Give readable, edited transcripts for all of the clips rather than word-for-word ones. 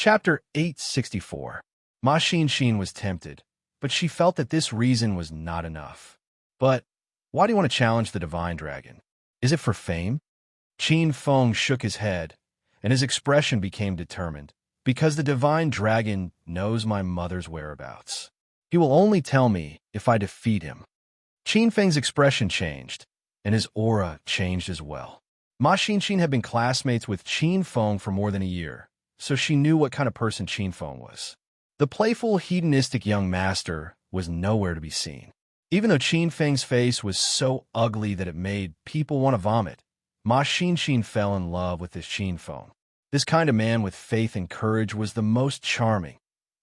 Chapter 864. Ma Xin was tempted, but she felt that this reason was not enough. But why do you want to challenge the divine dragon? Is it for fame? Qin Feng shook his head, and his expression became determined. Because the divine dragon knows my mother's whereabouts. He will only tell me if I defeat him. Qin Feng's expression changed, and his aura changed as well. Ma Xin had been classmates with Qin Feng for more than a year, so she knew what kind of person Qin Feng was. The playful, hedonistic young master was nowhere to be seen. Even though Qin Feng's face was so ugly that it made people want to vomit, Ma Xin fell in love with this Qin Feng. This kind of man with faith and courage was the most charming.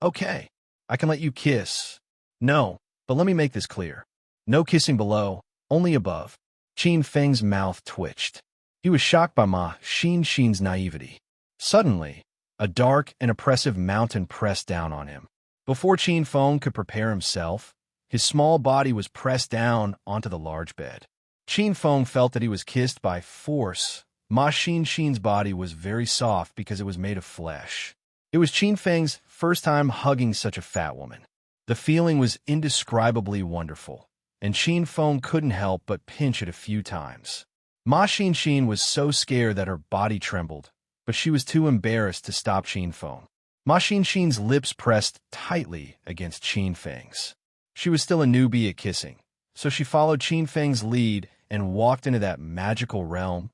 Okay, I can let you kiss. No, but let me make this clear. No kissing below, only above. Qin Feng's mouth twitched. He was shocked by Ma Xin's naivety. Suddenly, a dark and oppressive mountain pressed down on him. Before Qin Feng could prepare himself, his small body was pressed down onto the large bed. Qin Feng felt that he was kissed by force. Ma Xin's body was very soft because it was made of flesh. It was Qin Feng's first time hugging such a fat woman. The feeling was indescribably wonderful, and Qin Feng couldn't help but pinch it a few times. Ma Xin was so scared that her body trembled, but she was too embarrassed to stop Qin Feng. Ma Xin's lips pressed tightly against Qin Feng's. She was still a newbie at kissing, so she followed Qin Feng's lead and walked into that magical realm.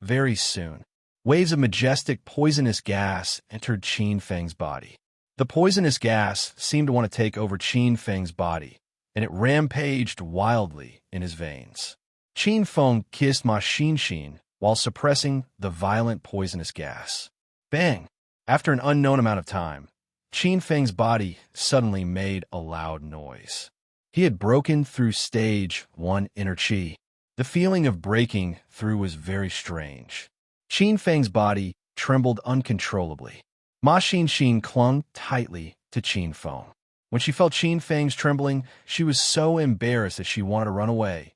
Very soon, waves of majestic, poisonous gas entered Qin Feng's body. The poisonous gas seemed to want to take over Qin Feng's body, and it rampaged wildly in his veins. Qin Feng kissed Ma Xin while suppressing the violent poisonous gas. Bang! After an unknown amount of time, Qin Feng's body suddenly made a loud noise. He had broken through stage 1 inner chi. The feeling of breaking through was very strange. Qin Feng's body trembled uncontrollably. Ma Xin clung tightly to Qin Feng. When she felt Qin Feng's trembling, she was so embarrassed that she wanted to run away.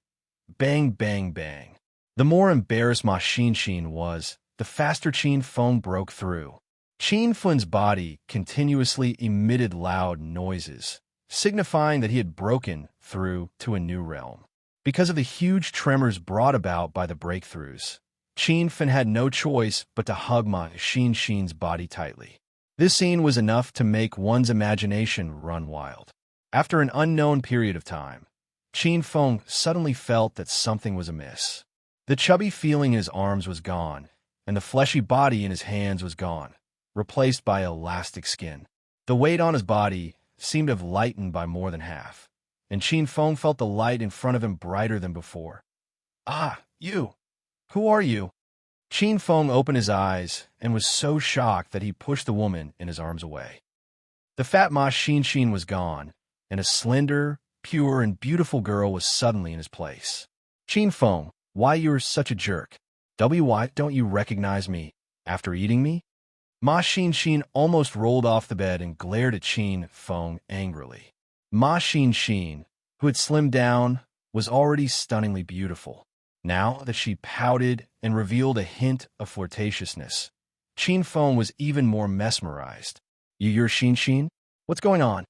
Bang, bang, bang. The more embarrassed Ma Xin was, the faster Qin Feng broke through. Qin Feng's body continuously emitted loud noises, signifying that he had broken through to a new realm. Because of the huge tremors brought about by the breakthroughs, Qin Feng had no choice but to hug Ma Xin's body tightly. This scene was enough to make one's imagination run wild. After an unknown period of time, Qin Feng suddenly felt that something was amiss. The chubby feeling in his arms was gone, and the fleshy body in his hands was gone, replaced by elastic skin. The weight on his body seemed to have lightened by more than half, and Qin Feng felt the light in front of him brighter than before. Ah, you! Who are you? Qin Feng opened his eyes and was so shocked that he pushed the woman in his arms away. The fat Ma Xin was gone, and a slender, pure, and beautiful girl was suddenly in his place. Qin Feng, why you're such a jerk? Why don't you recognize me after eating me? Ma Xin almost rolled off the bed and glared at Qin Feng angrily. Ma Xin, who had slimmed down, was already stunningly beautiful. Now that she pouted and revealed a hint of flirtatiousness, Qin Feng was even more mesmerized. You're Xin? What's going on?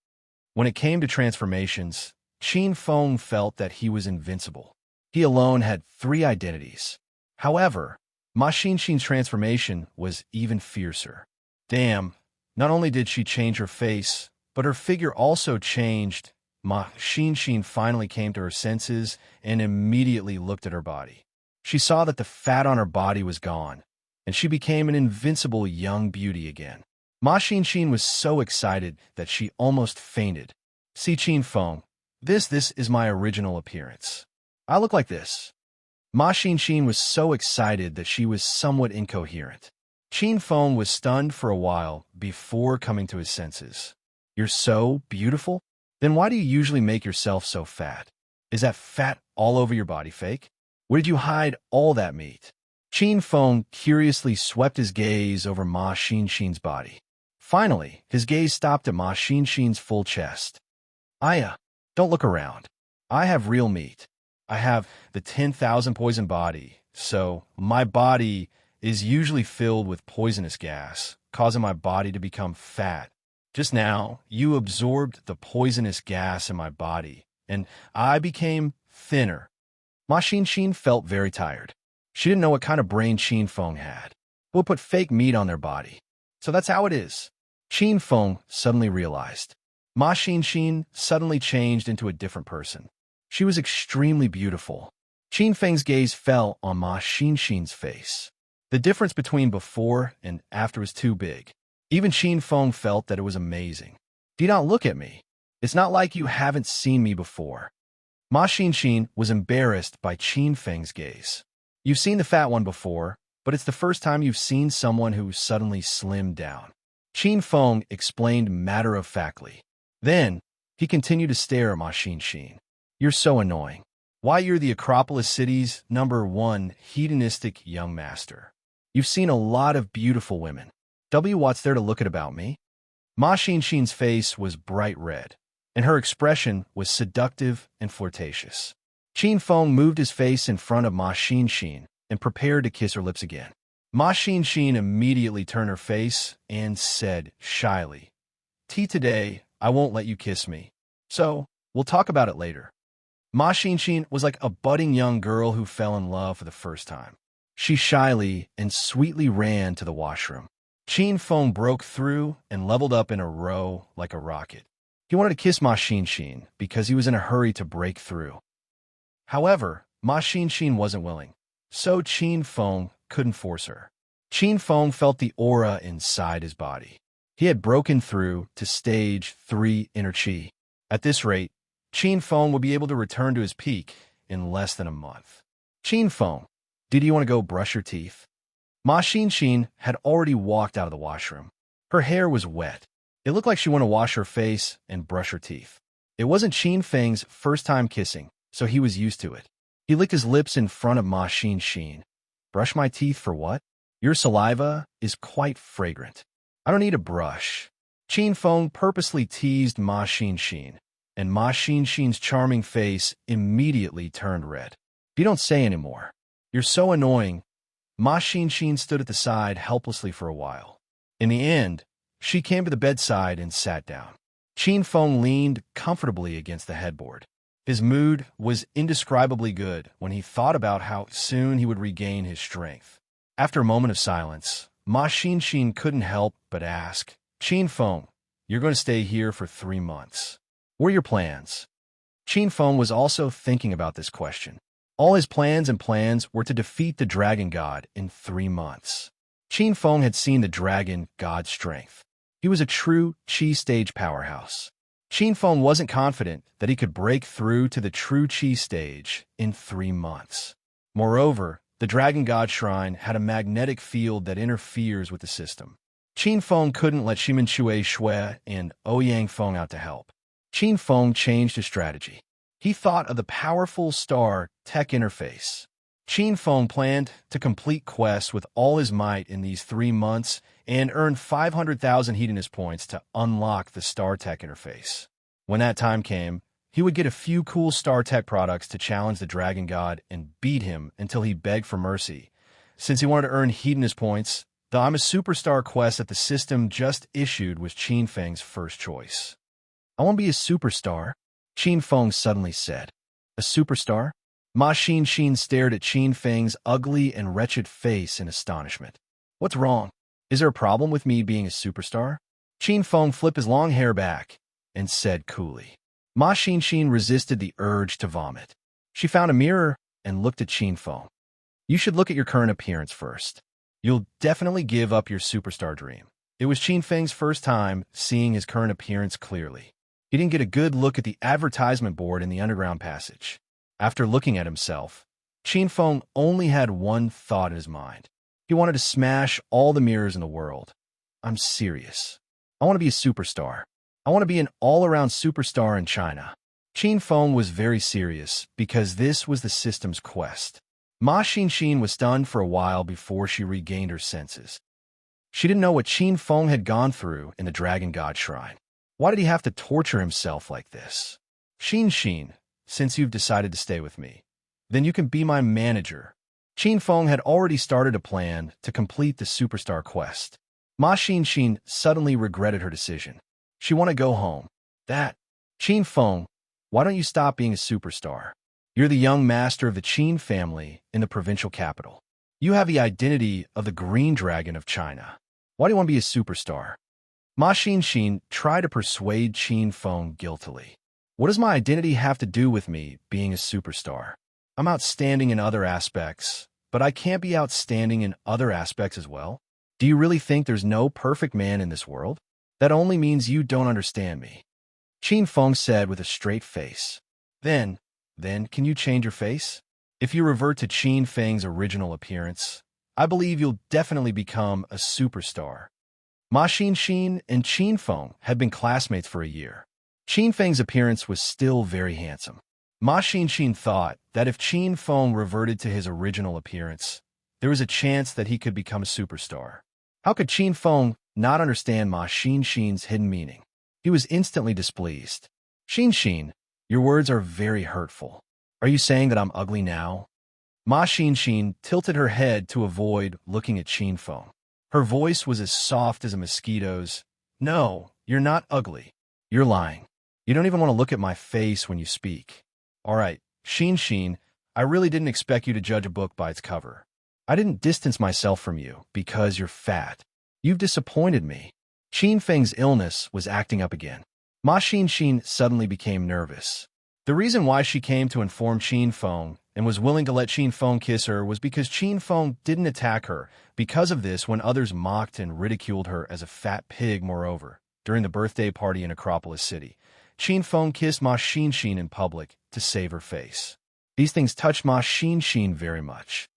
When it came to transformations, Qin Feng felt that he was invincible. He alone had 3 identities. However, Ma Xin's transformation was even fiercer. Damn, not only did she change her face, but her figure also changed. Ma Xin finally came to her senses and immediately looked at her body. She saw that the fat on her body was gone, and she became an invincible young beauty again. Ma Xin was so excited that she almost fainted. See, Qin Feng, this is my original appearance. I look like this. Ma Xin was so excited that she was somewhat incoherent. Qin Feng was stunned for a while before coming to his senses. You're so beautiful? Then why do you usually make yourself so fat? Is that fat all over your body fake? Where did you hide all that meat? Qin Feng curiously swept his gaze over Ma Xin's body. Finally, his gaze stopped at Ma Xin's full chest. Aya, don't look around. I have real meat. I have the 10,000 poison body, so my body is usually filled with poisonous gas, causing my body to become fat. Just now, you absorbed the poisonous gas in my body, and I became thinner. Ma Xin felt very tired. She didn't know what kind of brain Qin Feng had. Who would put fake meat on their body? So that's how it is. Qin Feng suddenly realized. Ma Xin suddenly changed into a different person. She was extremely beautiful. Qin Feng's gaze fell on Ma Xin's face. The difference between before and after was too big. Even Qin Feng felt that it was amazing. Do not look at me. It's not like you haven't seen me before. Ma Xin was embarrassed by Qin Feng's gaze. You've seen the fat one before, but it's the first time you've seen someone who suddenly slimmed down. Qin Feng explained matter-of-factly. Then, he continued to stare at Ma Xin. You're so annoying. Why, you're the Acropolis City's #1 hedonistic young master. You've seen a lot of beautiful women. What's there to look at about me? Ma Xin's face was bright red, and her expression was seductive and flirtatious. Qin Feng moved his face in front of Ma Xin and prepared to kiss her lips again. Ma Xin immediately turned her face and said shyly, Today, I won't let you kiss me. So, we'll talk about it later. Ma Xin was like a budding young girl who fell in love for the first time. She shyly and sweetly ran to the washroom. Qin Feng broke through and leveled up in a row like a rocket. He wanted to kiss Ma Xin because he was in a hurry to break through. However, Ma Xin wasn't willing, so Qin Feng couldn't force her. Qin Feng felt the aura inside his body. He had broken through to stage 3 inner chi. At this rate, Qin Feng would be able to return to his peak in less than a month. Qin Feng, did you want to go brush your teeth? Ma Xin had already walked out of the washroom. Her hair was wet. It looked like she wanted to wash her face and brush her teeth. It wasn't Qin Feng's first time kissing, so he was used to it. He licked his lips in front of Ma Xin. Brush my teeth for what? Your saliva is quite fragrant. I don't need a brush. Qin Feng purposely teased Ma Xin, and Ma Xin's charming face immediately turned red. You don't say anymore. You're so annoying. Ma Xin stood at the side helplessly for a while. In the end, she came to the bedside and sat down. Qin Feng leaned comfortably against the headboard. His mood was indescribably good when he thought about how soon he would regain his strength. After a moment of silence, Ma Xin couldn't help but ask, Qin Feng, you're going to stay here for 3 months. What are your plans? Qin Feng was also thinking about this question. All his plans were to defeat the dragon god in 3 months. Qin Feng had seen the dragon god's strength. He was a true Qi stage powerhouse. Qin Feng wasn't confident that he could break through to the true Qi stage in 3 months. Moreover, the dragon god shrine had a magnetic field that interferes with the system. Qin Feng couldn't let Shimen Chui Shui and Ouyang Feng out to help. Qin Feng changed his strategy. He thought of the powerful star tech interface. Qin Feng planned to complete quests with all his might in these 3 months and earn 500,000 hedonist points to unlock the star tech interface. When that time came, he would get a few cool star tech products to challenge the dragon god and beat him until he begged for mercy. Since he wanted to earn hedonist points, the I'm a Superstar quest that the system just issued was Qin Feng's first choice. I want to be a superstar, Qin Feng suddenly said. A superstar? Ma Xin stared at Qin Feng's ugly and wretched face in astonishment. What's wrong? Is there a problem with me being a superstar? Qin Feng flipped his long hair back and said coolly. Ma Xin resisted the urge to vomit. She found a mirror and looked at Qin Feng. You should look at your current appearance first. You'll definitely give up your superstar dream. It was Qin Feng's first time seeing his current appearance clearly. He didn't get a good look at the advertisement board in the underground passage. After looking at himself, Qin Feng only had one thought in his mind. He wanted to smash all the mirrors in the world. I'm serious. I want to be a superstar. I want to be an all-around superstar in China. Qin Feng was very serious because this was the system's quest. Ma Xin was stunned for a while before she regained her senses. She didn't know what Qin Feng had gone through in the Dragon God Shrine. Why did he have to torture himself like this? Xin, since you've decided to stay with me, then you can be my manager. Qin Feng had already started a plan to complete the superstar quest. Ma Xin suddenly regretted her decision. She wanted to go home. That, Qin Feng, why don't you stop being a superstar? You're the young master of the Qin family in the provincial capital. You have the identity of the Green Dragon of China. Why do you want to be a superstar? Ma Xin tried to persuade Qin Feng guiltily. What does my identity have to do with me being a superstar? I'm outstanding in other aspects, but I can't be outstanding in other aspects as well? Do you really think there's no perfect man in this world? That only means you don't understand me. Qin Feng said with a straight face. Then, can you change your face? If you revert to Qin Feng's original appearance, I believe you'll definitely become a superstar. Ma Xin and Qin Feng had been classmates for a year. Qin Feng's appearance was still very handsome. Ma Xin thought that if Qin Feng reverted to his original appearance, there was a chance that he could become a superstar. How could Qin Feng not understand Ma Xin's hidden meaning? He was instantly displeased. Xin, your words are very hurtful. Are you saying that I'm ugly now? Ma Xin tilted her head to avoid looking at Qin Feng. Her voice was as soft as a mosquito's. No, you're not ugly. You're lying. You don't even want to look at my face when you speak. All right, Xin, I really didn't expect you to judge a book by its cover. I didn't distance myself from you because you're fat. You've disappointed me. Qin Feng's illness was acting up again. Ma Xin suddenly became nervous. The reason why she came to inform Qin Feng and was willing to let Qin Feng kiss her was because Qin Feng didn't attack her. Because of this, when others mocked and ridiculed her as a fat pig, moreover, during the birthday party in Acropolis City, Qin Feng kissed Ma Xin in public to save her face. These things touched Ma Xin very much.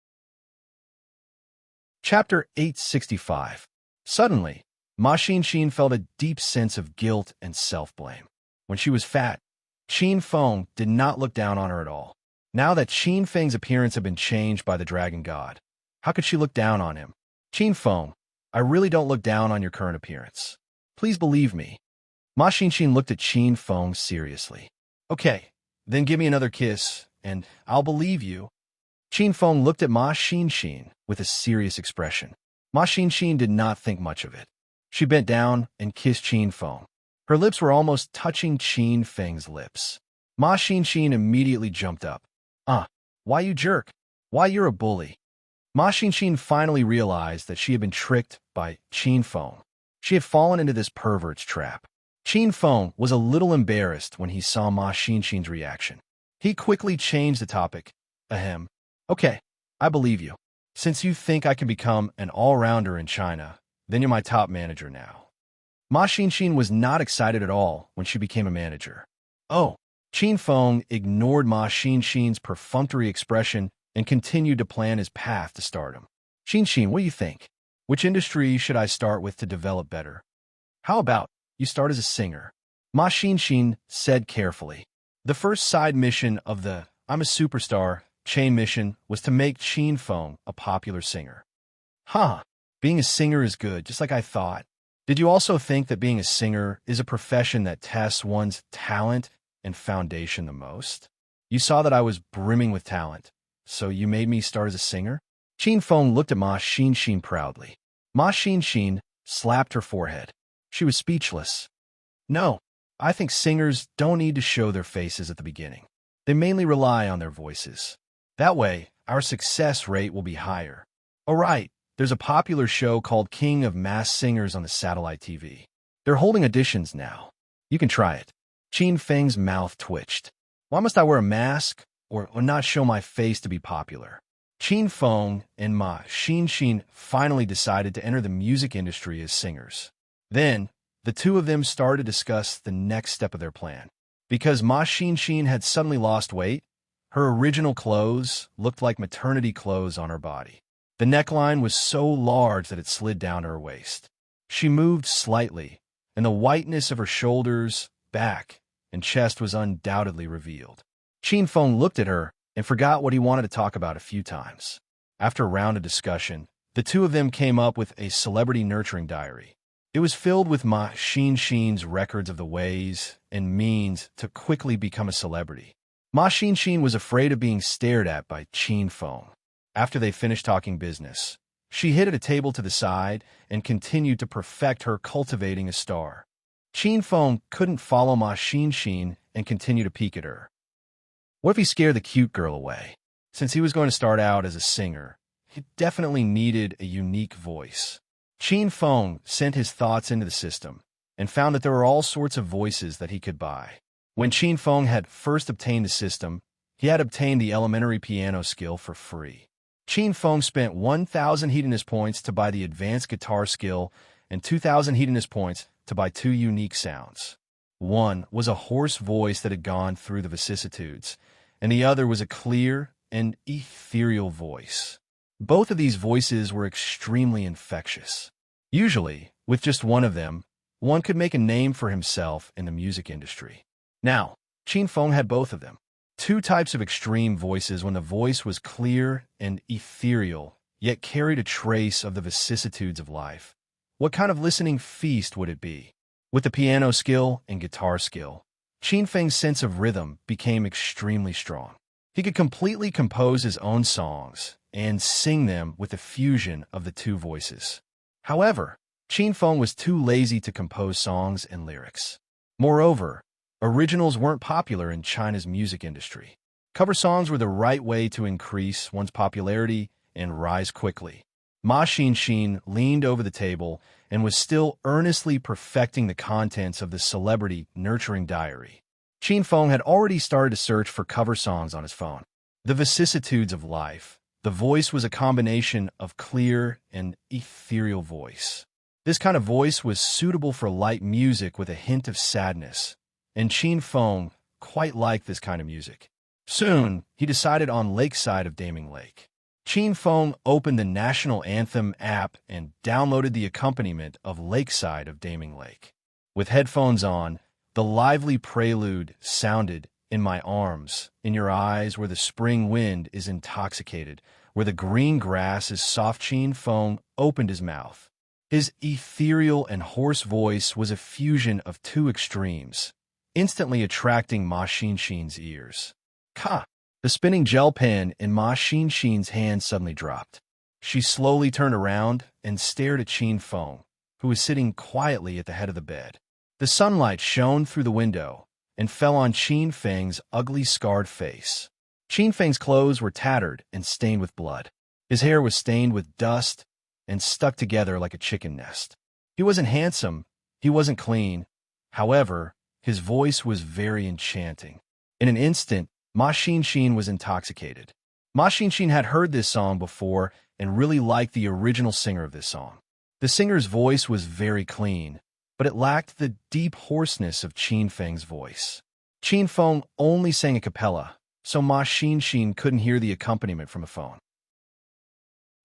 Chapter 865. Suddenly, Ma Xin felt a deep sense of guilt and self-blame. When she was fat, Qin Feng did not look down on her at all. Now that Qin Feng's appearance had been changed by the Dragon God, how could she look down on him? Qin Feng, I really don't look down on your current appearance. Please believe me. Ma Xin looked at Qin Feng seriously. Okay, then give me another kiss, and I'll believe you. Qin Feng looked at Ma Xin with a serious expression. Ma Xin did not think much of it. She bent down and kissed Qin Feng. Her lips were almost touching Qin Feng's lips. Ma Xin immediately jumped up. Why you jerk? Why you're a bully? Ma Xin finally realized that she had been tricked by Qin Feng. She had fallen into this pervert's trap. Qin Feng was a little embarrassed when he saw Ma Xin's reaction. He quickly changed the topic. Ahem. Okay, I believe you. Since you think I can become an all-rounder in China, then you're my top manager now. Ma Xin was not excited at all when she became a manager. Oh, Qin Feng ignored Ma Xin's perfunctory expression and continued to plan his path to stardom. Xin, what do you think? Which industry should I start with to develop better? How about you start as a singer? Ma Xin said carefully. The first side mission of the I'm a Superstar chain mission was to make Qin Feng a popular singer. Being a singer is good, just like I thought. Did you also think that being a singer is a profession that tests one's talent and foundation the most? You saw that I was brimming with talent, so you made me start as a singer? Qin Feng looked at Ma Xin proudly. Ma Xin slapped her forehead. She was speechless. No, I think singers don't need to show their faces at the beginning. They mainly rely on their voices. That way, our success rate will be higher. All right, there's a popular show called King of Masked Singers on the satellite TV. They're holding auditions now. You can try it. Qin Feng's mouth twitched. Why must I wear a mask or not show my face to be popular? Qin Feng and Ma Xin finally decided to enter the music industry as singers. Then, the two of them started to discuss the next step of their plan. Because Ma Xin had suddenly lost weight, her original clothes looked like maternity clothes on her body. The neckline was so large that it slid down to her waist. She moved slightly, and the whiteness of her shoulders, back, and chest was undoubtedly revealed. Qin Feng looked at her and forgot what he wanted to talk about a few times. After a round of discussion, the two of them came up with a celebrity nurturing diary. It was filled with Ma Xin's records of the ways and means to quickly become a celebrity. Ma Xin was afraid of being stared at by Qin Feng. After they finished talking business, She hid at a table to the side and continued to perfect her cultivating a star. Qin Feng couldn't follow Ma Xin and continue to peek at her. What if he scared the cute girl away? Since he was going to start out as a singer, he definitely needed a unique voice. Qin Feng sent his thoughts into the system and found that there were all sorts of voices that he could buy. When Qin Feng had first obtained the system, he had obtained the elementary piano skill for free. Qin Feng spent 1,000 hedonist points to buy the advanced guitar skill and 2,000 hedonist points to buy two unique sounds. One was a hoarse voice that had gone through the vicissitudes, and the other was a clear and ethereal voice. Both of these voices were extremely infectious. Usually, with just one of them, one could make a name for himself in the music industry. Now, Qin Feng had both of them. Two types of extreme voices when the voice was clear and ethereal, yet carried a trace of the vicissitudes of life. What kind of listening feast would it be? With the piano skill and guitar skill, Qin Feng's sense of rhythm became extremely strong. He could completely compose his own songs and sing them with the fusion of the two voices. However, Qin Feng was too lazy to compose songs and lyrics. Moreover, originals weren't popular in China's music industry. Cover songs were the right way to increase one's popularity and rise quickly. Ma Xin leaned over the table and was still earnestly perfecting the contents of the celebrity nurturing diary. Qin Feng had already started to search for cover songs on his phone. The vicissitudes of life. The voice was a combination of clear and ethereal voice. This kind of voice was suitable for light music with a hint of sadness, and Qin Feng quite liked this kind of music. Soon, he decided on Lakeside of Daming Lake. Qin Feng opened the National Anthem app and downloaded the accompaniment of Lakeside of Daming Lake. With headphones on, the lively prelude sounded in my arms, in your eyes where the spring wind is intoxicated, where the green grass is soft. Qin Feng opened his mouth. His ethereal and hoarse voice was a fusion of two extremes, instantly attracting Ma Xin's ears. Ka! The spinning gel pen in Ma Xin's hand suddenly dropped. She slowly turned around and stared at Qin Feng, who was sitting quietly at the head of the bed. The sunlight shone through the window and fell on Qin Feng's ugly, scarred face. Qin Feng's clothes were tattered and stained with blood. His hair was stained with dust and stuck together like a chicken nest. He wasn't handsome, he wasn't clean. However, his voice was very enchanting. In an instant, Ma Xin was intoxicated. Ma Xin had heard this song before and really liked the original singer of this song. The singer's voice was very clean, but it lacked the deep hoarseness of Qin Feng's voice. Qin Feng only sang a cappella, so Ma Xin couldn't hear the accompaniment from a phone.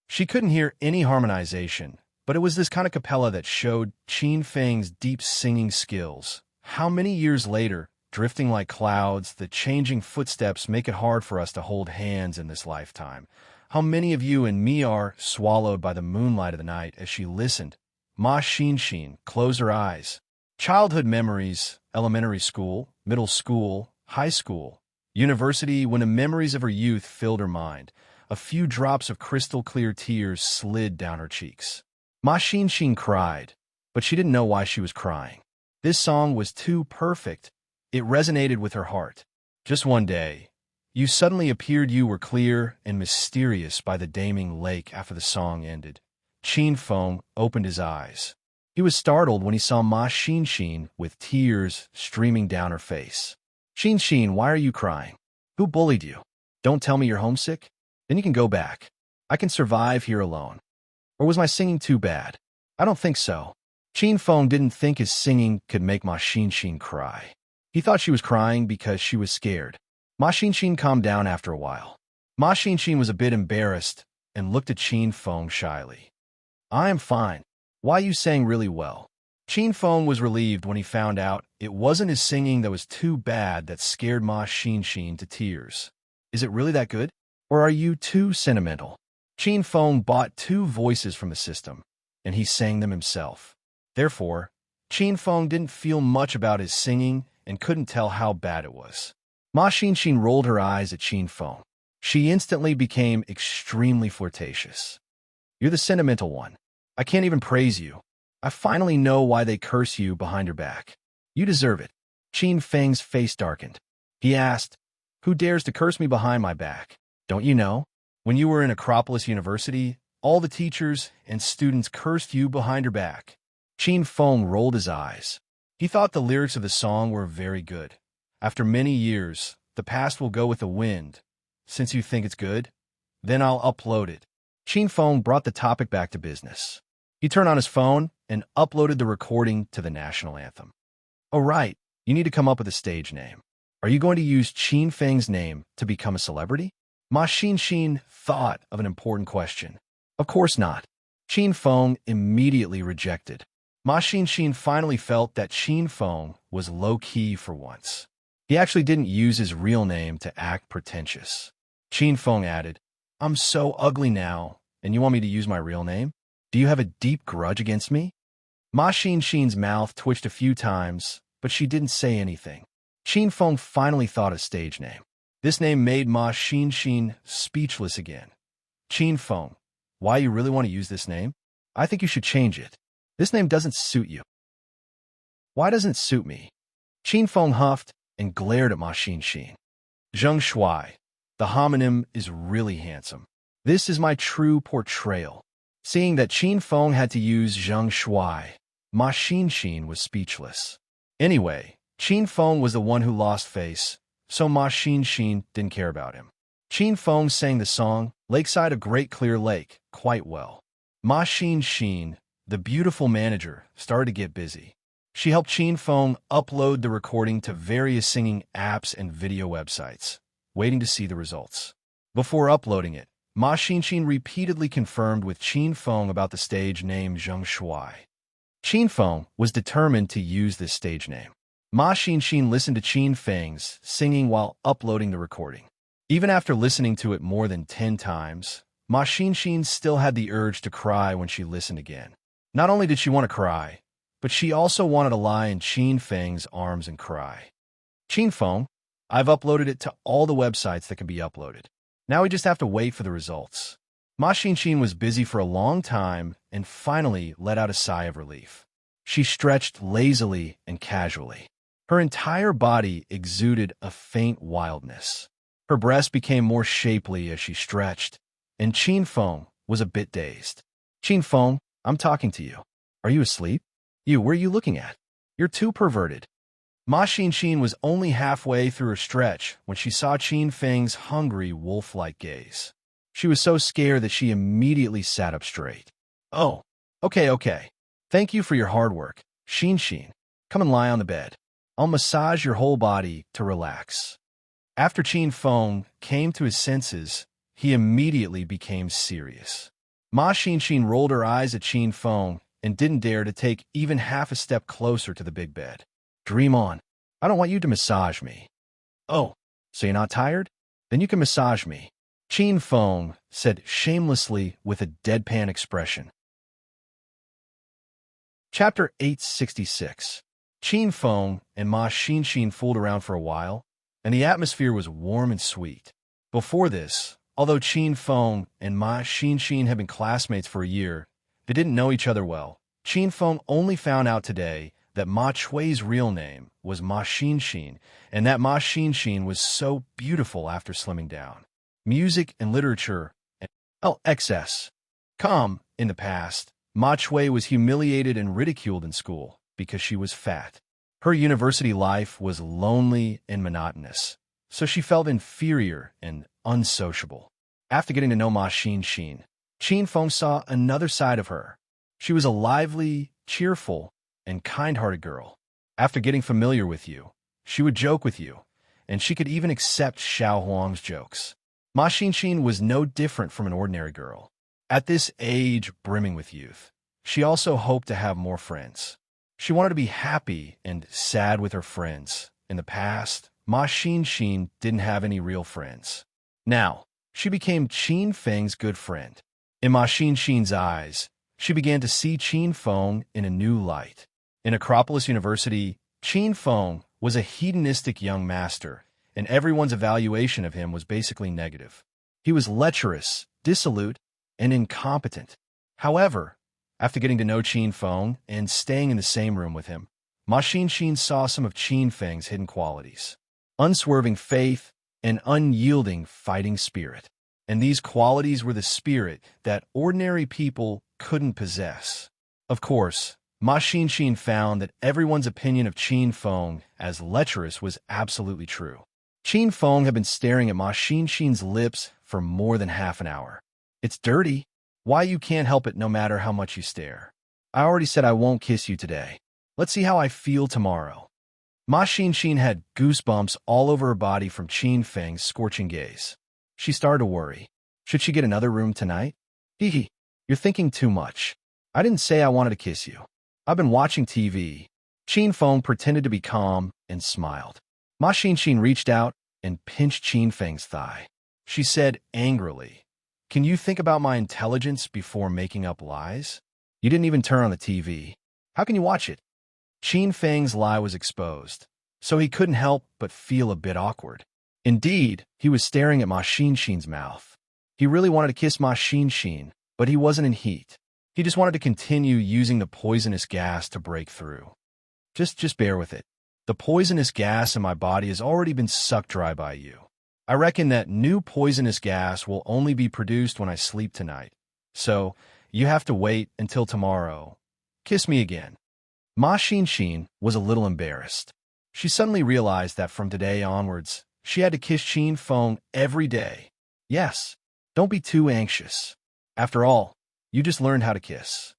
She couldn't hear any harmonization, but it was this kind of cappella that showed Qin Feng's deep singing skills. How many years later, drifting like clouds, the changing footsteps make it hard for us to hold hands in this lifetime. How many of you and me are swallowed by the moonlight of the night as she listened? Ma Xin closed her eyes. Childhood memories, elementary school, middle school, high school, university, when the memories of her youth filled her mind. A few drops of crystal-clear tears slid down her cheeks. Ma Xin cried, but she didn't know why she was crying. This song was too perfect. It resonated with her heart. Just one day, you suddenly appeared. You were clear and mysterious by the Daming Lake after the song ended. Qin Feng opened his eyes. He was startled when he saw Ma Xin with tears streaming down her face. Xin, why are you crying? Who bullied you? Don't tell me you're homesick? Then you can go back. I can survive here alone. Or was my singing too bad? I don't think so. Qin Feng didn't think his singing could make Ma Xin cry. He thought she was crying because she was scared. Ma Xin calmed down after a while. Ma Xin was a bit embarrassed and looked at Qin Feng shyly. I am fine. Why you sang really well? Qin Feng was relieved when he found out it wasn't his singing that was too bad that scared Ma Xin to tears. Is it really that good? Or are you too sentimental? Qin Feng bought two voices from the system, and he sang them himself. Therefore, Qin Feng didn't feel much about his singing and couldn't tell how bad it was. Ma Xin rolled her eyes at Qin Feng. She instantly became extremely flirtatious. You're the sentimental one. I can't even praise you. I finally know why they curse you behind your back. You deserve it. Qin Feng's face darkened. He asked, "Who dares to curse me behind my back? Don't you know? When you were in Acropolis University, all the teachers and students cursed you behind your back." Qin Feng rolled his eyes. He thought the lyrics of the song were very good. After many years, the past will go with the wind. Since you think it's good, then I'll upload it. Qin Feng brought the topic back to business. He turned on his phone and uploaded the recording to the national anthem. Oh, right. You need to come up with a stage name. Are you going to use Qin Feng's name to become a celebrity? Ma Xin thought of an important question. Of course not. Qin Feng immediately rejected. Ma Xin finally felt that Qin Feng was low-key for once. He actually didn't use his real name to act pretentious. Qin Feng added, "I'm so ugly now, and you want me to use my real name? Do you have a deep grudge against me?" Ma Xin's mouth twitched a few times, but she didn't say anything. Qin Feng finally thought a stage name. This name made Ma Xin speechless again. "Qin Feng, why you really want to use this name? I think you should change it. This name doesn't suit you." "Why doesn't it suit me?" Qin Feng huffed and glared at Ma Xin. "Zheng Shuai, the homonym is really handsome. This is my true portrayal." Seeing that Qin Feng had to use Zheng Shuai, Ma Xin was speechless. Anyway, Qin Feng was the one who lost face, so Ma Xin didn't care about him. Qin Feng sang the song, "Lakeside a Great Clear Lake," quite well. Ma Xin, the beautiful manager, started to get busy. She helped Qin Feng upload the recording to various singing apps and video websites, waiting to see the results. Before uploading it, Ma Xin repeatedly confirmed with Qin Feng about the stage name Zheng Shuai. Qin Feng was determined to use this stage name. Ma Xin listened to Qin Feng's singing while uploading the recording. Even after listening to it more than 10 times, Ma Xin still had the urge to cry when she listened again. Not only did she want to cry, but she also wanted to lie in Qin Feng's arms and cry. "Qin Feng, I've uploaded it to all the websites that can be uploaded. Now we just have to wait for the results." Ma Xin was busy for a long time and finally let out a sigh of relief. She stretched lazily and casually. Her entire body exuded a faint wildness. Her breasts became more shapely as she stretched, and Qin Feng was a bit dazed. "Qin Feng, I'm talking to you. Are you asleep? Where are you looking at? You're too perverted." Ma Xin was only halfway through her stretch when she saw Qin Feng's hungry, wolf-like gaze. She was so scared that she immediately sat up straight. "Oh, okay. Thank you for your hard work, Xin. Come and lie on the bed. I'll massage your whole body to relax." After Qin Feng came to his senses, he immediately became serious. Ma Xin rolled her eyes at Qin Feng and didn't dare to take even half a step closer to the big bed. "Dream on. I don't want you to massage me." "Oh, so you're not tired? Then you can massage me," Qin Feng said shamelessly with a deadpan expression. Chapter 866. Qin Feng and Ma Xin fooled around for a while, and the atmosphere was warm and sweet. Before this, although Qin Feng and Ma Xin had been classmates for a year, they didn't know each other well. Qin Feng only found out today that Ma Chui's real name was Ma Xin, and that Ma Xin was so beautiful after slimming down. Music and literature and excess. In the past, Ma Chui was humiliated and ridiculed in school because she was fat. Her university life was lonely and monotonous, so she felt inferior and unsociable. After getting to know Ma Xin, Qin Feng saw another side of her. She was a lively, cheerful, and kind-hearted girl. After getting familiar with you, she would joke with you, and she could even accept Xiao Huang's jokes. Ma Xin was no different from an ordinary girl. At this age brimming with youth, she also hoped to have more friends. She wanted to be happy and sad with her friends. In the past, Ma Xin didn't have any real friends. Now, she became Qin Feng's good friend. In Ma Xin's eyes, she began to see Qin Feng in a new light. In Acropolis University, Qin Feng was a hedonistic young master, and everyone's evaluation of him was basically negative. He was lecherous, dissolute, and incompetent. However, after getting to know Qin Feng and staying in the same room with him, Ma Xin saw some of Qin Feng's hidden qualities: unswerving faith and unyielding fighting spirit. And these qualities were the spirit that ordinary people couldn't possess. Of course, Ma Xin found that everyone's opinion of Qin Feng as lecherous was absolutely true. Qin Feng had been staring at Ma Xin's lips for more than half an hour. "It's dirty. Why you can't help it no matter how much you stare? I already said I won't kiss you today. Let's see how I feel tomorrow." Ma Xin had goosebumps all over her body from Qin Feng's scorching gaze. She started to worry. Should she get another room tonight? Hee, you're thinking too much. I didn't say I wanted to kiss you. I've been watching TV. Qin Feng pretended to be calm and smiled. Ma Xin reached out and pinched Qin Feng's thigh. She said angrily, "Can you think about my intelligence before making up lies? You didn't even turn on the TV. How can you watch it?" Qin Feng's lie was exposed, so he couldn't help but feel a bit awkward. Indeed, he was staring at Ma Xin's mouth. He really wanted to kiss Ma Xin, but he wasn't in heat. He just wanted to continue using the poisonous gas to break through. Just bear with it. The poisonous gas in my body has already been sucked dry by you. I reckon that new poisonous gas will only be produced when I sleep tonight. So, you have to wait until tomorrow. Kiss me again." Ma Xin was a little embarrassed. She suddenly realized that from today onwards, she had to kiss Qin Feng every day. Yes, don't be too anxious. After all, you just learned how to kiss.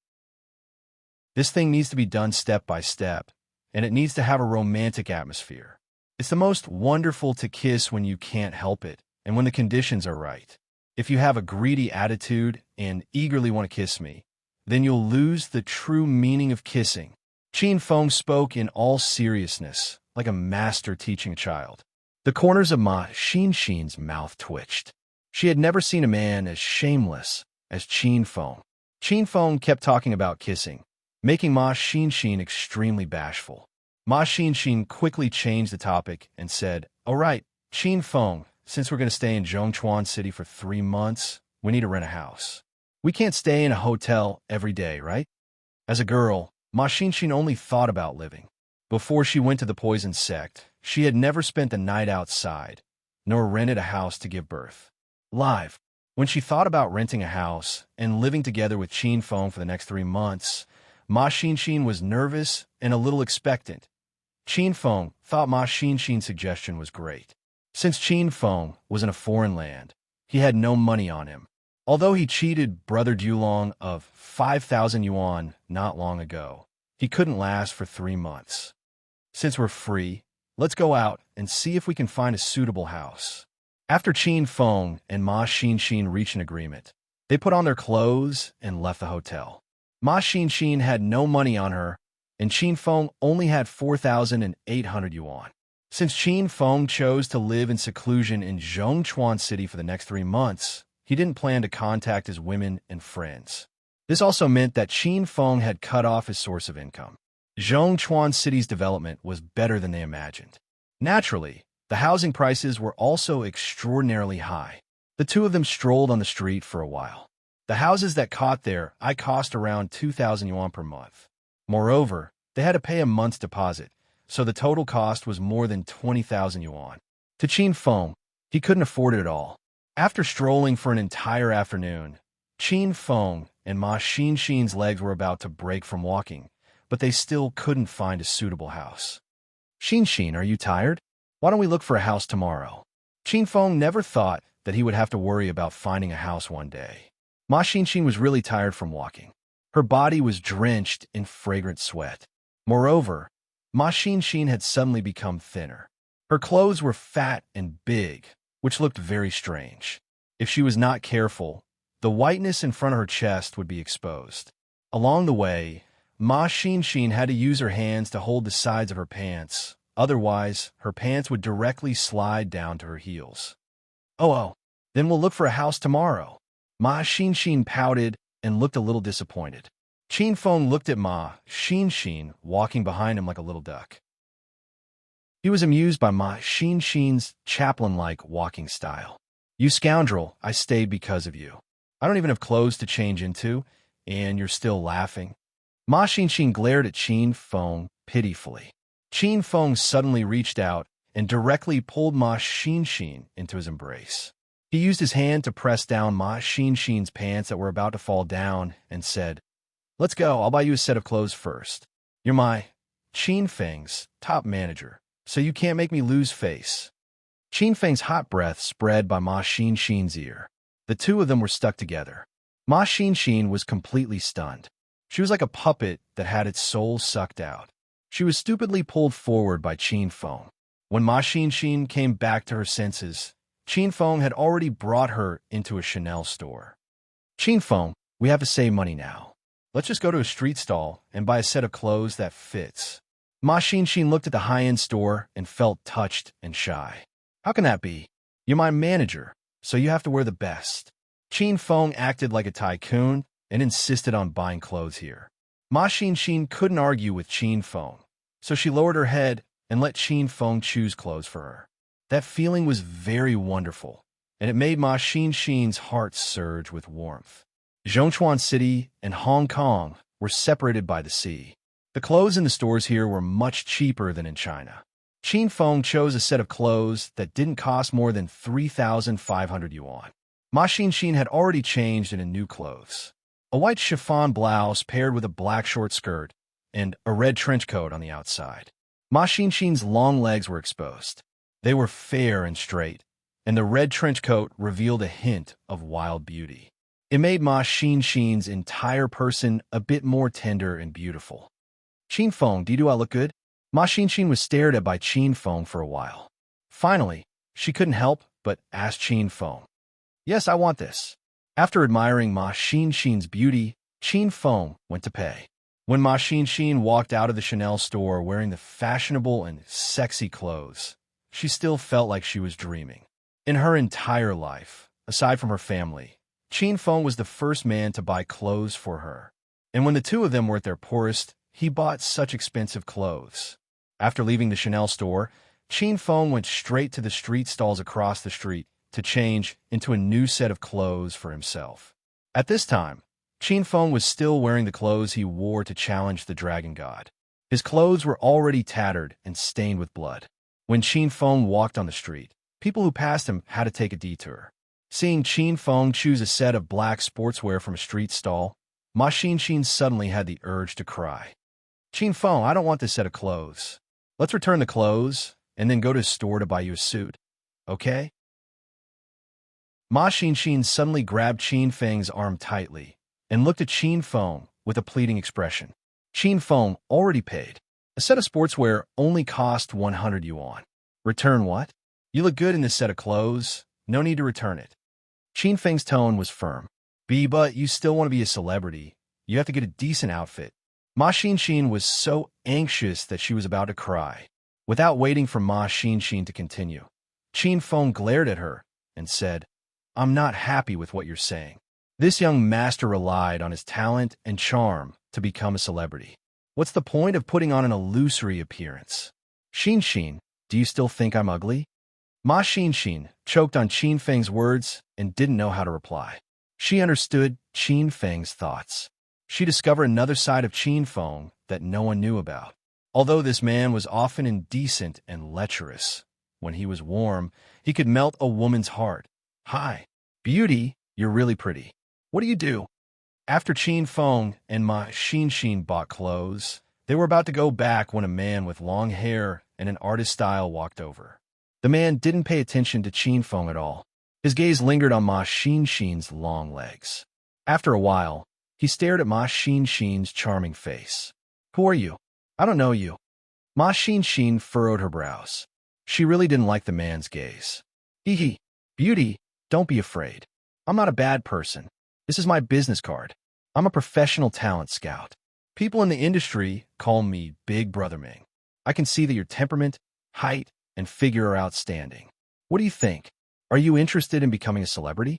This thing needs to be done step by step, and it needs to have a romantic atmosphere. It's the most wonderful to kiss when you can't help it, and when the conditions are right. If you have a greedy attitude and eagerly want to kiss me, then you'll lose the true meaning of kissing. Qin Feng spoke in all seriousness, like a master teaching a child. The corners of Ma Xin's mouth twitched. She had never seen a man as shameless as Qin Feng. Qin Feng kept talking about kissing, making Ma Xin extremely bashful. Ma Xin quickly changed the topic and said, "All right, Qin Feng, since we're going to stay in Zhongchuan City for 3 months, we need to rent a house. We can't stay in a hotel every day, right?" As a girl, Ma Xin only thought about living. Before she went to the poison sect, she had never spent a night outside, nor rented a house to give birth. Live. When she thought about renting a house and living together with Qin Feng for the next 3 months, Ma Xin was nervous and a little expectant. Qin Feng thought Ma Xin's suggestion was great. Since Qin Feng was in a foreign land, he had no money on him. Although he cheated Brother Dulong of 5,000 yuan not long ago, he couldn't last for 3 months. "Since we're free, let's go out and see if we can find a suitable house." After Qin Feng and Ma Xin reached an agreement, they put on their clothes and left the hotel. Ma Xin had no money on her, and Qin Feng only had 4,800 yuan. Since Qin Feng chose to live in seclusion in Zhongchuan City for the next 3 months, he didn't plan to contact his women and friends. This also meant that Qin Feng had cut off his source of income. Zhongchuan City's development was better than they imagined. Naturally, the housing prices were also extraordinarily high. The two of them strolled on the street for a while. The houses that caught their eye cost around 2,000 yuan per month. Moreover, they had to pay a month's deposit, so the total cost was more than 20,000 yuan. To Qin Feng, he couldn't afford it at all. After strolling for an entire afternoon, Qin Feng and Ma Xin's legs were about to break from walking, but they still couldn't find a suitable house. "Xin, are you tired? Why don't we look for a house tomorrow?" Qin Feng never thought that he would have to worry about finding a house one day. Ma Xin was really tired from walking. Her body was drenched in fragrant sweat. Moreover, Ma Xin had suddenly become thinner. Her clothes were fat and big, which looked very strange. If she was not careful, the whiteness in front of her chest would be exposed. Along the way, Ma Xin had to use her hands to hold the sides of her pants. Otherwise, her pants would directly slide down to her heels. Oh, then we'll look for a house tomorrow." Ma Xin pouted and looked a little disappointed. Qin Feng looked at Ma Xin walking behind him like a little duck. He was amused by Ma Xin's chaplain-like walking style. "You scoundrel, I stayed because of you. I don't even have clothes to change into, And you're still laughing? Ma Xinxin glared at Qin Feng pitifully. Qin Feng suddenly reached out and directly pulled Ma Xinxin into his embrace. He used his hand to press down Ma Xinxin's pants that were about to fall down and said, "Let's go, I'll buy you a set of clothes first. You're my Qin Feng's top manager, so you can't make me lose face." Qin Feng's hot breath spread by Ma Xinxin's ear. The two of them were stuck together. Ma Xinxin was completely stunned. She was like a puppet that had its soul sucked out. She was stupidly pulled forward by Qin Feng. When Ma Xinxin came back to her senses, Qin Feng had already brought her into a Chanel store. "Qin Feng, we have to save money now. Let's just go to a street stall and buy a set of clothes that fits." Ma Xinxin looked at the high-end store and felt touched and shy. "How can that be? You're my manager, so you have to wear the best." Qin Feng acted like a tycoon and insisted on buying clothes here. Ma Xinxin couldn't argue with Qin Feng, so she lowered her head and let Qin Feng choose clothes for her. That feeling was very wonderful, and it made Ma Xinxin's heart surge with warmth. Zhongchuan City and Hong Kong were separated by the sea. The clothes in the stores here were much cheaper than in China. Qin Feng chose a set of clothes that didn't cost more than 3,500 yuan. Ma Xinxin had already changed into new clothes. A white chiffon blouse paired with a black short skirt and a red trench coat on the outside. Ma Xinxin's long legs were exposed. They were fair and straight, and the red trench coat revealed a hint of wild beauty. It made Ma Xinxin's entire person a bit more tender and beautiful. "Qin Feng, do I look good?" Ma Xinxin was stared at by Qin Feng for a while. Finally, she couldn't help but ask Qin Feng. "Yes, I want this." After admiring Ma Xinxin's beauty, Qin Feng went to pay. When Ma Xinxin walked out of the Chanel store wearing the fashionable and sexy clothes, she still felt like she was dreaming. In her entire life, aside from her family, Qin Feng was the first man to buy clothes for her. And when the two of them were at their poorest, he bought such expensive clothes. After leaving the Chanel store, Qin Feng went straight to the street stalls across the street to change into a new set of clothes for himself. At this time, Qin Feng was still wearing the clothes he wore to challenge the dragon god. His clothes were already tattered and stained with blood. When Qin Feng walked on the street, people who passed him had to take a detour. Seeing Qin Feng choose a set of black sportswear from a street stall, Ma Xinxin suddenly had the urge to cry. "Qin Feng, I don't want this set of clothes. Let's return the clothes and then go to a store to buy you a suit. Okay?" Ma Xinxin suddenly grabbed Qin Feng's arm tightly and looked at Qin Feng with a pleading expression. Qin Feng already paid. A set of sportswear only cost 100 yuan. "Return what? You look good in this set of clothes. No need to return it." Qin Feng's tone was firm. But you still want to be a celebrity. You have to get a decent outfit." Ma Xinxin was so anxious that she was about to cry. Without waiting for Ma Xinxin to continue, Qin Feng glared at her and said, "I'm not happy with what you're saying. This young master relied on his talent and charm to become a celebrity. What's the point of putting on an illusory appearance? Xinxin, do you still think I'm ugly?" Ma Xinxin choked on Qin Feng's words and didn't know how to reply. She understood Qin Feng's thoughts. She discovered another side of Qin Feng that no one knew about. Although this man was often indecent and lecherous, when he was warm, he could melt a woman's heart. "Hi, beauty, you're really pretty. What do you do?" After Qin Feng and Ma Xinxin bought clothes, they were about to go back when a man with long hair and an artist style walked over. The man didn't pay attention to Qin Feng at all. His gaze lingered on Ma Xinxin's long legs. After a while, he stared at Ma Xinxin's charming face. "Who are you? I don't know you." Ma Xinxin furrowed her brows. She really didn't like the man's gaze. "Hee, beauty, don't be afraid. I'm not a bad person. This is my business card. I'm a professional talent scout. People in the industry call me Big Brother Ming. I can see that your temperament, height, and figure are outstanding. What do you think? Are you interested in becoming a celebrity?"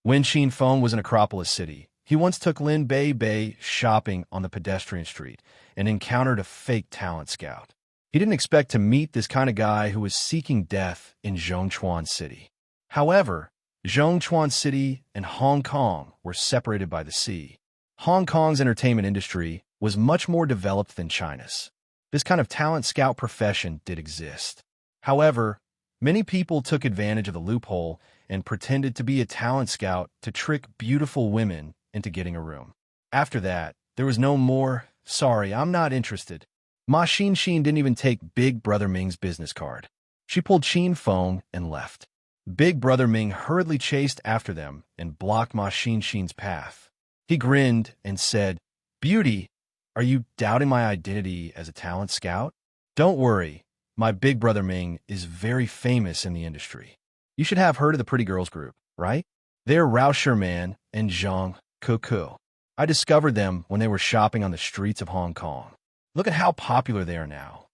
When Qin Feng was in Acropolis City, he once took Lin Bei shopping on the pedestrian street and encountered a fake talent scout. He didn't expect to meet this kind of guy who was seeking death in Zhongchuan City. However, Zhongchuan City and Hong Kong were separated by the sea. Hong Kong's entertainment industry was much more developed than China's. This kind of talent scout profession did exist. However, many people took advantage of the loophole and pretended to be a talent scout to trick beautiful women into getting a room. After that, there was no more, "Sorry, I'm not interested." Ma Xin didn't even take Big Brother Ming's business card. She pulled Qin Feng and left. Big Brother Ming hurriedly chased after them and blocked Ma Xin's path. He grinned and said, "Beauty, are you doubting my identity as a talent scout? Don't worry, my Big Brother Ming is very famous in the industry. You should have heard of the Pretty Girls group, right? They're Rao Sherman and Zhang Kuku. I discovered them when they were shopping on the streets of Hong Kong. Look at how popular they are now."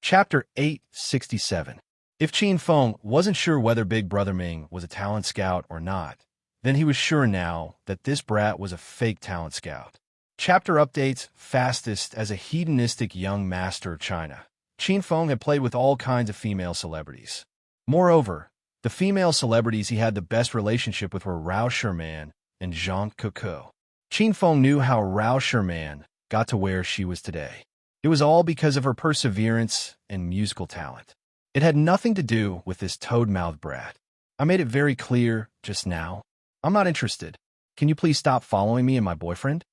Chapter 867. If Qin Feng wasn't sure whether Big Brother Ming was a talent scout or not, then he was sure now that this brat was a fake talent scout. Chapter updates fastest as a hedonistic young master of China. Qin Feng had played with all kinds of female celebrities. Moreover, the female celebrities he had the best relationship with were Rao Sherman and Zhang Kuku. Qin Feng knew how Rao Sherman got to where she was today. It was all because of her perseverance and musical talent. It had nothing to do with this toad-mouthed brat. I made it very clear just now. I'm not interested. Can you please stop following me and my boyfriend?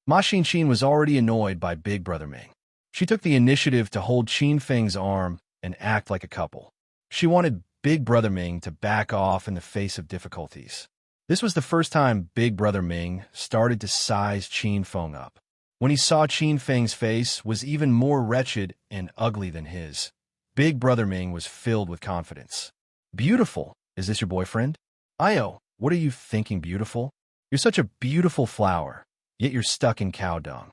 Ma Xin was already annoyed by Big Brother Ming. She took the initiative to hold Qin Feng's arm and act like a couple. She wanted Big Brother Ming to back off in the face of difficulties. This was the first time Big Brother Ming started to size Qin Feng up. When he saw Qin Feng's face was even more wretched and ugly than his, Big Brother Ming was filled with confidence. "Beautiful, is this your boyfriend? Io, what are you thinking, beautiful? You're such a beautiful flower, yet you're stuck in cow dung."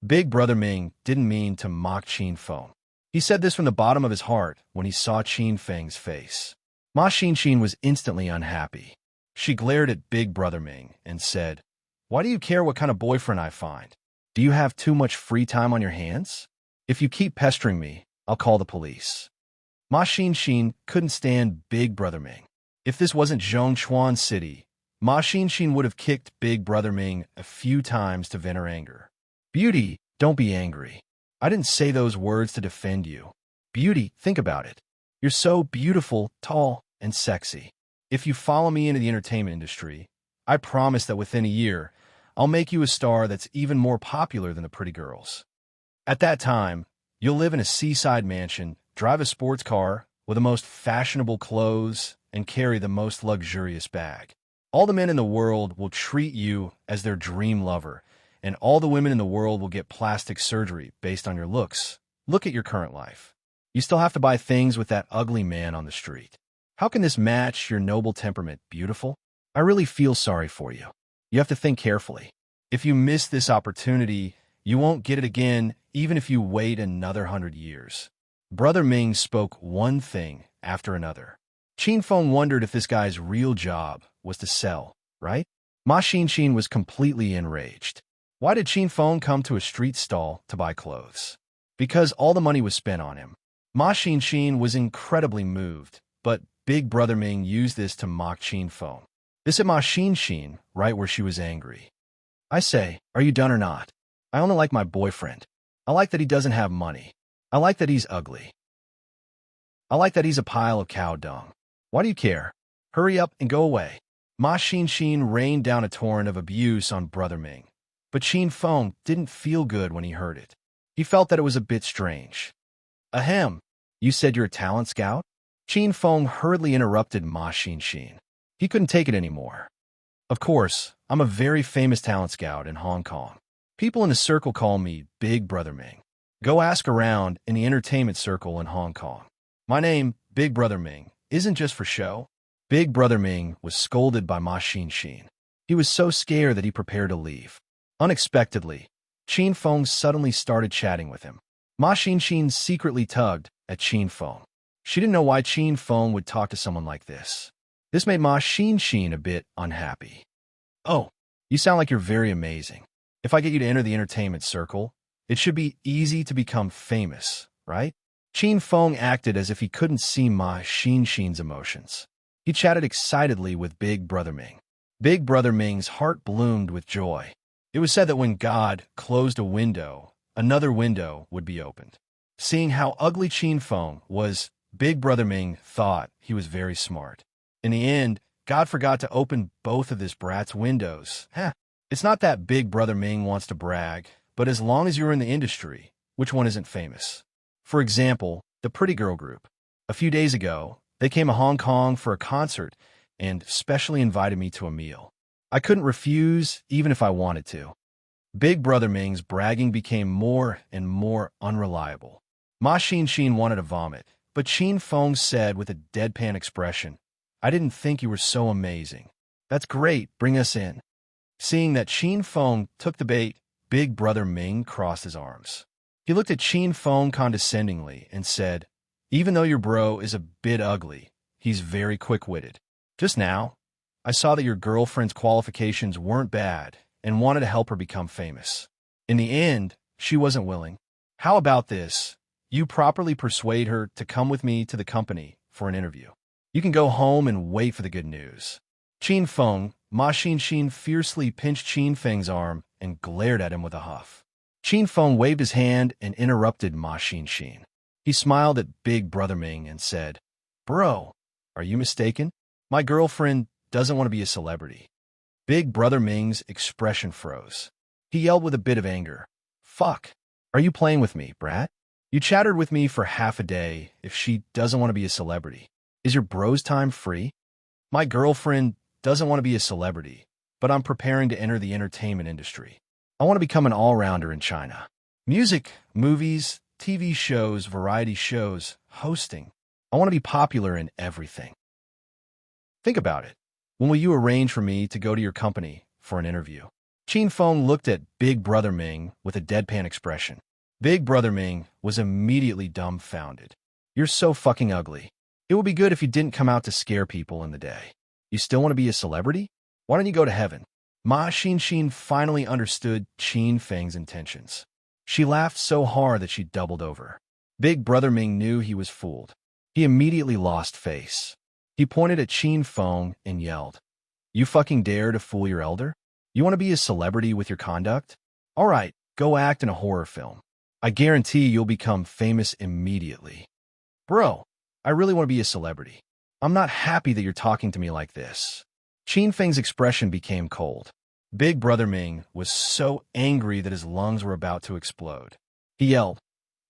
Big Brother Ming didn't mean to mock Qin Feng. He said this from the bottom of his heart when he saw Qin Feng's face. Ma Xin was instantly unhappy. She glared at Big Brother Ming and said, "Why do you care what kind of boyfriend I find? Do you have too much free time on your hands? If you keep pestering me, I'll call the police." Ma Xin couldn't stand Big Brother Ming. If this wasn't Zhongchuan City, Ma Xin would have kicked Big Brother Ming a few times to vent her anger. "Beauty, don't be angry. I didn't say those words to defend you. Beauty, think about it. You're so beautiful, tall, and sexy. If you follow me into the entertainment industry, I promise that within a year, I'll make you a star that's even more popular than the pretty girls. At that time, you'll live in a seaside mansion, drive a sports car with the most fashionable clothes, and carry the most luxurious bag. All the men in the world will treat you as their dream lover, and all the women in the world will get plastic surgery based on your looks. Look at your current life. You still have to buy things with that ugly man on the street. How can this match your noble temperament, beautiful? I really feel sorry for you. You have to think carefully. If you miss this opportunity, you won't get it again, even if you wait another 100 years." Brother Ming spoke one thing after another. Qin Feng wondered if this guy's real job was to sell, right? Ma Xin was completely enraged. Why did Qin Feng come to a street stall to buy clothes? Because all the money was spent on him. Ma Xin was incredibly moved, but Big Brother Ming used this to mock Qin Feng. This hit Ma Xin right where she was angry. "I say, are you done or not? I only like my boyfriend. I like that he doesn't have money. I like that he's ugly. I like that he's a pile of cow dung. Why do you care? Hurry up and go away." Ma Xin rained down a torrent of abuse on Brother Ming. But Qin Feng didn't feel good when he heard it. He felt that it was a bit strange. "Ahem, you said you're a talent scout?" Qin Feng hurriedly interrupted Ma Xin. He couldn't take it anymore. "Of course, I'm a very famous talent scout in Hong Kong. People in the circle call me Big Brother Ming. Go ask around in the entertainment circle in Hong Kong. My name, Big Brother Ming, isn't just for show." Big Brother Ming was scolded by Ma Xin. He was so scared that he prepared to leave. Unexpectedly, Qin Feng suddenly started chatting with him. Ma Xin secretly tugged at Qin Feng. She didn't know why Qin Feng would talk to someone like this. This made Ma Xin a bit unhappy. "Oh, you sound like you're very amazing. If I get you to enter the entertainment circle, it should be easy to become famous, right?" Qin Feng acted as if he couldn't see Ma Xin's emotions. He chatted excitedly with Big Brother Ming. Big Brother Ming's heart bloomed with joy. It was said that when God closed a window, another window would be opened. Seeing how ugly Qin Feng was, Big Brother Ming thought he was very smart. In the end, God forgot to open both of this brat's windows. It's not that Big Brother Ming wants to brag, but as long as you're in the industry, which one isn't famous? For example, the Pretty Girl Group. A few days ago, they came to Hong Kong for a concert and specially invited me to a meal. I couldn't refuse, even if I wanted to. Big Brother Ming's bragging became more and more unreliable. Ma Xin wanted to vomit, but Qin Feng said with a deadpan expression, "I didn't think you were so amazing." "That's great, bring us in." Seeing that Qin Feng took the bait, Big Brother Ming crossed his arms. He looked at Qin Feng condescendingly and said, "Even though your bro is a bit ugly, he's very quick-witted. Just now, I saw that your girlfriend's qualifications weren't bad and wanted to help her become famous. In the end, she wasn't willing. How about this? You properly persuade her to come with me to the company for an interview. You can go home and wait for the good news." Qin Feng, Ma Xin fiercely pinched Qin Feng's arm and glared at him with a huff. Qin Feng waved his hand and interrupted Ma Xin. He smiled at Big Brother Ming and said, "Bro, are you mistaken? My girlfriend doesn't want to be a celebrity." Big Brother Ming's expression froze. He yelled with a bit of anger, "Fuck! Are you playing with me, brat? You chattered with me for half a day if she doesn't want to be a celebrity. Is your bro's time free? My girlfriend doesn't want to be a celebrity, but I'm preparing to enter the entertainment industry. I want to become an all-rounder in China. Music, movies, TV shows, variety shows, hosting. I want to be popular in everything. Think about it. When will you arrange for me to go to your company for an interview?" Qin Feng looked at Big Brother Ming with a deadpan expression. Big Brother Ming was immediately dumbfounded. "You're so fucking ugly. It would be good if you didn't come out to scare people in the day. You still want to be a celebrity? Why don't you go to heaven?" Ma Xin finally understood Qin Feng's intentions. She laughed so hard that she doubled over. Big Brother Ming knew he was fooled. He immediately lost face. He pointed at Qin Feng and yelled, "You fucking dare to fool your elder? You want to be a celebrity with your conduct? All right, go act in a horror film. I guarantee you'll become famous immediately." "Bro, I really want to be a celebrity. I'm not happy that you're talking to me like this." Qin Feng's expression became cold. Big Brother Ming was so angry that his lungs were about to explode. He yelled,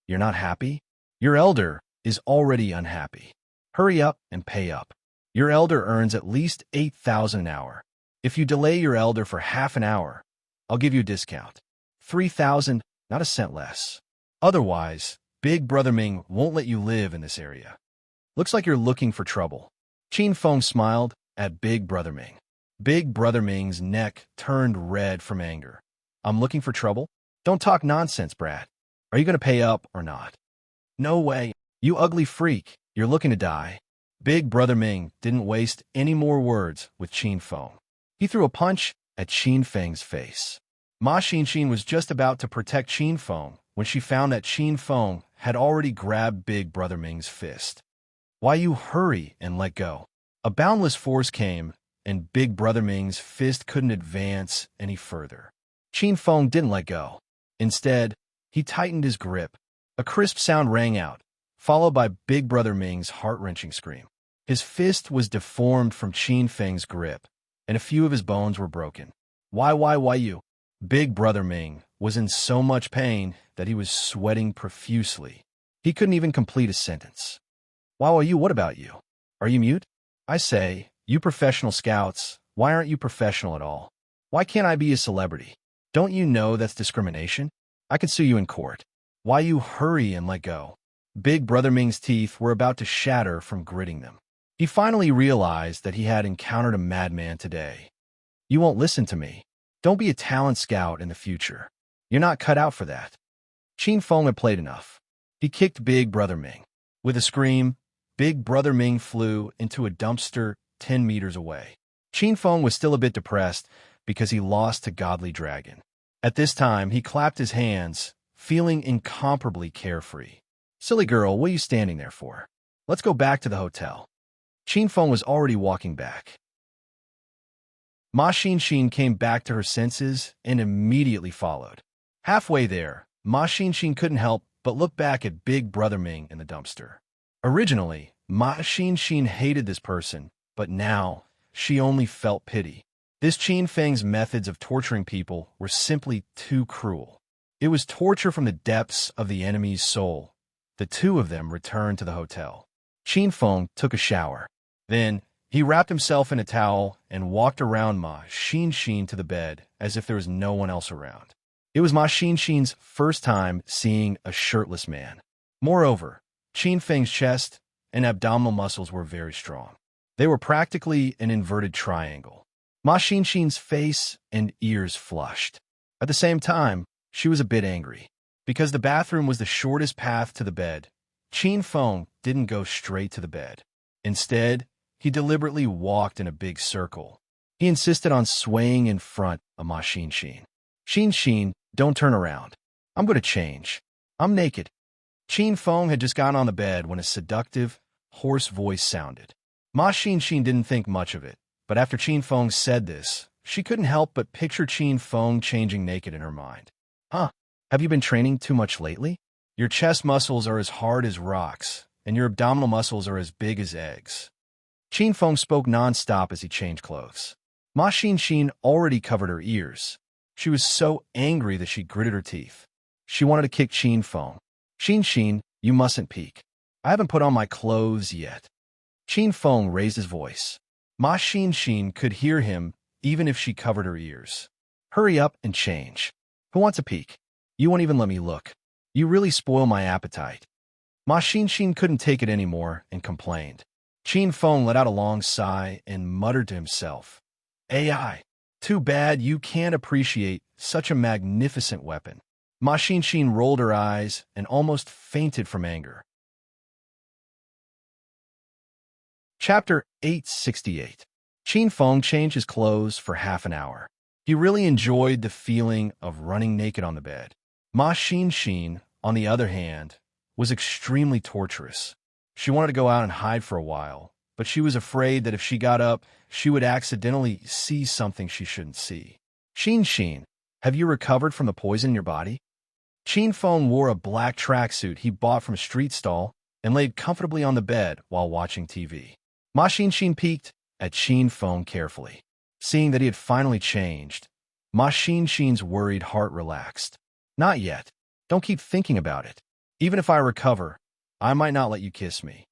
"You're not happy? Your elder is already unhappy. Hurry up and pay up. Your elder earns at least 8,000 an hour. If you delay your elder for half an hour, I'll give you a discount. 3,000, not a cent less. Otherwise, Big Brother Ming won't let you live in this area. Looks like you're looking for trouble." Qin Feng smiled at Big Brother Ming. Big Brother Ming's neck turned red from anger. "I'm looking for trouble? Don't talk nonsense, brat. Are you going to pay up or not?" "No way. You ugly freak. You're looking to die." Big Brother Ming didn't waste any more words with Qin Feng. He threw a punch at Qin Feng's face. Ma Xin was just about to protect Qin Feng when she found that Qin Feng had already grabbed Big Brother Ming's fist. "Why you hurry and let go?" A boundless force came, and Big Brother Ming's fist couldn't advance any further. Qin Feng didn't let go. Instead, he tightened his grip. A crisp sound rang out, followed by Big Brother Ming's heart-wrenching scream. His fist was deformed from Qin Feng's grip, and a few of his bones were broken. Why you?" Big Brother Ming was in so much pain that he was sweating profusely. He couldn't even complete a sentence. Why you? What about you? Are you mute? I say, you professional scouts, why aren't you professional at all? Why can't I be a celebrity? Don't you know that's discrimination? I could sue you in court. Why you hurry and let go?" Big Brother Ming's teeth were about to shatter from gritting them. He finally realized that he had encountered a madman today. "You won't listen to me. Don't be a talent scout in the future. You're not cut out for that." Qin Feng had played enough. He kicked Big Brother Ming. With a scream, Big Brother Ming flew into a dumpster 10 meters away. Qin Feng was still a bit depressed because he lost to Godly Dragon. At this time, he clapped his hands, feeling incomparably carefree. "Silly girl, what are you standing there for? Let's go back to the hotel." Qin Feng was already walking back. Ma Xinxin came back to her senses and immediately followed. Halfway there, Ma Xinxin couldn't help but look back at Big Brother Ming in the dumpster. Originally, Ma Xinxin hated this person, but now she only felt pity. This Qin Feng's methods of torturing people were simply too cruel. It was torture from the depths of the enemy's soul. The two of them returned to the hotel. Qin Feng took a shower. Then, he wrapped himself in a towel and walked around Ma Xinxin to the bed as if there was no one else around. It was Ma Xinxin's first time seeing a shirtless man. Moreover, Qin Feng's chest and abdominal muscles were very strong. They were practically an inverted triangle. Ma Xinxin's face and ears flushed. At the same time, she was a bit angry. Because the bathroom was the shortest path to the bed, Qin Feng didn't go straight to the bed. Instead, he deliberately walked in a big circle. He insisted on swaying in front of Ma Xinxin. Xinxin, don't turn around. I'm going to change. I'm naked. Qin Feng had just gotten on the bed when a seductive, hoarse voice sounded. Ma Xinxin didn't think much of it, but after Qin Feng said this, she couldn't help but picture Qin Feng changing naked in her mind. Huh? Have you been training too much lately? Your chest muscles are as hard as rocks, and your abdominal muscles are as big as eggs. Qin Feng spoke non-stop as he changed clothes. Ma Xinxin already covered her ears. She was so angry that she gritted her teeth. She wanted to kick Qin Feng. Xinxin, you mustn't peek. I haven't put on my clothes yet. Qin Feng raised his voice. Ma Xinxin could hear him even if she covered her ears. Hurry up and change. Who wants a peek? You won't even let me look. You really spoil my appetite. Ma Xinxin couldn't take it anymore and complained. Qin Feng let out a long sigh and muttered to himself, AI, too bad you can't appreciate such a magnificent weapon. Ma Xinxin rolled her eyes and almost fainted from anger. Chapter 868. Qin Feng changed his clothes for half an hour. He really enjoyed the feeling of running naked on the bed. Ma Xinxin, on the other hand, was extremely torturous. She wanted to go out and hide for a while, but she was afraid that if she got up, she would accidentally see something she shouldn't see. Xinxin, have you recovered from the poison in your body? Qin Feng wore a black tracksuit he bought from a street stall and laid comfortably on the bed while watching TV. Ma Xinxin peeked at Qin Feng carefully. Seeing that he had finally changed, Ma Xinxin's worried heart relaxed. Not yet. Don't keep thinking about it. Even if I recover, I might not let you kiss me.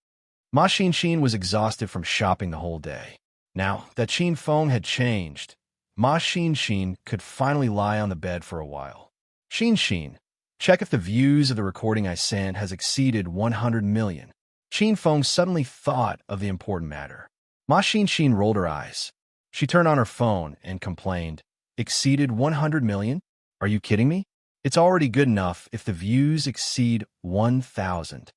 Ma Xinxin was exhausted from shopping the whole day. Now that Qin Feng had changed, Ma Xinxin could finally lie on the bed for a while. Xinxin, check if the views of the recording I sent has exceeded 100 million. Qin Feng suddenly thought of the important matter. Ma Xinxin rolled her eyes. She turned on her phone and complained, exceeded 100 million? Are you kidding me? It's already good enough if the views exceed 1,000.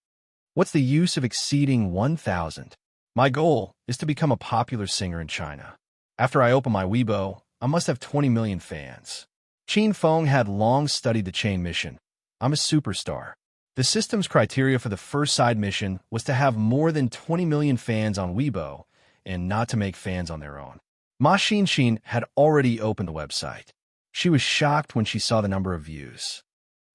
What's the use of exceeding 1,000? My goal is to become a popular singer in China. After I open my Weibo, I must have 20 million fans. Qin Feng had long studied the chain mission. I'm a superstar. The system's criteria for the first side mission was to have more than 20 million fans on Weibo and not to make fans on their own. Ma Xinxin had already opened the website. She was shocked when she saw the number of views.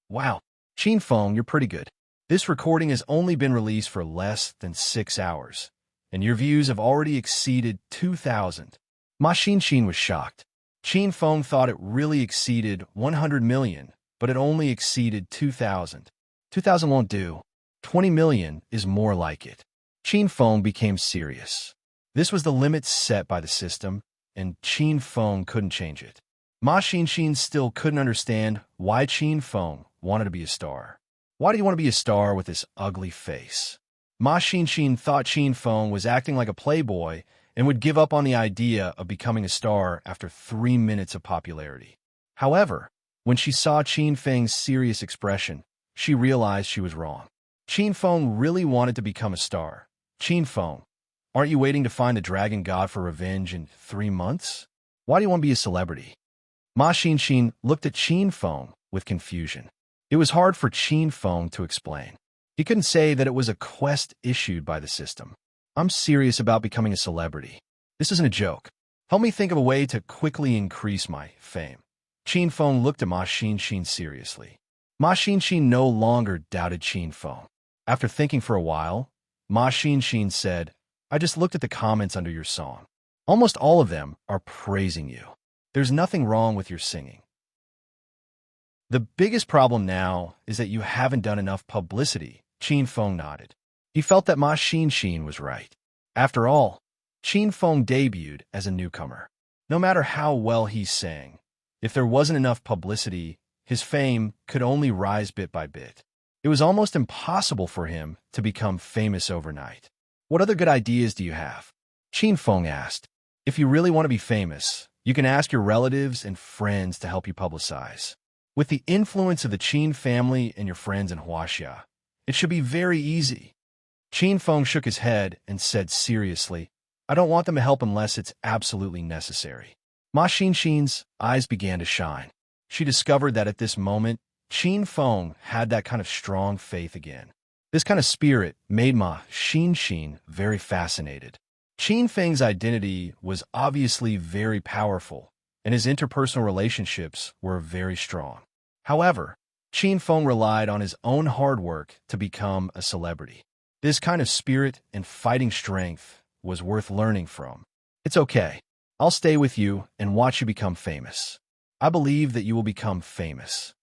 Wow, Qin Feng, you're pretty good. This recording has only been released for less than 6 hours, and your views have already exceeded 2,000. Ma Xinxin was shocked. Qin Feng thought it really exceeded 100 million, but it only exceeded 2,000. 2,000 won't do. 20 million is more like it. Qin Feng became serious. This was the limit set by the system, and Qin Feng couldn't change it. Ma Xinxin still couldn't understand why Qin Feng wanted to be a star. Why do you want to be a star with this ugly face? Ma Xinxin thought Qin Feng was acting like a playboy and would give up on the idea of becoming a star after 3 minutes of popularity. However, when she saw Qin Feng's serious expression, she realized she was wrong. Qin Feng really wanted to become a star. Qin Feng, aren't you waiting to find the dragon god for revenge in 3 months? Why do you want to be a celebrity? Ma Xinxin looked at Qin Feng with confusion. It was hard for Qin Feng to explain. He couldn't say that it was a quest issued by the system. I'm serious about becoming a celebrity. This isn't a joke. Help me think of a way to quickly increase my fame. Qin Feng looked at Ma Xin seriously. Ma Xin no longer doubted Qin Feng. After thinking for a while, Ma Xin said, I just looked at the comments under your song. Almost all of them are praising you. There's nothing wrong with your singing. The biggest problem now is that you haven't done enough publicity. Qin Feng nodded. He felt that Ma Xin was right. After all, Qin Feng debuted as a newcomer. No matter how well he sang, if there wasn't enough publicity, his fame could only rise bit by bit. It was almost impossible for him to become famous overnight. What other good ideas do you have? Qin Feng asked. If you really want to be famous, you can ask your relatives and friends to help you publicize. With the influence of the Qin family and your friends in Huaxia, it should be very easy. Qin Feng shook his head and said seriously, I don't want them to help unless it's absolutely necessary. Ma Xin's eyes began to shine. She discovered that at this moment, Qin Feng had that kind of strong faith again. This kind of spirit made Ma Xin very fascinated. Qin Feng's identity was obviously very powerful, and his interpersonal relationships were very strong. However, Qin Feng relied on his own hard work to become a celebrity. This kind of spirit and fighting strength was worth learning from. It's okay. I'll stay with you and watch you become famous. I believe that you will become famous.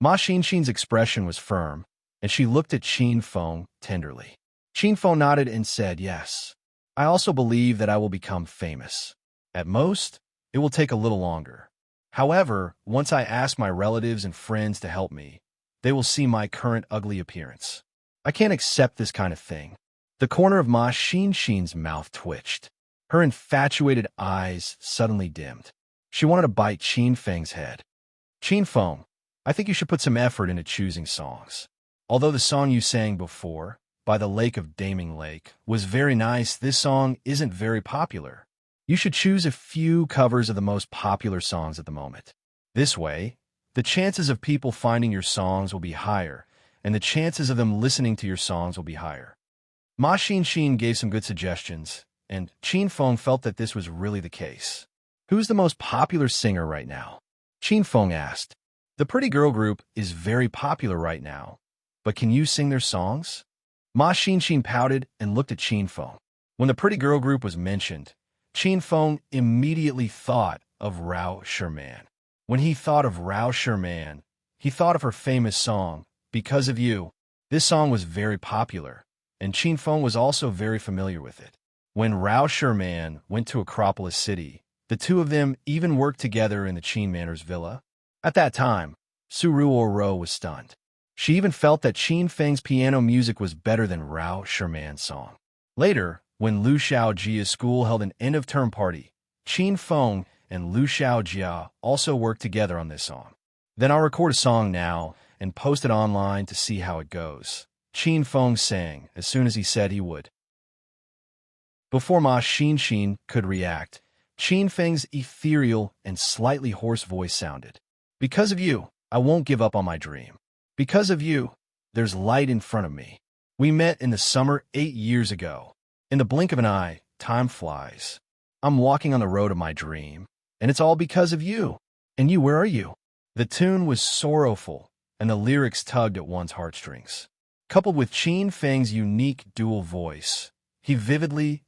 Ma Xin's expression was firm, and she looked at Qin Feng tenderly. Qin Feng nodded and said, yes. I also believe that I will become famous. At most, it will take a little longer. However, once I ask my relatives and friends to help me, they will see my current ugly appearance. I can't accept this kind of thing. The corner of Ma Xin's mouth twitched. Her infatuated eyes suddenly dimmed. She wanted to bite Qin Feng's head. Qin Feng, I think you should put some effort into choosing songs. Although the song you sang before, By the Lake of Daming Lake, was very nice, this song isn't very popular. You should choose a few covers of the most popular songs at the moment. This way, the chances of people finding your songs will be higher, and the chances of them listening to your songs will be higher. Ma Xin gave some good suggestions, and Qin Feng felt that this was really the case. Who's the most popular singer right now? Qin Feng asked. The Pretty Girl Group is very popular right now, but can you sing their songs? Ma Xin pouted and looked at Qin Feng. When the Pretty Girl Group was mentioned, Qin Feng immediately thought of Rao Sherman. When he thought of Rao Sherman, he thought of her famous song, Because of You. This song was very popular, and Qin Feng was also very familiar with it. When Rao Sherman went to Acropolis City, the two of them even worked together in the Qin Manor's villa. At that time, Su Ruoro was stunned. She even felt that Qin Feng's piano music was better than Rao Sherman's song. Later, when Lu Xiaojia's school held an end-of-term party, Qin Feng and Lu Xiaojia also worked together on this song. Then I'll record a song now and post it online to see how it goes. Qin Feng sang as soon as he said he would. Before Ma Xin could react, Qin Feng's ethereal and slightly hoarse voice sounded. Because of you, I won't give up on my dream. Because of you, there's light in front of me. We met in the summer 8 years ago. In the blink of an eye, time flies. I'm walking on the road of my dream, and it's all because of you. And you, where are you? The tune was sorrowful, and the lyrics tugged at one's heartstrings. Coupled with Qin Feng's unique dual voice, he vividly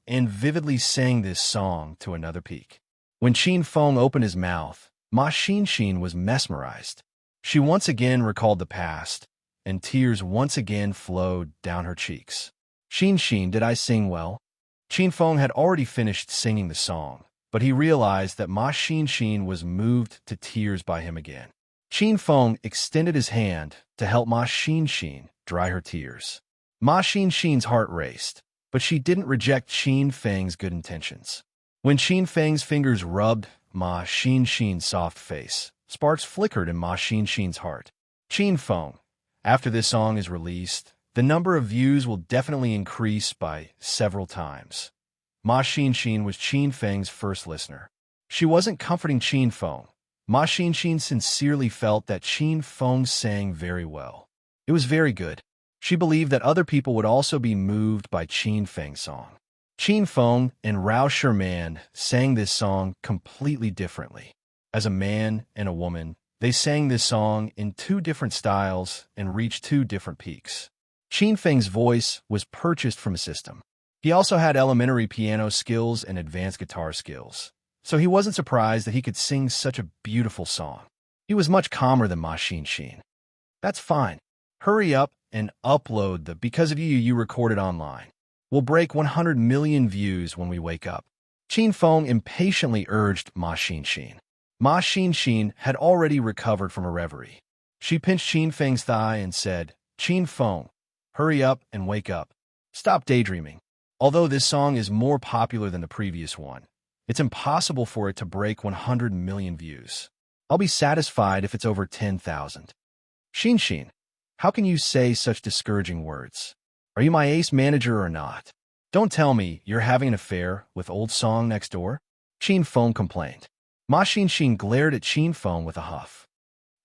sang this song to another peak. When Qin Feng opened his mouth, Ma Xin was mesmerized. She once again recalled the past, and tears once again flowed down her cheeks. Xin, did I sing well? Qin Feng had already finished singing the song, but he realized that Ma Xin was moved to tears by him again. Qin Feng extended his hand to help Ma Xin dry her tears. Ma Xin's heart raced, but she didn't reject Qin Feng's good intentions. When Qin Feng's fingers rubbed Ma Xin's soft face, sparks flickered in Ma Xin's heart. Qin Feng, after this song is released, the number of views will definitely increase by several times. Ma Xin was Qin Feng's first listener. She wasn't comforting Qin Feng. Ma Xin sincerely felt that Qin Feng sang very well. It was very good. She believed that other people would also be moved by Qin Feng's song. Qin Feng and Rao Sherman sang this song completely differently. As a man and a woman, they sang this song in two different styles and reached two different peaks. Qin Feng's voice was purchased from a system. He also had elementary piano skills and advanced guitar skills, so he wasn't surprised that he could sing such a beautiful song. He was much calmer than Ma Xin. That's fine. Hurry up and upload the Because of You recorded online. We'll break 100 million views when we wake up. Qin Feng impatiently urged Ma Xin. Ma Xin had already recovered from a reverie. She pinched Qin Feng's thigh and said, Qin Feng, hurry up and wake up. Stop daydreaming. Although this song is more popular than the previous one, it's impossible for it to break 100 million views. I'll be satisfied if it's over 10,000. Xin, how can you say such discouraging words? Are you my ace manager or not? Don't tell me you're having an affair with old song next door? Qin Feng complained. Ma Xin glared at Qin Feng with a huff.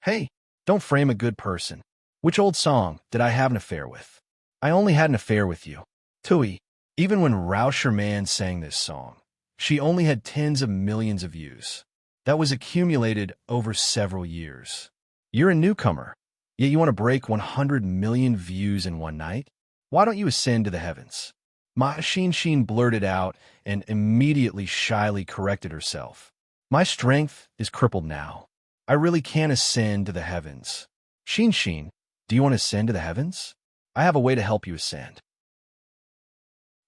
Hey, don't frame a good person. Which old song did I have an affair with? I only had an affair with you. Tui, even when Rao Sherman sang this song, she only had tens of millions of views. That was accumulated over several years. You're a newcomer, yet you want to break 100 million views in one night? Why don't you ascend to the heavens? Ma Xin blurted out and immediately shyly corrected herself. My strength is crippled now. I really can't ascend to the heavens. Xin, do you want to ascend to the heavens? I have a way to help you ascend.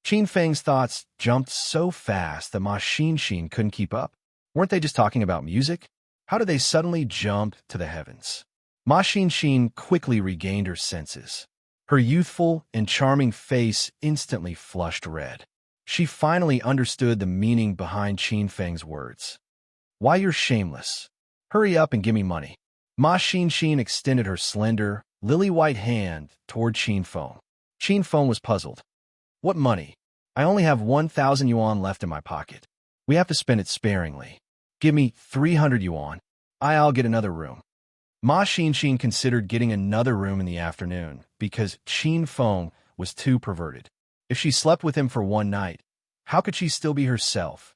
Qin Feng's thoughts jumped so fast that Ma Xin couldn't keep up. Weren't they just talking about music? How did they suddenly jump to the heavens? Ma Xin quickly regained her senses. Her youthful and charming face instantly flushed red. She finally understood the meaning behind Qin Feng's words. Why, you're shameless. Hurry up and give me money. Ma Xin extended her slender, lily-white hand toward Qin Feng. Qin Feng was puzzled. What money? I only have 1,000 yuan left in my pocket. We have to spend it sparingly. Give me 300 yuan. I'll get another room. Ma Xin considered getting another room in the afternoon because Qin Feng was too perverted. If she slept with him for one night, how could she still be herself?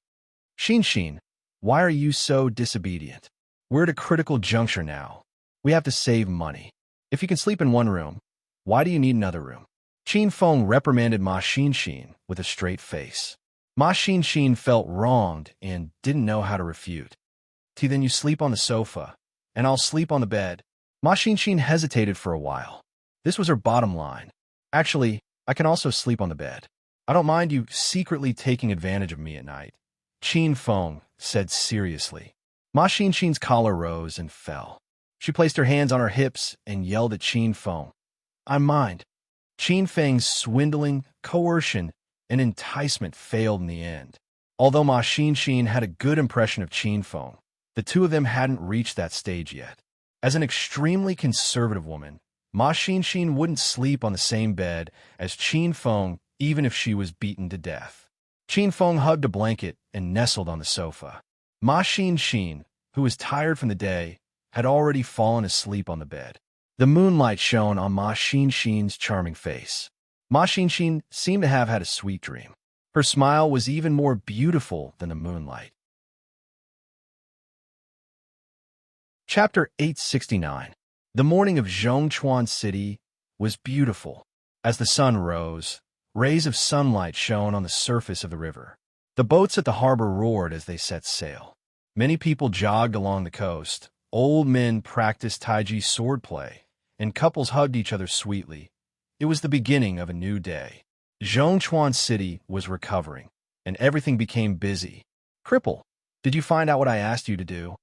Xin, why are you so disobedient? We're at a critical juncture now. We have to save money. If you can sleep in one room, why do you need another room? Qin Feng reprimanded Ma Xin with a straight face. Ma Xin felt wronged and didn't know how to refute. Then you sleep on the sofa, and I'll sleep on the bed. Ma Xin hesitated for a while. This was her bottom line. Actually, I can also sleep on the bed. I don't mind you secretly taking advantage of me at night. Qin Feng said seriously. Ma Xin's collar rose and fell. She placed her hands on her hips and yelled at Qin Feng. I mind. Qin Feng's swindling, coercion, and enticement failed in the end. Although Ma Xin had a good impression of Qin Feng, the two of them hadn't reached that stage yet. As an extremely conservative woman, Ma Xin wouldn't sleep on the same bed as Qin Feng even if she was beaten to death. Qin Feng hugged a blanket and nestled on the sofa. Ma Xin, who was tired from the day, had already fallen asleep on the bed. The moonlight shone on Ma Xin's charming face. Ma Xin seemed to have had a sweet dream. Her smile was even more beautiful than the moonlight. Chapter 869. The morning of Zhongchuan City was beautiful. As the sun rose, rays of sunlight shone on the surface of the river. The boats at the harbor roared as they set sail. Many people jogged along the coast. Old men practiced Taiji swordplay, and couples hugged each other sweetly. It was the beginning of a new day. Zhongchuan City was recovering, and everything became busy. Cripple, did you find out what I asked you to do?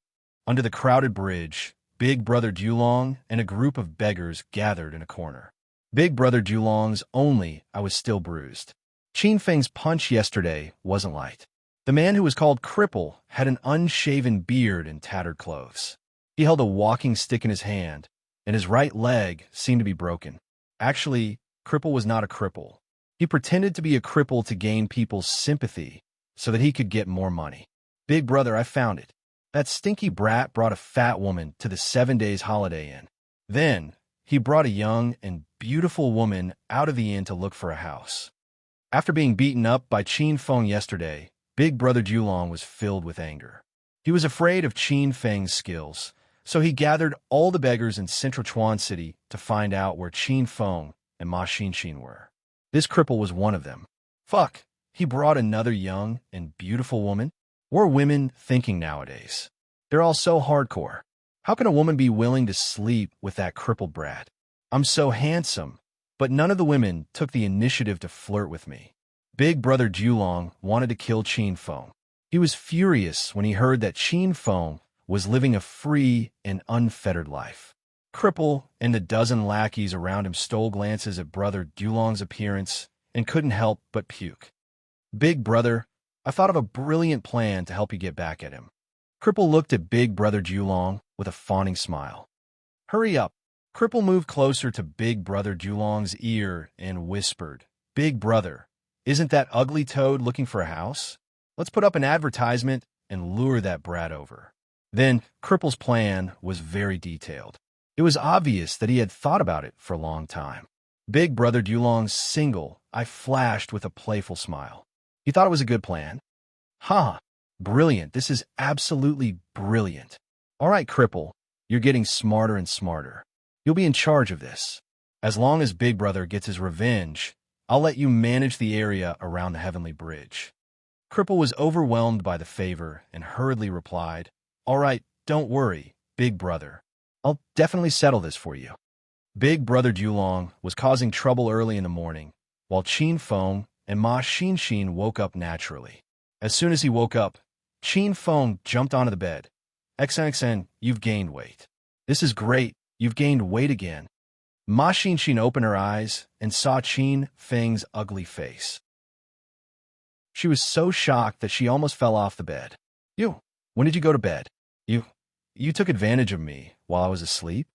Under the crowded bridge, Big Brother Dulong and a group of beggars gathered in a corner. Big Brother Dulong's only I was still bruised. Qin Feng's punch yesterday wasn't light. The man who was called Cripple had an unshaven beard and tattered clothes. He held a walking stick in his hand, and his right leg seemed to be broken. Actually, Cripple was not a cripple. He pretended to be a cripple to gain people's sympathy so that he could get more money. Big Brother, I found it. That stinky brat brought a fat woman to the 7 days Holiday Inn. Then, he brought a young and beautiful woman out of the inn to look for a house. After being beaten up by Qin Feng yesterday, Big Brother Julong was filled with anger. He was afraid of Qin Feng's skills, so he gathered all the beggars in Central Chuan City to find out where Qin Feng and Ma Xinxin were. This cripple was one of them. Fuck, he brought another young and beautiful woman? What are women thinking nowadays? They're all so hardcore. How can a woman be willing to sleep with that crippled brat? I'm so handsome, but none of the women took the initiative to flirt with me. Big Brother Julong wanted to kill Qin Feng. He was furious when he heard that Qin Feng was living a free and unfettered life. Cripple and the dozen lackeys around him stole glances at Brother Julong's appearance and couldn't help but puke. Big Brother, I thought of a brilliant plan to help you get back at him. Cripple looked at Big Brother Julong with a fawning smile. Hurry up. Cripple moved closer to Big Brother Julong's ear and whispered, Big Brother, isn't that ugly toad looking for a house? Let's put up an advertisement and lure that brat over. Then, Cripple's plan was very detailed. It was obvious that he had thought about it for a long time. Big Brother Julong's single eye flashed with a playful smile. He thought it was a good plan. Ha! Brilliant. This is absolutely brilliant. All right, Cripple, you're getting smarter and smarter. You'll be in charge of this. As long as Big Brother gets his revenge, I'll let you manage the area around the Heavenly Bridge. Cripple was overwhelmed by the favor and hurriedly replied, All right, don't worry, Big Brother. I'll definitely settle this for you. Big Brother Julong was causing trouble early in the morning, while Qin Feng and Ma Xinxin woke up naturally. As soon as he woke up, Qin Feng jumped onto the bed. XXN, you've gained weight. This is great. You've gained weight again. Ma Xinxin opened her eyes and saw Qin Feng's ugly face. She was so shocked that she almost fell off the bed. When did you go to bed? You took advantage of me while I was asleep?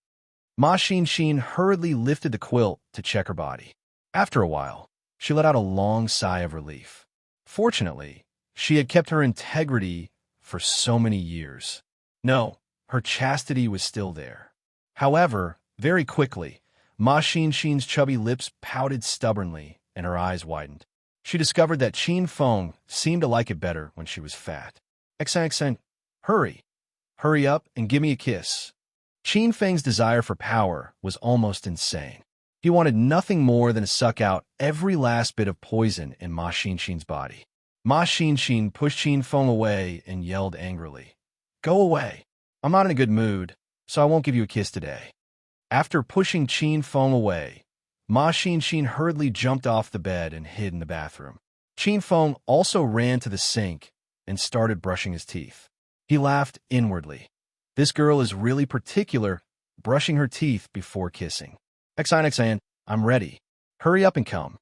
Ma Xinxin hurriedly lifted the quilt to check her body. After a while, she let out a long sigh of relief. Fortunately, she had kept her integrity for so many years. No, her chastity was still there. However, very quickly, Ma Xinxin's chubby lips pouted stubbornly and her eyes widened. She discovered that Qin Feng seemed to like it better when she was fat. XXN, hurry up and give me a kiss. Qin Feng's desire for power was almost insane. He wanted nothing more than to suck out every last bit of poison in Ma Xinxin's body. Ma Xinxin pushed Qin Feng away and yelled angrily, Go away. I'm not in a good mood, so I won't give you a kiss today. After pushing Qin Feng away, Ma Xinxin hurriedly jumped off the bed and hid in the bathroom. Qin Feng also ran to the sink and started brushing his teeth. He laughed inwardly. This girl is really particular, brushing her teeth before kissing. XIXN, I'm ready. Hurry up and come.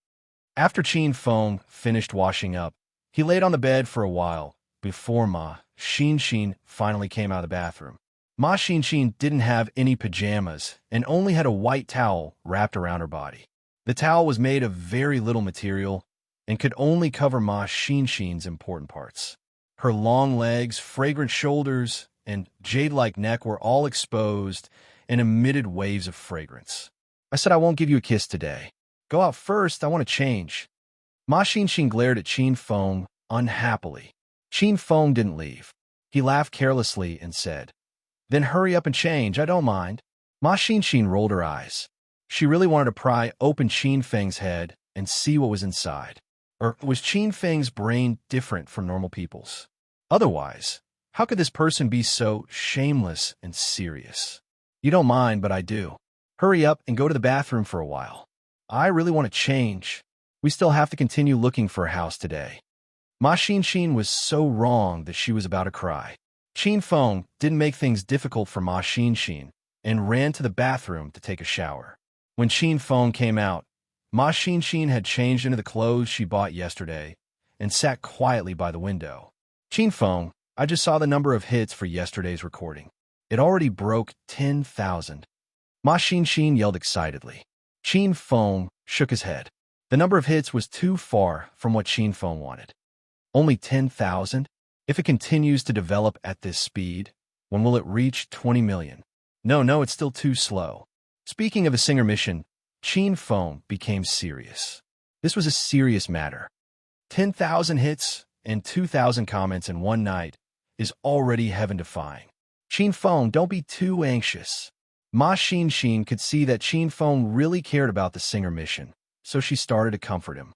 After Qin Feng finished washing up, he laid on the bed for a while before Ma Xinxin finally came out of the bathroom. Ma Xinxin didn't have any pajamas and only had a white towel wrapped around her body. The towel was made of very little material and could only cover Ma Xinxin's important parts. Her long legs, fragrant shoulders, and jade-like neck were all exposed and emitted waves of fragrance. I said I won't give you a kiss today. Go out first, I want to change. Ma Xinxin glared at Qin Feng unhappily. Qin Feng didn't leave. He laughed carelessly and said, Then hurry up and change, I don't mind. Ma Xinxin rolled her eyes. She really wanted to pry open Qin Feng's head and see what was inside. Or was Qin Feng's brain different from normal people's? Otherwise, how could this person be so shameless and serious? You don't mind, but I do. Hurry up and go to the bathroom for a while. I really want to change. We still have to continue looking for a house today. Ma Xinxin was so wrong that she was about to cry. Qin Feng didn't make things difficult for Ma Xinxin and ran to the bathroom to take a shower. When Qin Feng came out, Ma Xinxin had changed into the clothes she bought yesterday and sat quietly by the window. Qin Feng, I just saw the number of hits for yesterday's recording. It already broke 10,000. Ma Xinxin yelled excitedly. Qin Feng shook his head. The number of hits was too far from what Qin Feng wanted. Only 10,000? If it continues to develop at this speed, when will it reach 20 million? No, it's still too slow. Speaking of a singer mission, Qin Feng became serious. This was a serious matter. 10,000 hits and 2,000 comments in one night is already heaven-defying. Qin Feng, don't be too anxious. Ma Xin could see that Qin Feng really cared about the singer mission, so she started to comfort him.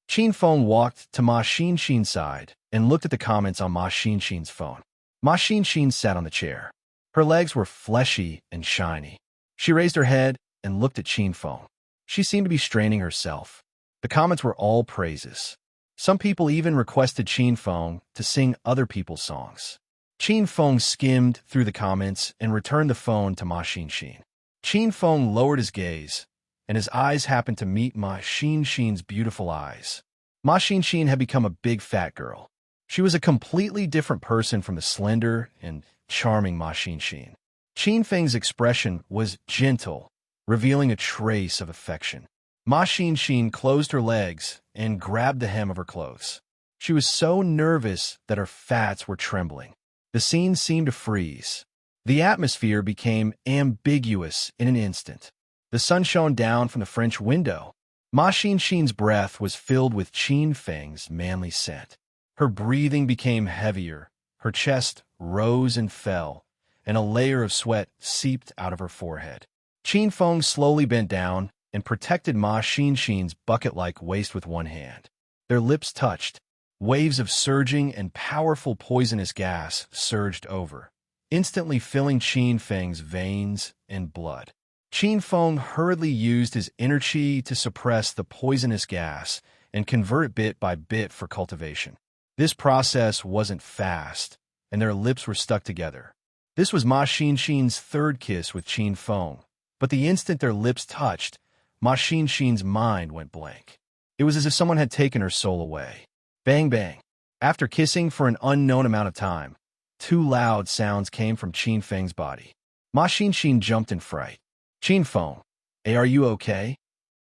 Qin Feng walked to Ma Xin's side and looked at the comments on Ma Xin's phone. Ma Xin sat on the chair. Her legs were fleshy and shiny. She raised her head and looked at Qin Feng. She seemed to be straining herself. The comments were all praises. Some people even requested Qin Feng to sing other people's songs. Qin Feng skimmed through the comments and returned the phone to Ma Xin. Qin Feng lowered his gaze, and his eyes happened to meet Ma Xin's beautiful eyes. Ma Xin had become a big fat girl. She was a completely different person from the slender and charming Ma Xin. Qin Feng's expression was gentle, revealing a trace of affection. Ma Xin closed her legs and grabbed the hem of her clothes. She was so nervous that her fats were trembling. The scene seemed to freeze. The atmosphere became ambiguous in an instant. The sun shone down from the French window. Ma Xin's breath was filled with Qin Feng's manly scent. Her breathing became heavier, her chest rose and fell, and a layer of sweat seeped out of her forehead. Qin Feng slowly bent down and protected Ma Xin's bucket-like waist with one hand. Their lips touched. Waves of surging and powerful poisonous gas surged over, instantly filling Qin Feng's veins and blood. Qin Feng hurriedly used his inner qi to suppress the poisonous gas and convert it bit by bit for cultivation. This process wasn't fast, and their lips were stuck together. This was Ma Xin's third kiss with Qin Feng, but the instant their lips touched, Ma Xin's mind went blank. It was as if someone had taken her soul away. Bang, bang. After kissing for an unknown amount of time, two loud sounds came from Qin Feng's body. Ma Xin jumped in fright. Qin Feng, hey, are you okay?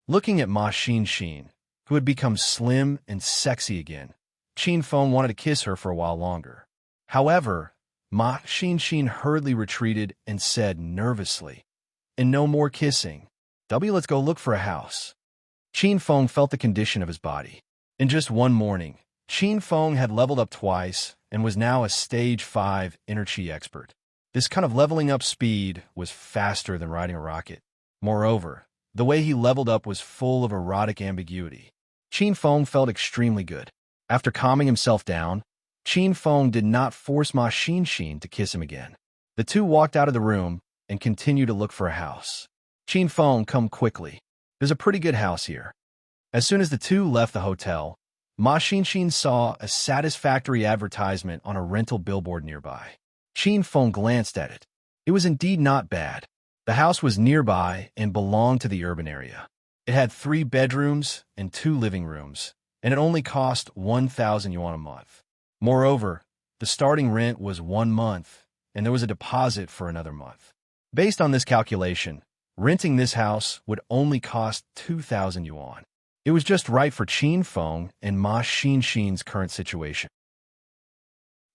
Looking at Ma Xin, who had become slim and sexy again, Qin Feng wanted to kiss her for a while longer. However, Ma Xin hurriedly retreated and said nervously, and no more kissing. Let's go look for a house. Qin Feng felt the condition of his body. In just one morning, Qin Feng had leveled up twice and was now a stage 5 inner chi expert. This kind of leveling up speed was faster than riding a rocket. Moreover, the way he leveled up was full of erotic ambiguity. Qin Feng felt extremely good. After calming himself down, Qin Feng did not force Ma Xin to kiss him again. The two walked out of the room and continued to look for a house. Qin Feng, come quickly. There's a pretty good house here. As soon as the two left the hotel, Ma Xin saw a satisfactory advertisement on a rental billboard nearby. Qin Feng glanced at it. It was indeed not bad. The house was nearby and belonged to the urban area. It had 3 bedrooms and 2 living rooms, and it only cost 1,000 yuan a month. Moreover, the starting rent was 1 month, and there was a deposit for another month. Based on this calculation, renting this house would only cost 2,000 yuan. It was just right for Qin Feng and Ma Xin's current situation.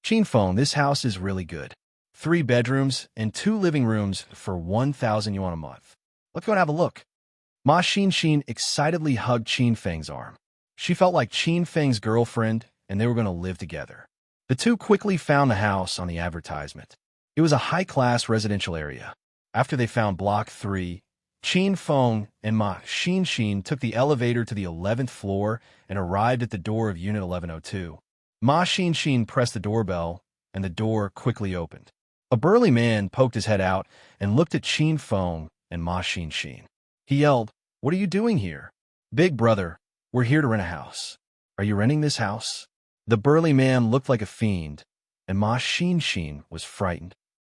Qin Feng, this house is really good. 3 bedrooms and 2 living rooms for 1,000 yuan a month. Let's go and have a look. Ma Xin excitedly hugged Qin Feng's arm. She felt like Qin Feng's girlfriend, and they were going to live together. The two quickly found the house on the advertisement. It was a high-class residential area. After they found Block 3, Qin Feng and Ma Xin took the elevator to the 11th floor and arrived at the door of Unit 1102. Ma Xin pressed the doorbell, and the door quickly opened. A burly man poked his head out and looked at Qin Feng and Ma Xin. He yelled, "What are you doing here?" "Big brother, we're here to rent a house." "Are you renting this house?" The burly man looked like a fiend, and Ma Xin was frightened.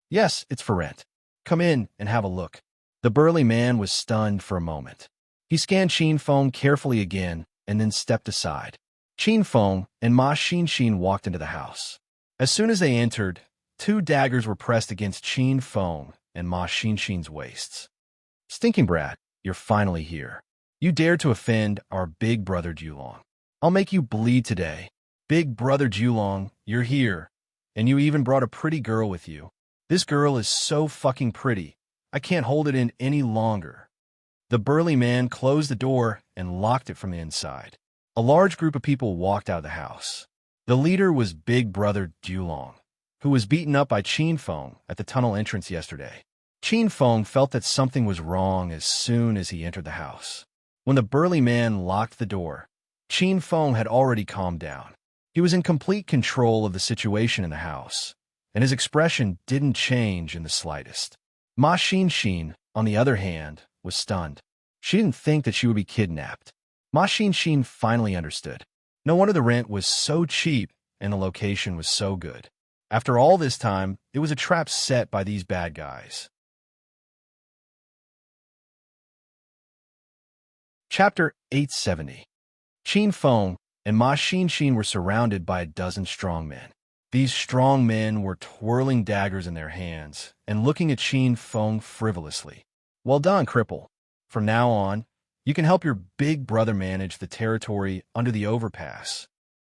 "Yes, it's for rent. Come in and have a look." The burly man was stunned for a moment. He scanned Qin Feng carefully again and then stepped aside. Qin Feng and Ma Xin walked into the house. As soon as they entered, 2 daggers were pressed against Qin Feng and Ma Xin's waists. "Stinking brat, you're finally here. You dared to offend our big brother Julong. I'll make you bleed today. Big brother Julong, you're here, and you even brought a pretty girl with you. This girl is so fucking pretty. I can't hold it in any longer." The burly man closed the door and locked it from the inside. A large group of people walked out of the house. The leader was Big Brother Dulong, who was beaten up by Qin Feng at the tunnel entrance yesterday. Qin Feng felt that something was wrong as soon as he entered the house. When the burly man locked the door, Qin Feng had already calmed down. He was in complete control of the situation in the house, and his expression didn't change in the slightest. Ma Xin, on the other hand, was stunned. She didn't think that she would be kidnapped. Ma Xin finally understood. No wonder the rent was so cheap and the location was so good. After all this time, it was a trap set by these bad guys. Chapter 870. Qin Feng and Ma Xin were surrounded by a dozen strong men. These strong men were twirling daggers in their hands and looking at Qin Feng frivolously. Well done, cripple. From now on, you can help your big brother manage the territory under the overpass.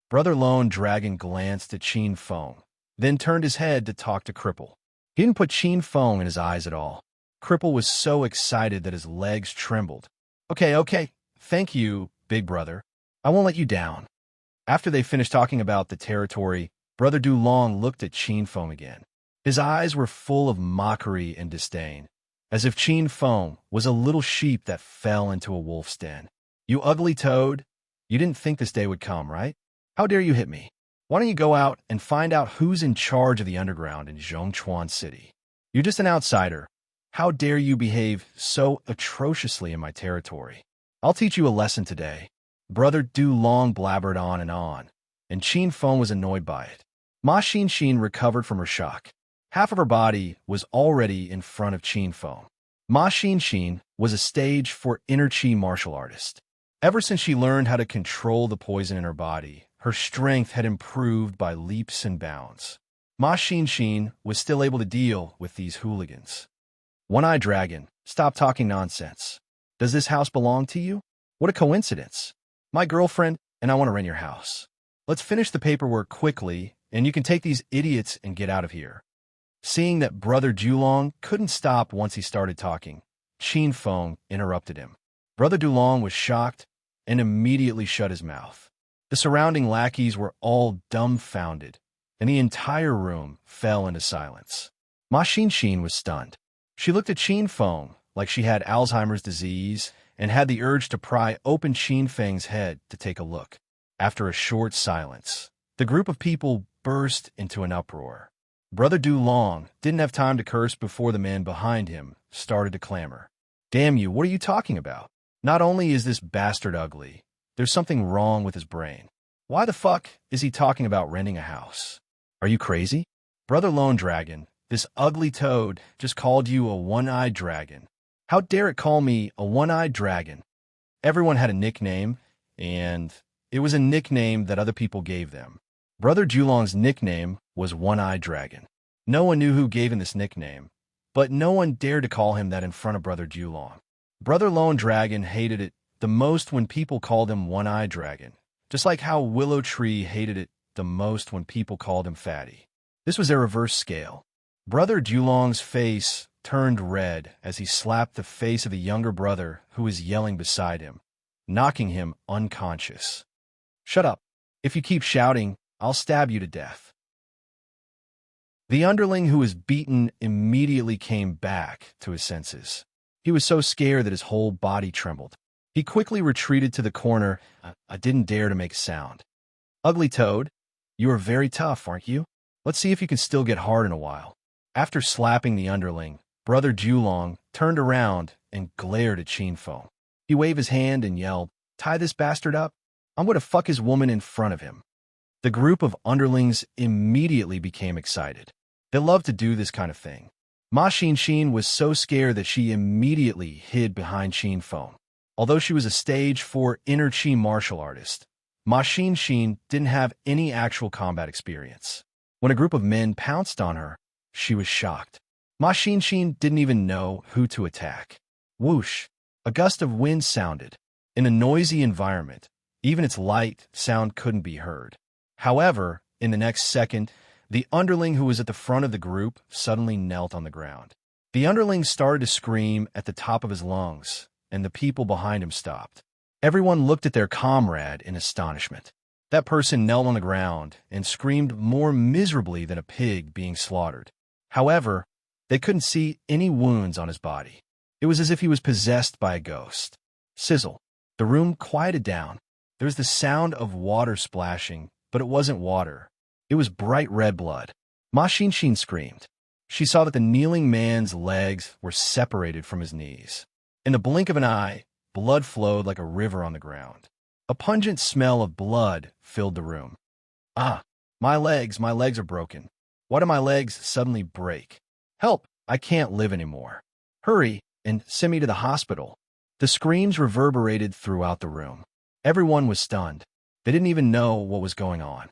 Brother Lone Dragon glanced at Qin Feng, then turned his head to talk to Cripple. He didn't put Qin Feng in his eyes at all. Cripple was so excited that his legs trembled. Okay, thank you, big brother. I won't let you down. After they finished talking about the territory, Brother Dulong looked at Qin Feng again. His eyes were full of mockery and disdain, as if Qin Feng was a little sheep that fell into a wolf's den. You ugly toad, you didn't think this day would come, right? How dare you hit me? Why don't you go out and find out who's in charge of the underground in Zhongchuan City? You're just an outsider. How dare you behave so atrociously in my territory? I'll teach you a lesson today. Brother Dulong blabbered on, and Qin Feng was annoyed by it. Ma Xin recovered from her shock. Half of her body was already in front of Qin Feng. Ma Xin was a stage for enrich martial artist. Ever since she learned how to control the poison in her body, her strength had improved by leaps and bounds. Ma Xin was still able to deal with these hooligans. One-eyed dragon, stop talking nonsense. Does this house belong to you? What a coincidence. My girlfriend and I want to rent your house. Let's finish the paperwork quickly, and you can take these idiots and get out of here. Seeing that Brother Dulong couldn't stop once he started talking, Qin Feng interrupted him. Brother Dulong was shocked and immediately shut his mouth. The surrounding lackeys were all dumbfounded, and the entire room fell into silence. Ma Xin was stunned. She looked at Qin Feng like she had Alzheimer's disease and had the urge to pry open Qin Feng's head to take a look. After a short silence, the group of people burst into an uproar. Brother Dulong didn't have time to curse before the man behind him started to clamor. Damn you, what are you talking about? Not only is this bastard ugly, there's something wrong with his brain. Why the fuck is he talking about renting a house? Are you crazy? Brother Lone Dragon, this ugly toad just called you a one-eyed dragon. How dare it call me a one-eyed dragon? Everyone had a nickname, and it was a nickname that other people gave them. Brother Dulong's nickname was One-Eyed Dragon. No one knew who gave him this nickname, but no one dared to call him that in front of Brother Dulong. Brother Lone Dragon hated it the most when people called him One-Eyed Dragon, just like how Willow Tree hated it the most when people called him Fatty. This was their reverse scale. Brother Dulong's face turned red as he slapped the face of the younger brother who was yelling beside him, knocking him unconscious. Shut up. If you keep shouting, I'll stab you to death. The underling who was beaten immediately came back to his senses. He was so scared that his whole body trembled. He quickly retreated to the corner. I didn't dare to make a sound. Ugly toad, you are very tough, aren't you? Let's see if you can still get hard in a while. After slapping the underling, Brother Dulong turned around and glared at Qin Feng. He waved his hand and yelled, "Tie this bastard up. I'm going to fuck his woman in front of him." The group of underlings immediately became excited. They loved to do this kind of thing. Ma Xin was so scared that she immediately hid behind Qin Feng. Although she was a stage 4 enrich martial artist, Ma Xin didn't have any actual combat experience. When a group of men pounced on her, she was shocked. Ma Xin didn't even know who to attack. Whoosh! A gust of wind sounded. In a noisy environment, even its light sound couldn't be heard. However, in the next second, the underling who was at the front of the group suddenly knelt on the ground. The underling started to scream at the top of his lungs, and the people behind him stopped. Everyone looked at their comrade in astonishment. That person knelt on the ground and screamed more miserably than a pig being slaughtered. However, they couldn't see any wounds on his body. It was as if he was possessed by a ghost. Sizzle. The room quieted down. There was the sound of water splashing, but it wasn't water. It was bright red blood. Ma Xinshin screamed. She saw that the kneeling man's legs were separated from his knees. In the blink of an eye, blood flowed like a river on the ground. A pungent smell of blood filled the room. Ah, my legs are broken. Why do my legs suddenly break? Help, I can't live anymore. Hurry and send me to the hospital. The screams reverberated throughout the room. Everyone was stunned. They didn't even know what was going on.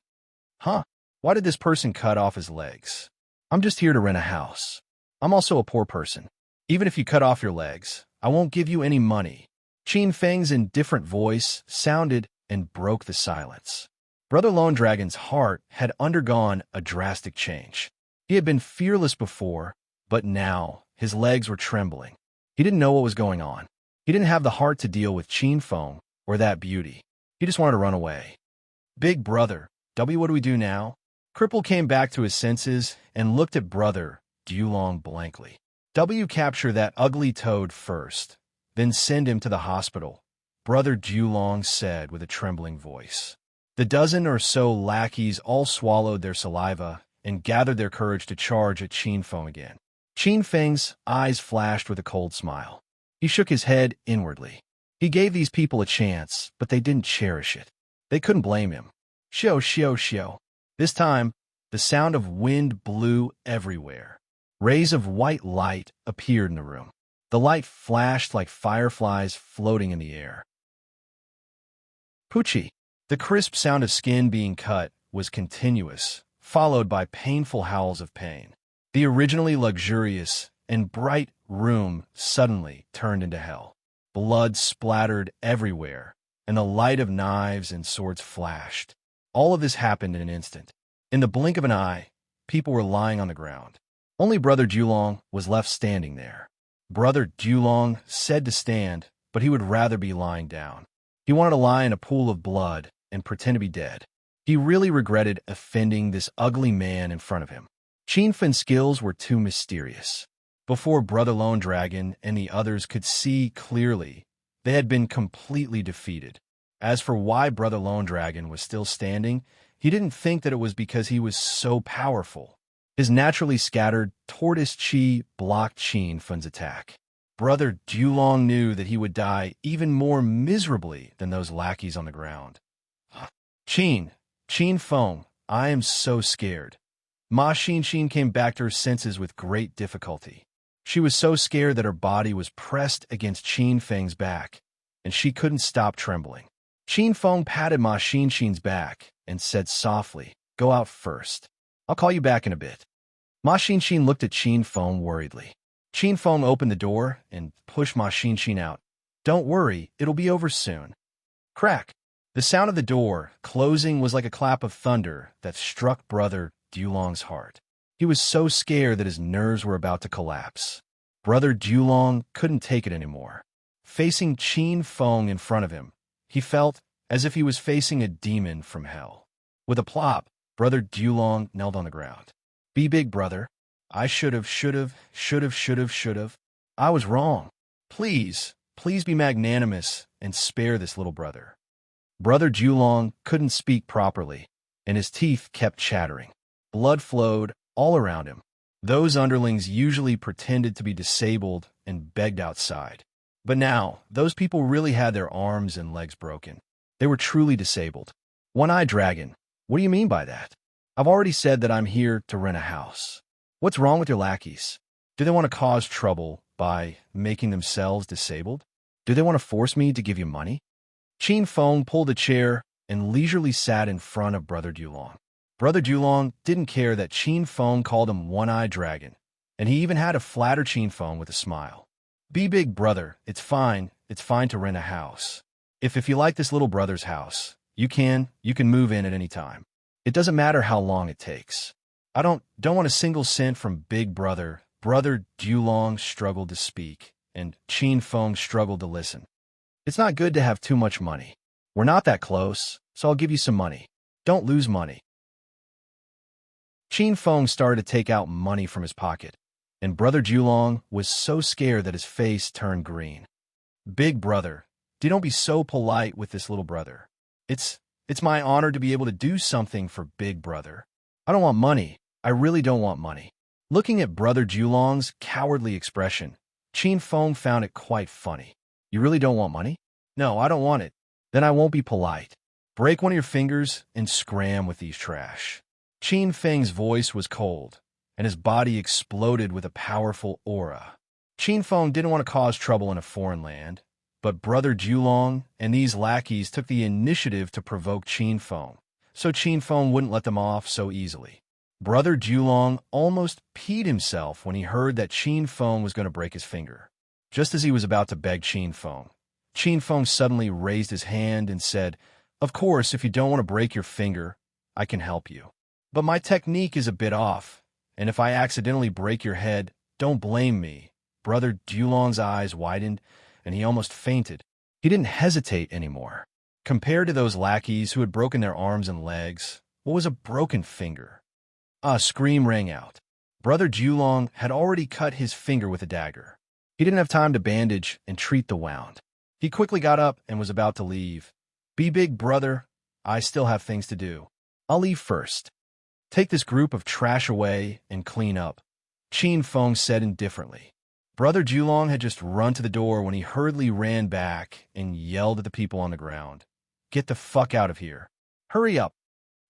Huh? Why did this person cut off his legs? I'm just here to rent a house. I'm also a poor person. Even if you cut off your legs, I won't give you any money. Qin Feng's indifferent voice sounded and broke the silence. Brother Lone Dragon's heart had undergone a drastic change. He had been fearless before, but now his legs were trembling. He didn't know what was going on. He didn't have the heart to deal with Qin Feng or that beauty. He just wanted to run away. Big brother, what do we do now? Cripple came back to his senses and looked at Brother Dulong blankly. Capture that ugly toad first, then send him to the hospital, Brother Dulong said with a trembling voice. The dozen or so lackeys all swallowed their saliva and gathered their courage to charge at Qin Feng again. Qin Feng's eyes flashed with a cold smile. He shook his head inwardly. He gave these people a chance, but they didn't cherish it. They couldn't blame him. Shio. This time, the sound of wind blew everywhere. Rays of white light appeared in the room. The light flashed like fireflies floating in the air. Poochie. The crisp sound of skin being cut was continuous, followed by painful howls of pain. The originally luxurious and bright room suddenly turned into hell. Blood splattered everywhere, and the light of knives and swords flashed. All of this happened in an instant. In the blink of an eye, people were lying on the ground. Only Brother Dulong was left standing there. Brother Dulong said to stand, but he would rather be lying down. He wanted to lie in a pool of blood and pretend to be dead. He really regretted offending this ugly man in front of him. Qin Feng's skills were too mysterious. Before Brother Lone Dragon and the others could see clearly, they had been completely defeated. As for why Brother Lone Dragon was still standing, he didn't think that it was because he was so powerful. His naturally scattered tortoise chi blocked Qin Feng's attack. Brother Dulong knew that he would die even more miserably than those lackeys on the ground. Qin Feng, I am so scared. Ma Xinshin came back to her senses with great difficulty. She was so scared that her body was pressed against Qin Feng's back, and she couldn't stop trembling. Qin Feng patted Ma Xinshin's back and said softly, "Go out first. I'll call you back in a bit." Ma Xinshin looked at Qin Feng worriedly. Qin Feng opened the door and pushed Ma Xinshin out. "Don't worry, it'll be over soon." Crack! The sound of the door closing was like a clap of thunder that struck Brother Dulong's heart. He was so scared that his nerves were about to collapse. Brother Dulong couldn't take it anymore. Facing Qin Feng in front of him, he felt as if he was facing a demon from hell. With a plop, Brother Dulong knelt on the ground. "Be big, brother. I should've. I was wrong. Please be magnanimous and spare this little brother." Brother Dulong couldn't speak properly, and his teeth kept chattering. Blood flowed all around him. Those underlings usually pretended to be disabled and begged outside. But now, those people really had their arms and legs broken. They were truly disabled. One-eyed dragon, what do you mean by that? I've already said that I'm here to rent a house. What's wrong with your lackeys? Do they want to cause trouble by making themselves disabled? Do they want to force me to give you money? Qin Feng pulled a chair and leisurely sat in front of Brother Dulong. Brother Dulong didn't care that Qin Feng called him One-Eyed Dragon, and he even had to flatter Qin Feng with a smile. "Be big, brother. It's fine to rent a house. If you like this little brother's house, you can move in at any time. It doesn't matter how long it takes. I don't want a single cent from big brother." Brother Dulong struggled to speak, and Qin Feng struggled to listen. It's not good to have too much money. We're not that close, so I'll give you some money. Don't lose money. Qin Feng started to take out money from his pocket, and Brother Julong was so scared that his face turned green. Big brother, don't be so polite with this little brother. It's my honor to be able to do something for big brother. I don't want money. I really don't want money. Looking at Brother Julong's cowardly expression, Qin Feng found it quite funny. You really don't want money? No, I don't want it. Then I won't be polite. Break one of your fingers and scram with these trash. Qin Feng's voice was cold, and his body exploded with a powerful aura. Qin Feng didn't want to cause trouble in a foreign land, but Brother Julong and these lackeys took the initiative to provoke Qin Feng, so Qin Feng wouldn't let them off so easily. Brother Julong almost peed himself when he heard that Qin Feng was going to break his finger. Just as he was about to beg Qin Feng suddenly raised his hand and said, "Of course, if you don't want to break your finger, I can help you. But my technique is a bit off, and if I accidentally break your head, don't blame me." Brother Julong's eyes widened, and he almost fainted. He didn't hesitate anymore. Compared to those lackeys who had broken their arms and legs, what was a broken finger? A scream rang out. Brother Julong had already cut his finger with a dagger. He didn't have time to bandage and treat the wound. He quickly got up and was about to leave. "Be big, brother. I still have things to do. I'll leave first. Take this group of trash away and clean up," Qin Feng said indifferently. Brother Julong had just run to the door when he hurriedly ran back and yelled at the people on the ground. "Get the fuck out of here. Hurry up."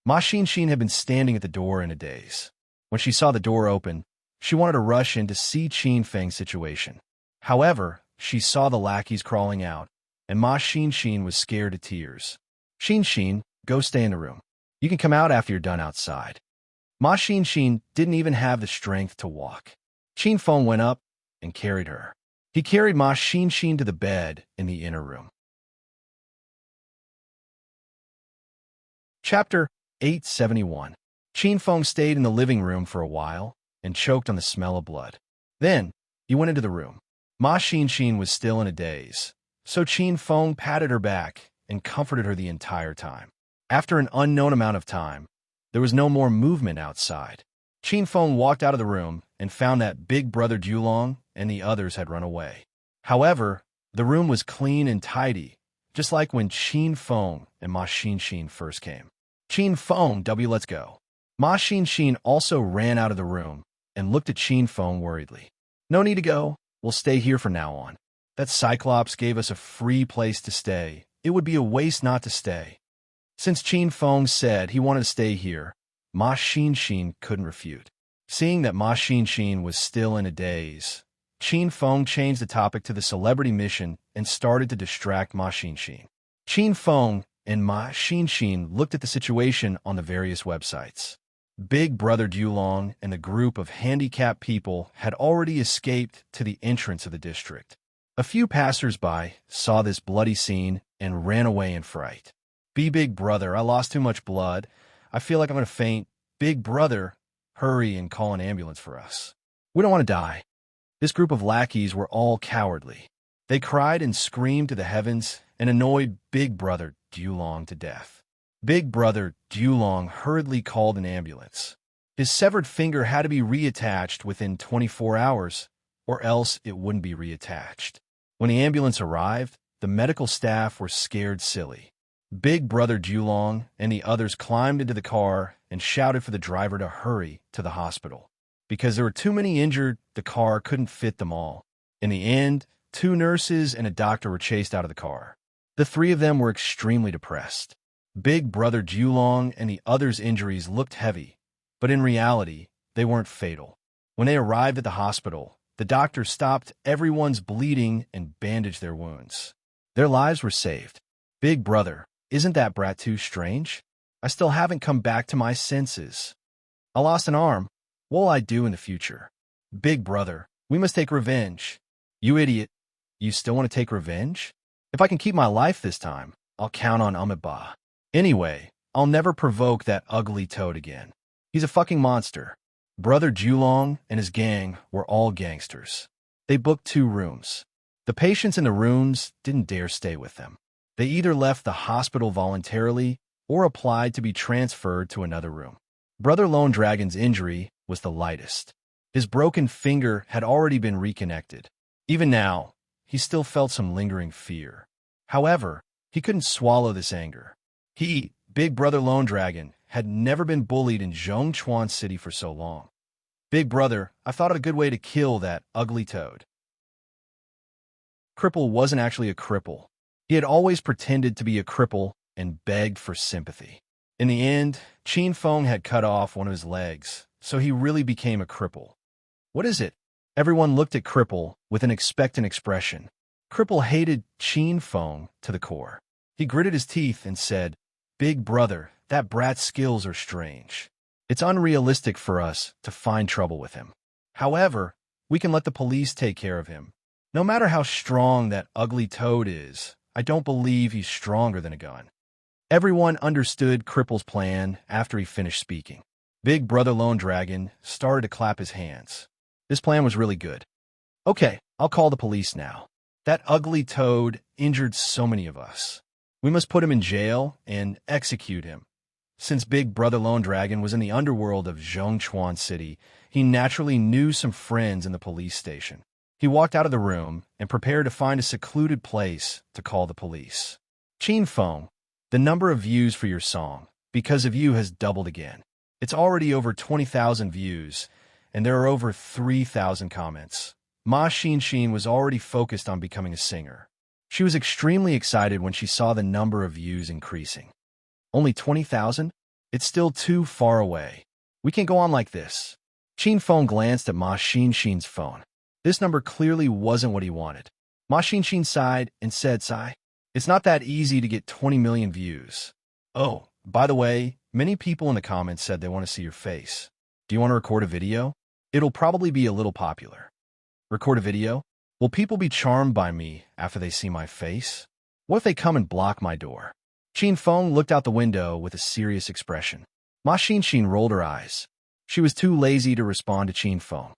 Ma Xin had been standing at the door in a daze. When she saw the door open, she wanted to rush in to see Qin Feng's situation. However, she saw the lackeys crawling out, and Ma Xin was scared to tears. "Xin, go stay in the room. You can come out after you're done outside." Ma Xin didn't even have the strength to walk. Qin Feng went up and carried her. He carried Ma Xin to the bed in the inner room. Chapter 871. Qin Feng stayed in the living room for a while and choked on the smell of blood. Then, he went into the room. Ma Xin was still in a daze, so Qin Feng patted her back and comforted her the entire time. After an unknown amount of time, there was no more movement outside. Qin Feng walked out of the room and found that Big Brother Julong and the others had run away. However, the room was clean and tidy, just like when Qin Feng and Ma Xin first came. "Qin Feng, let's go." Ma Xin also ran out of the room and looked at Qin Feng worriedly. "No need to go. We'll stay here from now on. That Cyclops gave us a free place to stay. It would be a waste not to stay." Since Qin Feng said he wanted to stay here, Ma Xin couldn't refute. Seeing that Ma Xin was still in a daze, Qin Feng changed the topic to the celebrity mission and started to distract Ma Xin. Qin Feng and Ma Xin looked at the situation on the various websites. Big Brother Julong and the group of handicapped people had already escaped to the entrance of the district. A few passers-by saw this bloody scene and ran away in fright. "Be big brother, I lost too much blood. I feel like I'm going to faint. Big brother, hurry and call an ambulance for us. We don't want to die." This group of lackeys were all cowardly. They cried and screamed to the heavens and annoyed Big Brother Julong to death. Big Brother Julong hurriedly called an ambulance. His severed finger had to be reattached within 24 hours, or else it wouldn't be reattached. When the ambulance arrived, the medical staff were scared silly. Big Brother Julong and the others climbed into the car and shouted for the driver to hurry to the hospital. Because there were too many injured, the car couldn't fit them all. In the end, 2 nurses and a doctor were chased out of the car. The 3 of them were extremely depressed. Big Brother Julong and the others' injuries looked heavy, but in reality, they weren't fatal. When they arrived at the hospital, the doctor stopped everyone's bleeding and bandaged their wounds. Their lives were saved. "Big Brother, isn't that brat too strange? I still haven't come back to my senses. I lost an arm. What will I do in the future? Big Brother, we must take revenge." "You idiot. You still want to take revenge? If I can keep my life this time, I'll count on Amiba. Anyway, I'll never provoke that ugly toad again. He's a fucking monster." Brother Julong and his gang were all gangsters. They booked 2 rooms. The patients in the rooms didn't dare stay with them. They either left the hospital voluntarily or applied to be transferred to another room. Brother Lone Dragon's injury was the lightest. His broken finger had already been reconnected. Even now, he still felt some lingering fear. However, he couldn't swallow this anger. He, Big Brother Lone Dragon, had never been bullied in Zhongchuan City for so long. Big Brother, I thought of a good way to kill that ugly toad. Cripple wasn't actually a cripple. He had always pretended to be a cripple and begged for sympathy. In the end, Qin Feng had cut off one of his legs, so he really became a cripple. What is it? Everyone looked at Cripple with an expectant expression. Cripple hated Qin Feng to the core. He gritted his teeth and said, "Big Brother, that brat's skills are strange. It's unrealistic for us to find trouble with him. However, we can let the police take care of him. No matter how strong that ugly toad is, I don't believe he's stronger than a gun." Everyone understood Cripple's plan after he finished speaking. Big Brother Lone Dragon started to clap his hands. This plan was really good. Okay, I'll call the police now. That ugly toad injured so many of us. We must put him in jail and execute him. Since Big Brother Lone Dragon was in the underworld of Zhongchuan City, he naturally knew some friends in the police station. He walked out of the room and prepared to find a secluded place to call the police. Qin Feng, the number of views for your song, Because of You, has doubled again. It's already over 20,000 views, and there are over 3,000 comments. Ma Xin was already focused on becoming a singer. She was extremely excited when she saw the number of views increasing. Only 20,000? It's still too far away. We can't go on like this. Qin Feng glanced at Ma Xin's phone. This number clearly wasn't what he wanted. Ma Xin sighed and said, "Sigh, it's not that easy to get 20 million views. Oh, by the way, many people in the comments said they want to see your face. Do you want to record a video? It'll probably be a little popular." Record a video? Will people be charmed by me after they see my face? What if they come and block my door? Qin Feng looked out the window with a serious expression. Ma Xin rolled her eyes. She was too lazy to respond to Qin Feng.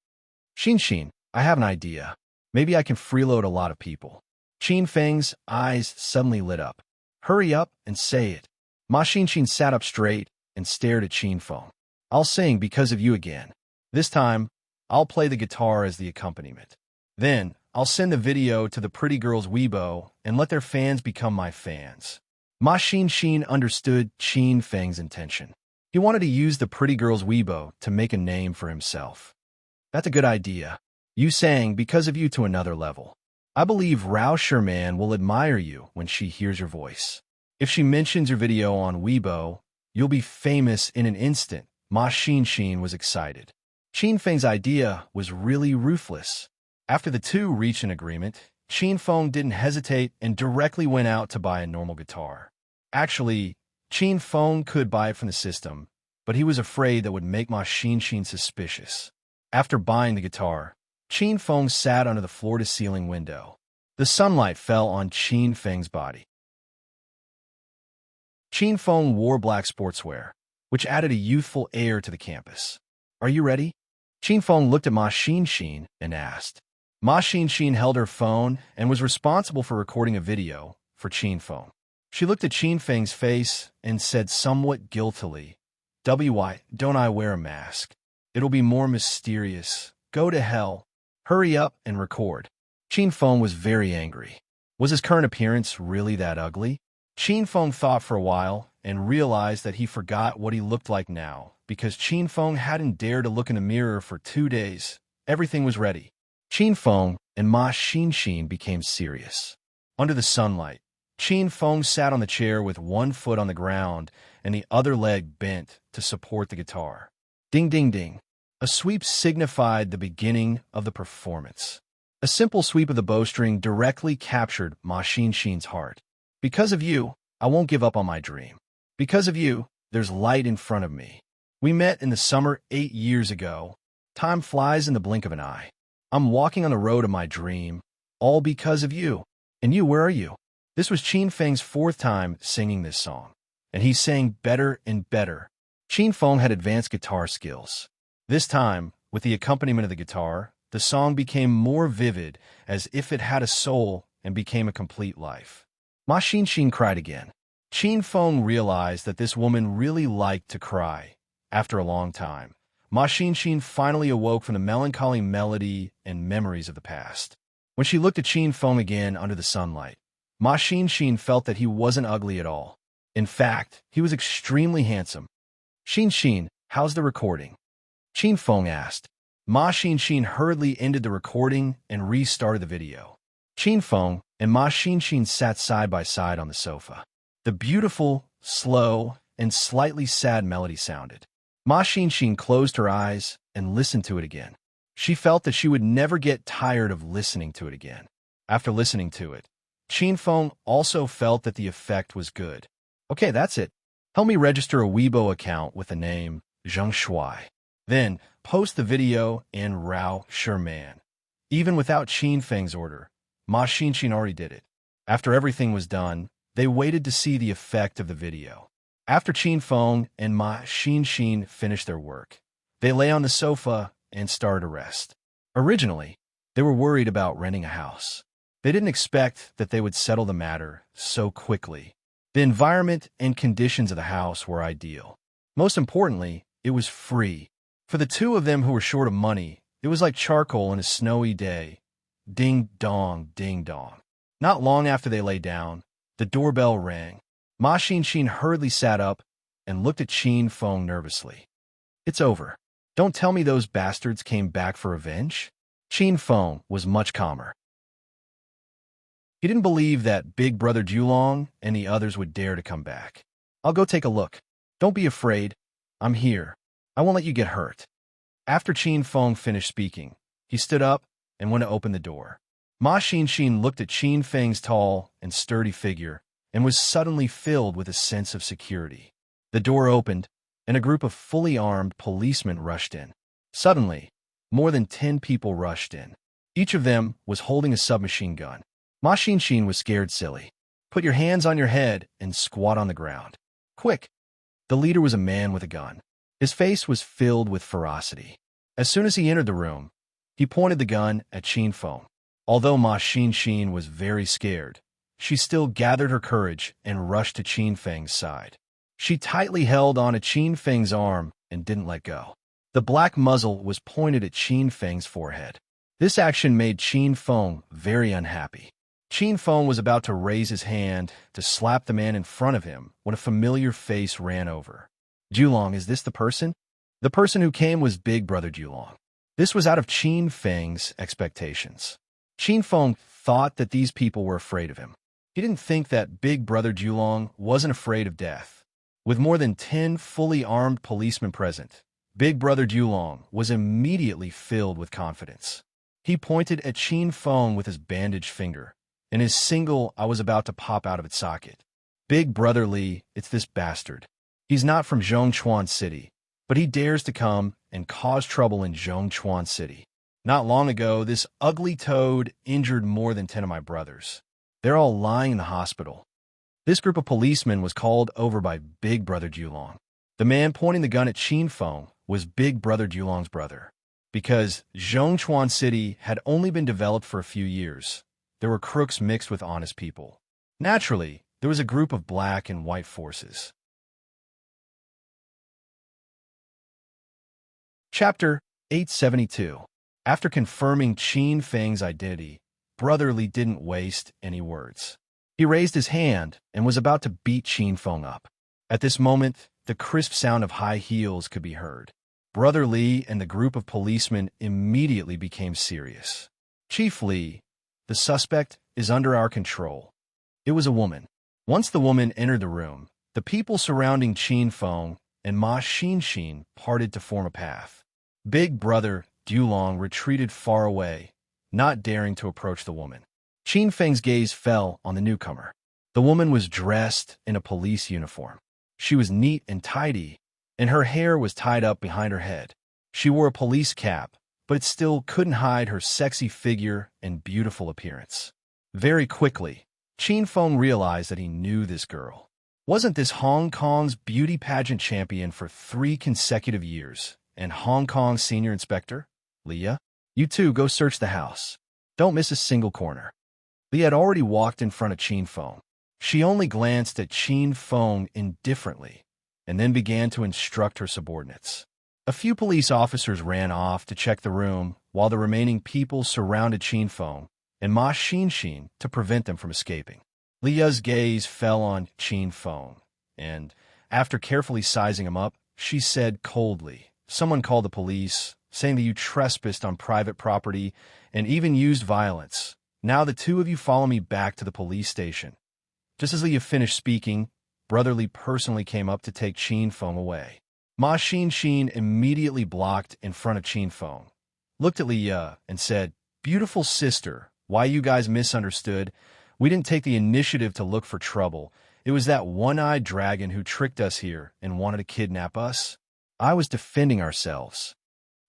Xin, I have an idea. Maybe I can freeload a lot of people." Qin Feng's eyes suddenly lit up. "Hurry up and say it." Ma Xin sat up straight and stared at Qin Feng. "I'll sing Because of You again. This time, I'll play the guitar as the accompaniment. Then, I'll send the video to the pretty girls' Weibo and let their fans become my fans." Ma Xin understood Qin Feng's intention. He wanted to use the pretty girls' Weibo to make a name for himself. "That's a good idea. You sang Because of You to another level. I believe Rao Sherman will admire you when she hears your voice. If she mentions your video on Weibo, you'll be famous in an instant." Ma Xin was excited. Qin Feng's idea was really ruthless. After the two reached an agreement, Qin Feng didn't hesitate and directly went out to buy a normal guitar. Actually, Qin Feng could buy it from the system, but he was afraid that would make Ma Xin suspicious. After buying the guitar, Qin Feng sat under the floor-to-ceiling window. The sunlight fell on Qin Feng's body. Qin Feng wore black sportswear, which added a youthful air to the campus. "Are you ready?" Qin Feng looked at Ma Xin and asked. Ma Xin held her phone and was responsible for recording a video for Qin Feng. She looked at Qin Feng's face and said somewhat guiltily, "Why don't I wear a mask? It'll be more mysterious. Go to hell. Hurry up and record." Qin Feng was very angry. Was his current appearance really that ugly? Qin Feng thought for a while and realized that he forgot what he looked like now because Qin Feng hadn't dared to look in the mirror for 2 days. Everything was ready. Qin Feng and Ma Xin became serious. Under the sunlight, Qin Feng sat on the chair with one foot on the ground and the other leg bent to support the guitar. Ding, ding, ding. A sweep signified the beginning of the performance. A simple sweep of the bowstring directly captured Ma Xin's heart. "Because of you, I won't give up on my dream. Because of you, there's light in front of me. We met in the summer 8 years ago. Time flies in the blink of an eye. I'm walking on the road of my dream, all because of you. And you, where are you?" This was Qin Feng's 4th time singing this song, and he sang better and better. Qin Feng had advanced guitar skills. This time, with the accompaniment of the guitar, the song became more vivid, as if it had a soul and became a complete life. Ma Xin cried again. Qin Feng realized that this woman really liked to cry. After a long time, Ma Xin finally awoke from the melancholy melody and memories of the past. When she looked at Qin Feng again under the sunlight, Ma Xin felt that he wasn't ugly at all. In fact, he was extremely handsome. Xin, how's the recording? Qin Feng asked. Ma Xin hurriedly ended the recording and restarted the video. Qin Feng and Ma Xin sat side by side on the sofa. The beautiful, slow, and slightly sad melody sounded. Ma Xin closed her eyes and listened to it again. She felt that she would never get tired of listening to it again. After listening to it, Qin Feng also felt that the effect was good. Okay, that's it. Help me register a Weibo account with the name Zheng Shuai. Then, post the video in Rao Sherman. Even without Qin Feng's order, Ma Xin already did it. After everything was done, they waited to see the effect of the video. After Qin Feng and Ma Xin finished their work, they lay on the sofa and started to rest. Originally, they were worried about renting a house. They didn't expect that they would settle the matter so quickly. The environment and conditions of the house were ideal. Most importantly, it was free. For the two of them who were short of money, it was like charcoal on a snowy day. Ding dong, ding dong. Not long after they lay down, the doorbell rang. Ma Xin hurriedly sat up and looked at Qin Feng nervously. It's over. Don't tell me those bastards came back for revenge? Qin Feng was much calmer. He didn't believe that Big Brother Julong and the others would dare to come back. I'll go take a look. Don't be afraid. I'm here. I won't let you get hurt. After Qin Feng finished speaking, he stood up and went to open the door. Ma Xin looked at Qin Feng's tall and sturdy figure and was suddenly filled with a sense of security. The door opened, and a group of fully armed policemen rushed in. Suddenly, more than 10 people rushed in. Each of them was holding a submachine gun. Ma Xin was scared silly. Put your hands on your head and squat on the ground. Quick! The leader was a man with a gun. His face was filled with ferocity. As soon as he entered the room, he pointed the gun at Qin Feng. Although Ma Xin was very scared, she still gathered her courage and rushed to Qin Feng's side. She tightly held on to Qin Feng's arm and didn't let go. The black muzzle was pointed at Qin Feng's forehead. This action made Qin Feng very unhappy. Qin Feng was about to raise his hand to slap the man in front of him when a familiar face ran over. Julong, is this the person? The person who came was Big Brother Julong. This was out of Qin Feng's expectations. Qin Feng thought that these people were afraid of him. He didn't think that Big Brother Julong wasn't afraid of death. With more than 10 fully armed policemen present, Big Brother Julong was immediately filled with confidence. He pointed at Qin Feng with his bandaged finger, and his single eye was about to pop out of its socket. Big Brother Li, it's this bastard. He's not from Zhongchuan City, but he dares to come and cause trouble in Zhongchuan City. Not long ago, this ugly toad injured more than 10 of my brothers. They're all lying in the hospital. This group of policemen was called over by Big Brother Julong. The man pointing the gun at Qin Feng was Big Brother Julong's brother. Because Zhongchuan City had only been developed for a few years, there were crooks mixed with honest people. Naturally, there was a group of black and white forces. Chapter 872. After confirming Qin Feng's identity, Brother Li didn't waste any words. He raised his hand and was about to beat Qin Feng up. At this moment, the crisp sound of high heels could be heard. Brother Li and the group of policemen immediately became serious. Chief Li, the suspect is under our control. It was a woman. Once the woman entered the room, the people surrounding Qin Feng and Ma Xin parted to form a path. Big Brother Julong retreated far away, not daring to approach the woman. Qin Feng's gaze fell on the newcomer. The woman was dressed in a police uniform. She was neat and tidy, and her hair was tied up behind her head. She wore a police cap, but it still couldn't hide her sexy figure and beautiful appearance. Very quickly, Qin Feng realized that he knew this girl. Wasn't this Hong Kong's beauty pageant champion for 3 consecutive years and Hong Kong's senior inspector, Leah? You two go search the house. Don't miss a single corner. Li had already walked in front of Qin Feng. She only glanced at Qin Feng indifferently and then began to instruct her subordinates. A few police officers ran off to check the room while the remaining people surrounded Qin Feng and Ma Xin to prevent them from escaping. Lia's gaze fell on Qin Feng, and, after carefully sizing him up, she said coldly, "Someone called the police, saying that you trespassed on private property and even used violence. Now the two of you follow me back to the police station." Just as Lia finished speaking, Brother Li personally came up to take Qin Feng away. Ma Xin immediately blocked in front of Qin Feng, looked at Lia, and said, "Beautiful sister, why you guys misunderstood? We didn't take the initiative to look for trouble. It was that one-eyed dragon who tricked us here and wanted to kidnap us. I was defending ourselves."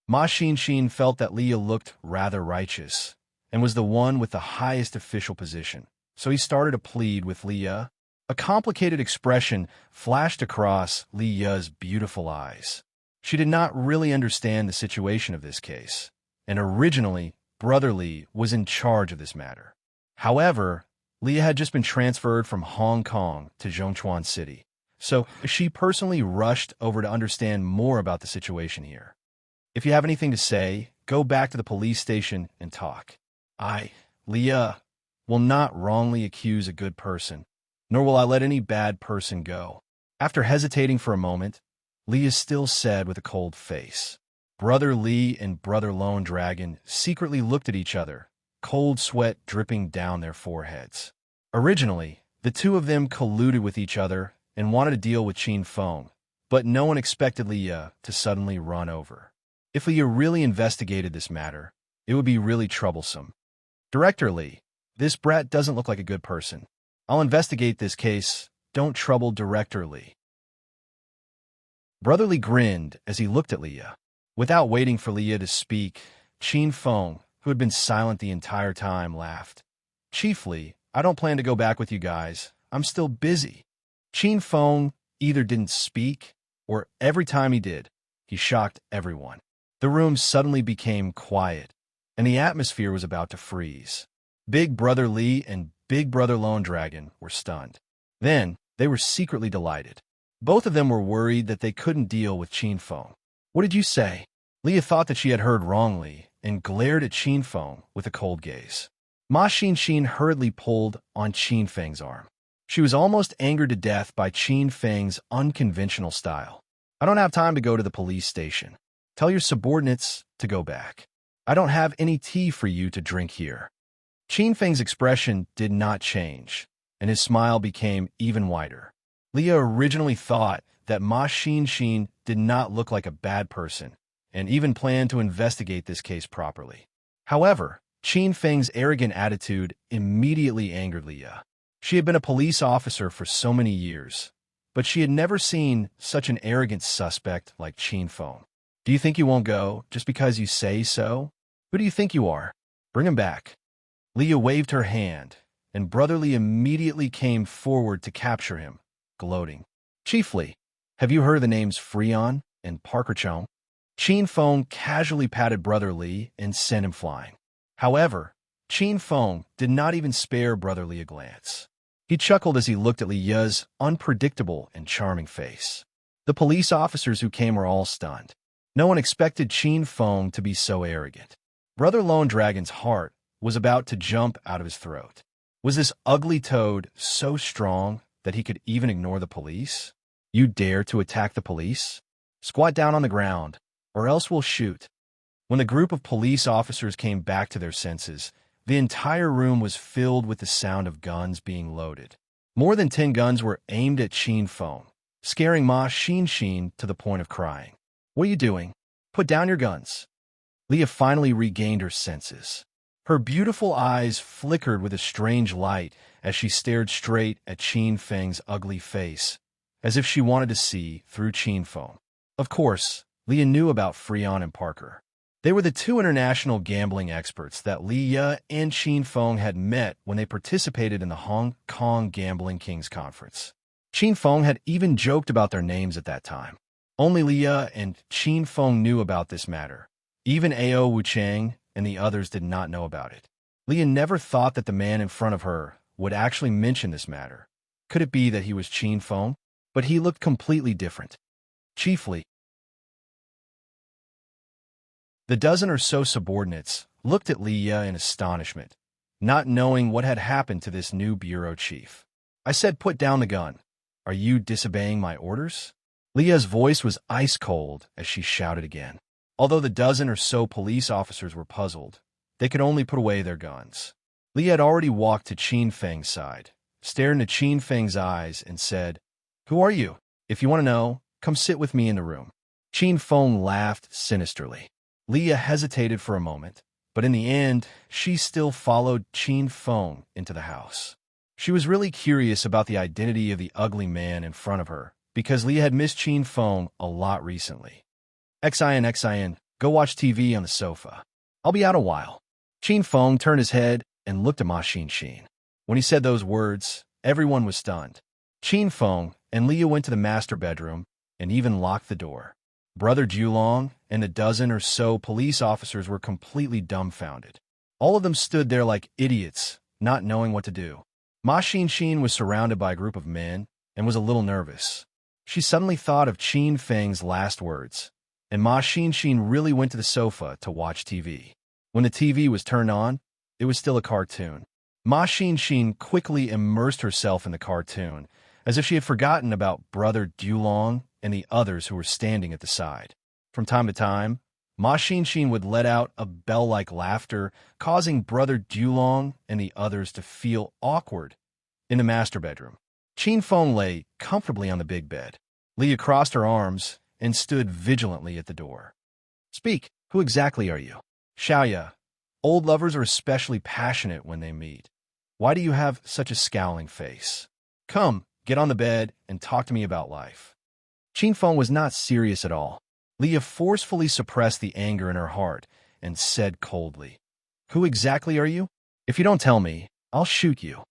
Ma Xin felt that Lia looked rather righteous and was the one with the highest official position, so he started to plead with Lia. A complicated expression flashed across Lia's beautiful eyes. She did not really understand the situation of this case, and originally, Brother Li was in charge of this matter. However, Lia had just been transferred from Hong Kong to Zhongchuan City, so she personally rushed over to understand more about the situation here. "If you have anything to say, go back to the police station and talk. Lia, will not wrongly accuse a good person, nor will I let any bad person go." After hesitating for a moment, Lia still said with a cold face. Brother Li and Brother Lone Dragon secretly looked at each other, cold sweat dripping down their foreheads. Originally, the two of them colluded with each other and wanted to deal with Qin Feng, but no one expected Lia to suddenly run over. If Lia really investigated this matter, it would be really troublesome. "Director Li, this brat doesn't look like a good person. I'll investigate this case. Don't trouble Director Li." Brother Li grinned as he looked at Lia. Without waiting for Lia to speak, Qin Feng, who had been silent the entire time, laughed. "Chief Li, I don't plan to go back with you guys. I'm still busy." Qin Feng either didn't speak, or every time he did, he shocked everyone. The room suddenly became quiet, and the atmosphere was about to freeze. Big Brother Li and Big Brother Lone Dragon were stunned. Then, they were secretly delighted. Both of them were worried that they couldn't deal with Qin Feng. "What did you say?" Lia thought that she had heard wrongly and glared at Qin Feng with a cold gaze. Ma Xin hurriedly pulled on Qin Feng's arm. She was almost angered to death by Qin Feng's unconventional style. "I don't have time to go to the police station. Tell your subordinates to go back. I don't have any tea for you to drink here." Qin Feng's expression did not change, and his smile became even wider. Lia originally thought that Ma Xin did not look like a bad person, and even planned to investigate this case properly. However, Qin Feng's arrogant attitude immediately angered Lia. She had been a police officer for so many years, but she had never seen such an arrogant suspect like Qin Feng. "Do you think you won't go just because you say so? Who do you think you are? Bring him back." Lia waved her hand, and Brother Li immediately came forward to capture him, gloating. "Chief Li, have you heard the names Freon and Parker Chong?" Qin Feng casually patted Brother Li and sent him flying. However, Qin Feng did not even spare Brother Li a glance. He chuckled as he looked at Lia's unpredictable and charming face. The police officers who came were all stunned. No one expected Qin Feng to be so arrogant. Brother Lone Dragon's heart was about to jump out of his throat. Was this ugly toad so strong that he could even ignore the police? "You dare to attack the police? Squat down on the ground, or else we'll shoot." When the group of police officers came back to their senses, the entire room was filled with the sound of guns being loaded. More than 10 guns were aimed at Qin Feng, scaring Ma Xin to the point of crying. "What are you doing? Put down your guns." Lia finally regained her senses. Her beautiful eyes flickered with a strange light as she stared straight at Qin Feng's ugly face, as if she wanted to see through Qin Feng. Of course, Lia knew about Freon and Parker. They were the two international gambling experts that Lia and Qin Feng had met when they participated in the Hong Kong Gambling Kings Conference. Qin Feng had even joked about their names at that time. Only Lia and Qin Feng knew about this matter. Even Ao Wuchang and the others did not know about it. Leah never thought that the man in front of her would actually mention this matter. Could it be that he was Qin Feng? But he looked completely different. Chiefly, the dozen or so subordinates looked at Leah in astonishment, not knowing what had happened to this new bureau chief. I said, "Put down the gun. Are you disobeying my orders?" Leah's voice was ice cold as she shouted again. Although the dozen or so police officers were puzzled, they could only put away their guns. Leah had already walked to Qin Feng's side, stared into Qin Feng's eyes, and said, "Who are you? If you want to know, come sit with me in the room." Qin Feng laughed sinisterly. Leah hesitated for a moment, but in the end, she still followed Qin Feng into the house. She was really curious about the identity of the ugly man in front of her, because Leah had missed Qin Feng a lot recently. Xin, go watch TV on the sofa. I'll be out a while." Qin Feng turned his head and looked at Ma Xin. When he said those words, everyone was stunned. Qin Feng and Leah went to the master bedroom and even locked the door. Brother Julong and a dozen or so police officers were completely dumbfounded. All of them stood there like idiots, not knowing what to do. Ma Xin was surrounded by a group of men and was a little nervous. She suddenly thought of Qin Feng's last words, and Ma Xin really went to the sofa to watch TV. When the TV was turned on, it was still a cartoon. Ma Xin quickly immersed herself in the cartoon, as if she had forgotten about Brother Julong and the others who were standing at the side. From time to time, Ma Xin would let out a bell-like laughter, causing Brother Julong and the others to feel awkward. In the master bedroom, Qin Feng lay comfortably on the big bed. Leah crossed her arms and stood vigilantly at the door. "Speak, who exactly are you?" "Xiaoya, old lovers are especially passionate when they meet. Why do you have such a scowling face? Come, get on the bed and talk to me about life." Qin Feng was not serious at all. Leah forcefully suppressed the anger in her heart and said coldly, "Who exactly are you? If you don't tell me, I'll shoot you."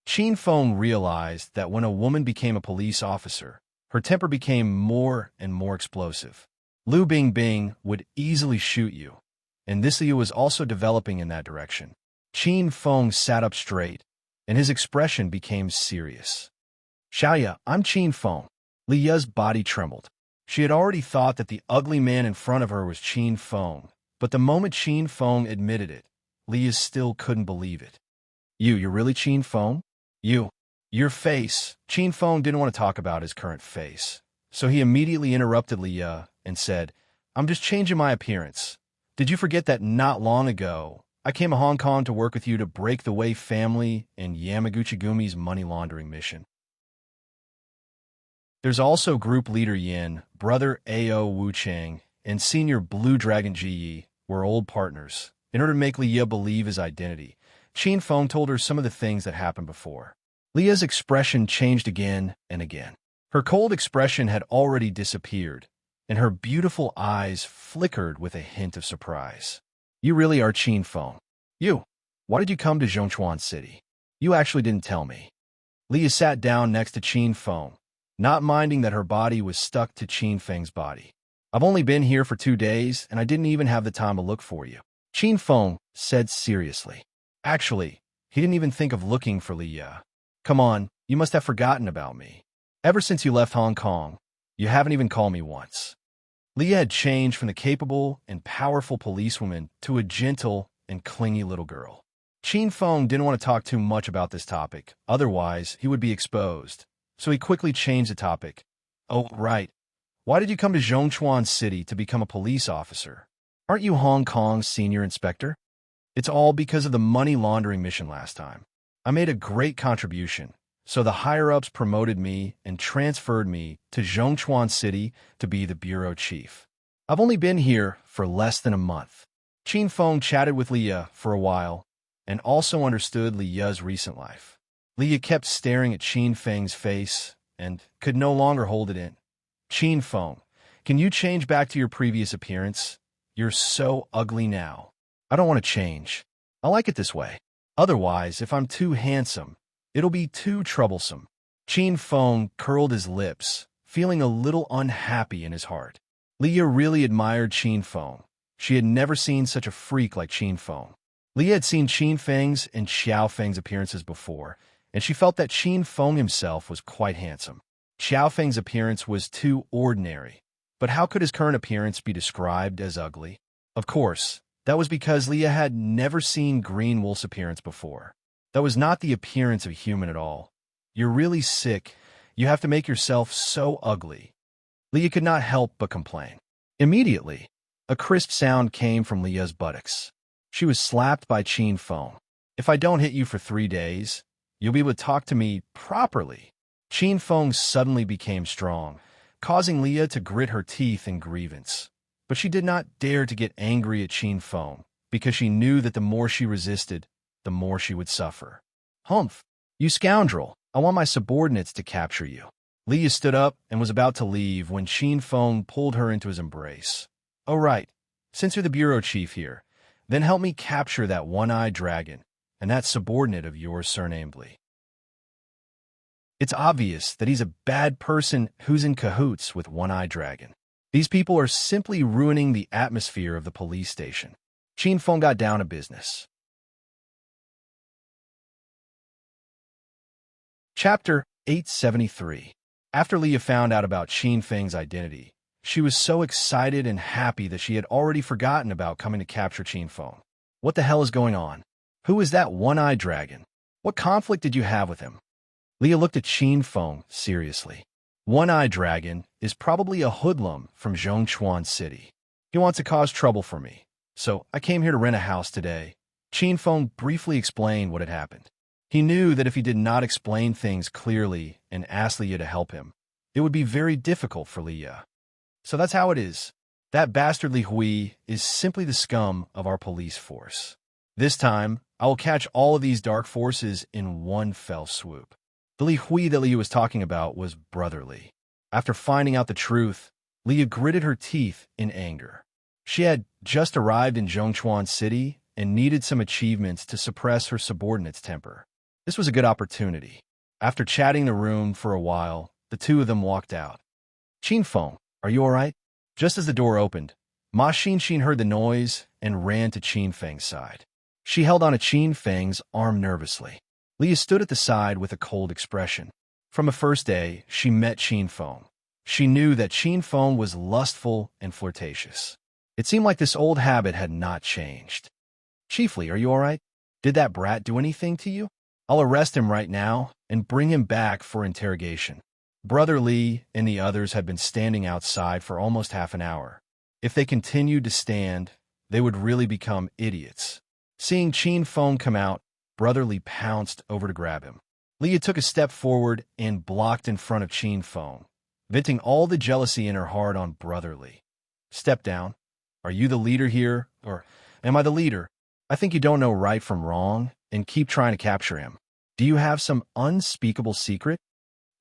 Qin Feng realized that when a woman became a police officer, her temper became more and more explosive. Liu Bingbing would easily shoot you, and this Liu was also developing in that direction. Qin Feng sat up straight, and his expression became serious. "Xiaoya, I'm Qin Feng." Leah's body trembled. She had already thought that the ugly man in front of her was Qin Feng, but the moment Qin Feng admitted it, Leah still couldn't believe it. You're really Qin Feng? Your face." Qin Feng didn't want to talk about his current face, so he immediately interrupted Leah and said, "I'm just changing my appearance. Did you forget that not long ago, I came to Hong Kong to work with you to break the Wei family in Yamaguchi-gumi's money laundering mission? There's also Group Leader Yin, Brother Ao Wucheng, and Senior Blue Dragon Ji Yi were old partners. In order to make Leah believe his identity, Qin Feng told her some of the things that happened before. Leah's expression changed again and again. Her cold expression had already disappeared, and her beautiful eyes flickered with a hint of surprise. "You really are Qin Feng. Why did you come to Zhongchuan City? You actually didn't tell me." Leah sat down next to Qin Feng, not minding that her body was stuck to Qin Feng's body. "I've only been here for 2 days, and I didn't even have the time to look for you," Qin Feng said seriously. Actually, he didn't even think of looking for Leah. "Come on, you must have forgotten about me. Ever since you left Hong Kong, you haven't even called me once." Leah had changed from the capable and powerful policewoman to a gentle and clingy little girl. Qin Feng didn't want to talk too much about this topic, otherwise he would be exposed. So he quickly changed the topic. "Oh, right. Why did you come to Zhongchuan City to become a police officer? Aren't you Hong Kong's senior inspector?" "It's all because of the money laundering mission last time. I made a great contribution, so the higher-ups promoted me and transferred me to Zhongchuan City to be the bureau chief. I've only been here for less than a month." Qin Feng chatted with Leah for a while and also understood Leah's recent life. Leah kept staring at Qin Feng's face and could no longer hold it in. "Qin Feng, can you change back to your previous appearance? You're so ugly now." "I don't want to change. I like it this way. Otherwise, if I'm too handsome, it'll be too troublesome." Qin Feng curled his lips, feeling a little unhappy in his heart. Leah really admired Qin Feng, She had never seen such a freak like Qin Feng. Leah had seen Qin Feng's and Xiao Feng's appearances before, and she felt that Qin Feng himself was quite handsome. Xiao Feng's appearance was too ordinary, but how could his current appearance be described as ugly? Of course, that was because Leah had never seen Green Wolf's appearance before. That was not the appearance of a human at all. You're really sick. You have to make yourself so ugly. Leah could not help but complain. Immediately, a crisp sound came from Leah's buttocks. She was slapped by Qin Feng. If I don't hit you for 3 days, you'll be able to talk to me properly. Qin Feng suddenly became strong, causing Leah to grit her teeth in grievance. But she did not dare to get angry at Qin Feng, because she knew that the more she resisted, the more she would suffer. Humph! You scoundrel! I want my subordinates to capture you. Leah stood up and was about to leave when Qin Feng pulled her into his embrace. Oh right, since you're the bureau chief here, then help me capture that one-eyed dragon, and that subordinate of yours surnamedly. It's obvious that he's a bad person who's in cahoots with One-Eyed Dragon. These people are simply ruining the atmosphere of the police station. Qin Feng got down to business. Chapter 873. After Leah found out about Qin Feng's identity, she was so excited and happy that she had already forgotten about coming to capture Qin Feng. What the hell is going on? Who is that one-eyed dragon? What conflict did you have with him? Leah looked at Qin Feng seriously. One-eyed dragon is probably a hoodlum from Zhongchuan City. He wants to cause trouble for me, so I came here to rent a house today. Qin Feng briefly explained what had happened. He knew that if he did not explain things clearly and ask Leah to help him, it would be very difficult for Leah. So that's how it is. That bastard Li Hui is simply the scum of our police force. This time, I will catch all of these dark forces in one fell swoop. The Li Hui that Leah was talking about was brotherly. After finding out the truth, Leah gritted her teeth in anger. She had just arrived in Zhongchuan City and needed some achievements to suppress her subordinate's temper. This was a good opportunity. After chatting in the room for a while, the two of them walked out. Qin Feng, are you all right? Just as the door opened, Ma Xin heard the noise and ran to Qin Feng's side. She held on to Qin Feng's arm nervously. Leah stood at the side with a cold expression. From the first day she met Qin Feng, she knew that Qin Feng was lustful and flirtatious. It seemed like this old habit had not changed. Chiefly, are you all right? Did that brat do anything to you? I'll arrest him right now and bring him back for interrogation. Brother Li and the others had been standing outside for almost half an hour. If they continued to stand, they would really become idiots. Seeing Qin Feng come out, Brother Li pounced over to grab him. Leah took a step forward and blocked in front of Qin Feng, venting all the jealousy in her heart on Brother Li. Step down. Are you the leader here, or am I the leader? I think you don't know right from wrong and keep trying to capture him. Do you have some unspeakable secret?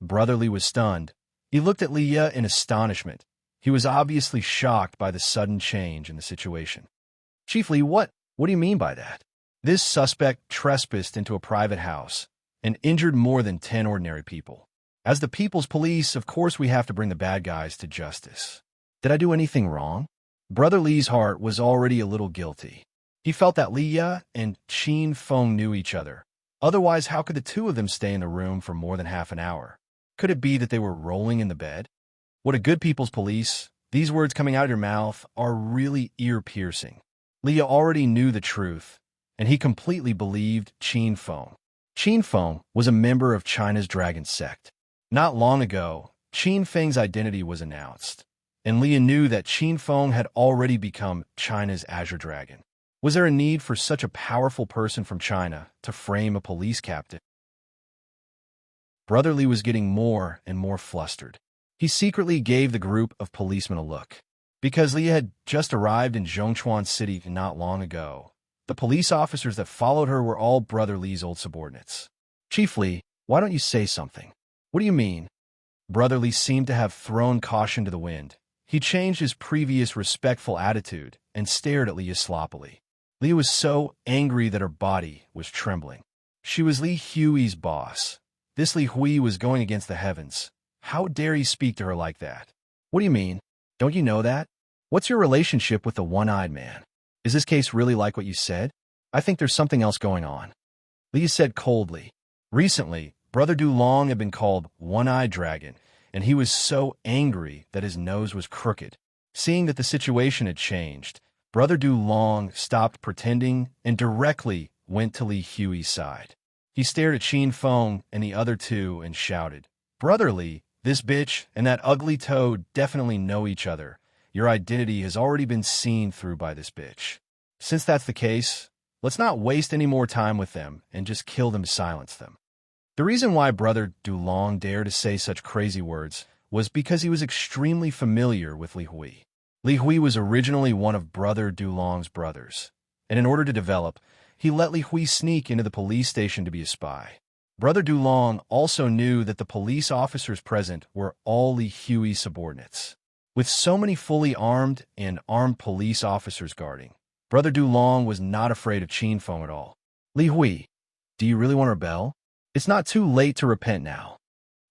Brother Li was stunned. He looked at Leah in astonishment. He was obviously shocked by the sudden change in the situation. Chief Li, what do you mean by that? This suspect trespassed into a private house and injured more than 10 ordinary people. As the people's police, of course we have to bring the bad guys to justice. Did I do anything wrong? Brother Li's heart was already a little guilty. He felt that Leah and Qin Feng knew each other. Otherwise, how could the two of them stay in the room for more than half an hour? Could it be that they were rolling in the bed? What a good people's police. These words coming out of your mouth are really ear-piercing. Leah already knew the truth, and he completely believed Qin Feng. Qin Feng was a member of China's dragon sect. Not long ago, Qin Feng's identity was announced, and Leah knew that Qin Feng had already become China's Azure Dragon. Was there a need for such a powerful person from China to frame a police captain? Brother Li was getting more and more flustered. He secretly gave the group of policemen a look. Because Leah had just arrived in Zhongchuan City not long ago, the police officers that followed her were all Brother Li's old subordinates. Chief Li, why don't you say something? What do you mean? Brother Li seemed to have thrown caution to the wind. He changed his previous respectful attitude and stared at Leah sloppily. Leah was so angry that her body was trembling. She was Li Hui's boss. This Li Hui was going against the heavens. How dare he speak to her like that? What do you mean? Don't you know that? What's your relationship with the one-eyed man? Is this case really like what you said? I think there's something else going on. Li said coldly. Recently, Brother Dulong had been called One-Eyed Dragon, and he was so angry that his nose was crooked. Seeing that the situation had changed, Brother Dulong stopped pretending and directly went to Li Hui's side. He stared at Qin Feng and the other two and shouted, "Brother Li, this bitch and that ugly toad definitely know each other. Your identity has already been seen through by this bitch. Since that's the case, let's not waste any more time with them and just kill them to silence them." The reason why Brother Dulong dared to say such crazy words was because he was extremely familiar with Li Hui. Li Hui was originally one of Brother Dulong's brothers, and in order to develop, he let Li Hui sneak into the police station to be a spy. Brother Dulong also knew that the police officers present were all Li Hui's subordinates. With so many fully armed and armed police officers guarding, Brother Dulong was not afraid of Qin Feng at all. "Li Hui, do you really want to rebel? It's not too late to repent now."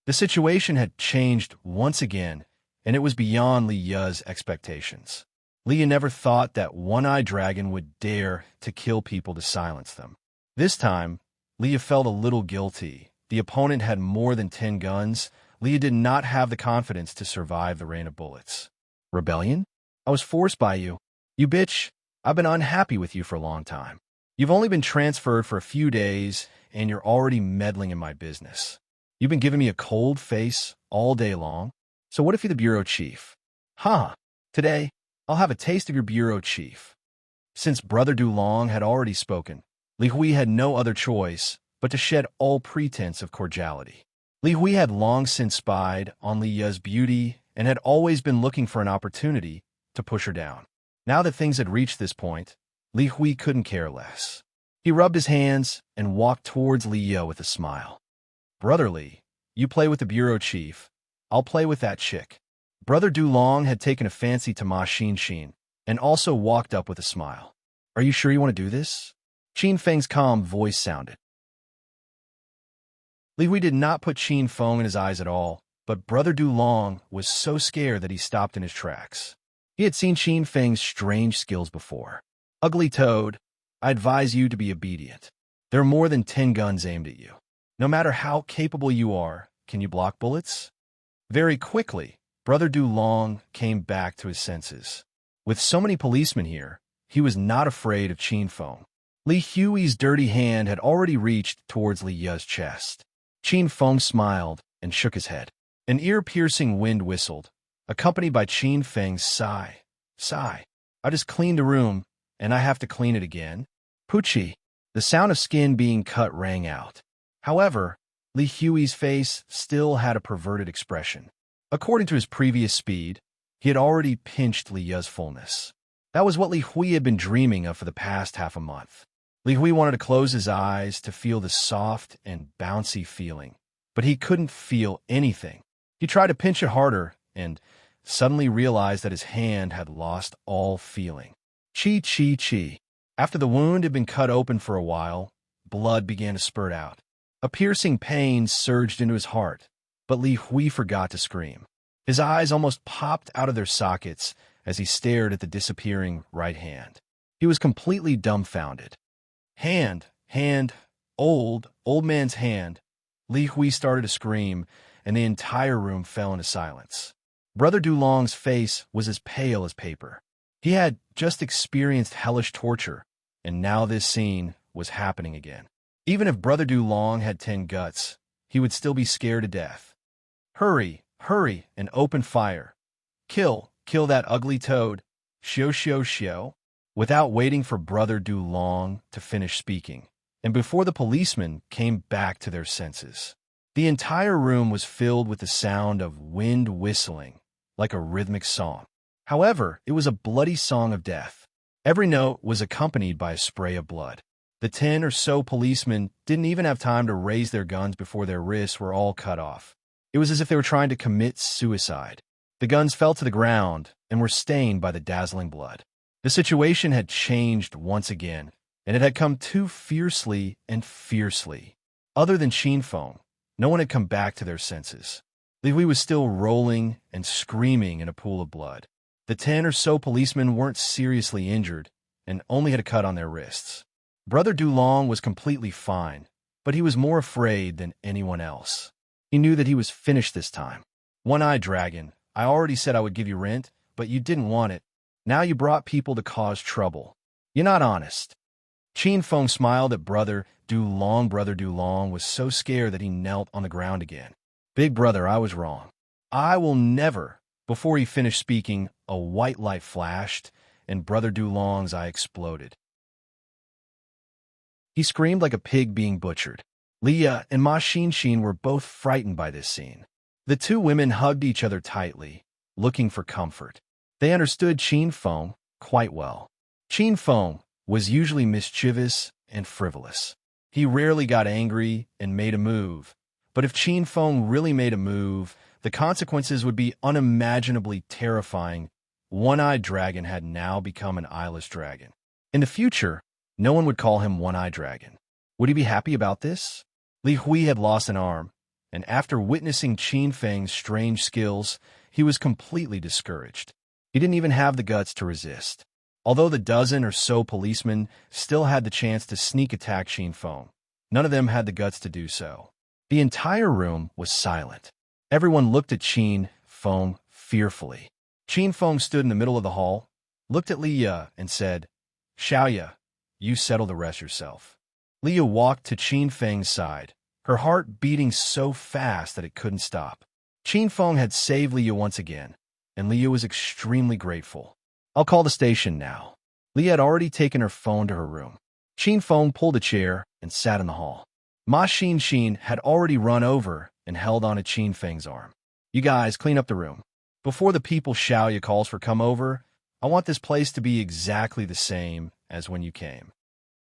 The situation had changed once again, and it was beyond Li Yu's expectations. Li Yu never thought that One-Eyed Dragon would dare to kill people to silence them. This time, Li Yu felt a little guilty. The opponent had more than 10 guns. Li Yu did not have the confidence to survive the rain of bullets. "Rebellion? I was forced by you. You bitch, I've been unhappy with you for a long time. You've only been transferred for a few days, and you're already meddling in my business. You've been giving me a cold face all day long. So what if you're the bureau chief? Huh, today, I'll have a taste of your bureau chief." Since Brother Dulong had already spoken, Li Hui had no other choice but to shed all pretense of cordiality. Li Hui had long since spied on Li Yu's beauty and had always been looking for an opportunity to push her down. Now that things had reached this point, Li Hui couldn't care less. He rubbed his hands and walked towards Li Yu with a smile. "Brother Li, you play with the bureau chief. I'll play with that chick." Brother Dulong had taken a fancy to Ma Xin and also walked up with a smile. "Are you sure you want to do this?" Qin Feng's calm voice sounded. Li Hui did not put Qin Feng in his eyes at all, but Brother Dulong was so scared that he stopped in his tracks. He had seen Qin Feng's strange skills before. "Ugly toad, I advise you to be obedient. There are more than 10 guns aimed at you. No matter how capable you are, can you block bullets?" Very quickly, Brother Dulong came back to his senses. With so many policemen here, he was not afraid of Qin Feng. Li Hui's dirty hand had already reached towards Li Yu's chest. Qin Feng smiled and shook his head. An ear-piercing wind whistled, accompanied by Qin Feng's sigh. "Sigh. I just cleaned a room, and I have to clean it again." "Poochie." The sound of skin being cut rang out. However, Li Hui's face still had a perverted expression. According to his previous speed, he had already pinched Li Yu's fullness. That was what Li Hui had been dreaming of for the past half a month. Li Hui wanted to close his eyes to feel the soft and bouncy feeling, but he couldn't feel anything. He tried to pinch it harder and suddenly realized that his hand had lost all feeling. Chi, chi, chi. After the wound had been cut open for a while, blood began to spurt out. A piercing pain surged into his heart, but Li Hui forgot to scream. His eyes almost popped out of their sockets as he stared at the disappearing right hand. He was completely dumbfounded. Hand, old man's hand. Li Hui started to scream, and the entire room fell into silence. Brother Dulong's face was as pale as paper. He had just experienced hellish torture, and now this scene was happening again. Even if Brother Dulong had 10 guts, he would still be scared to death. Hurry, and open fire. Kill that ugly toad. Xiao. Without waiting for Brother Dulong to finish speaking, and before the policemen came back to their senses, the entire room was filled with the sound of wind whistling, like a rhythmic song. However, it was a bloody song of death. Every note was accompanied by a spray of blood. The 10 or so policemen didn't even have time to raise their guns before their wrists were all cut off. It was as if they were trying to commit suicide. The guns fell to the ground and were stained by the dazzling blood. The situation had changed once again, and it had come too fiercely and fiercely. Other than Qin Feng, no one had come back to their senses. Li Hui was still rolling and screaming in a pool of blood. The 10 or so policemen weren't seriously injured and only had a cut on their wrists. Brother Dulong was completely fine, but he was more afraid than anyone else. He knew that he was finished this time. One-eyed dragon, I already said I would give you rent, but you didn't want it. Now you brought people to cause trouble. You're not honest. Qin Feng smiled at Brother Dulong. Brother Dulong was so scared that he knelt on the ground again. Big brother, I was wrong. I will never. Before he finished speaking, a white light flashed, and Brother Dulong's eye exploded. He screamed like a pig being butchered. Leah and Ma Xin were both frightened by this scene. The two women hugged each other tightly, looking for comfort. They understood Qin Feng quite well. Qin Feng was usually mischievous and frivolous. He rarely got angry and made a move, but if Qin Feng really made a move, the consequences would be unimaginably terrifying. One-eyed dragon had now become an eyeless dragon. In the future, no one would call him One-eyed Dragon. Would he be happy about this? Li Hui had lost an arm, and after witnessing Qin Feng's strange skills, he was completely discouraged. He didn't even have the guts to resist. Although the dozen or so policemen still had the chance to sneak attack Qin Feng, none of them had the guts to do so. The entire room was silent. Everyone looked at Qin Feng fearfully. Qin Feng stood in the middle of the hall, looked at Li Ye, and said, "Xiaoya, you settle the rest yourself." Li Ye walked to Qin Feng's side, her heart beating so fast that it couldn't stop. Qin Feng had saved Li Ye once again, and Li Ye was extremely grateful. "I'll call the station now." Li Ye had already taken her phone to her room. Qin Feng pulled a chair and sat in the hall. Ma Xin had already run over and held on to Qin Feng's arm. "You guys, clean up the room. Before the people Xiaoya calls for come over, I want this place to be exactly the same as when you came."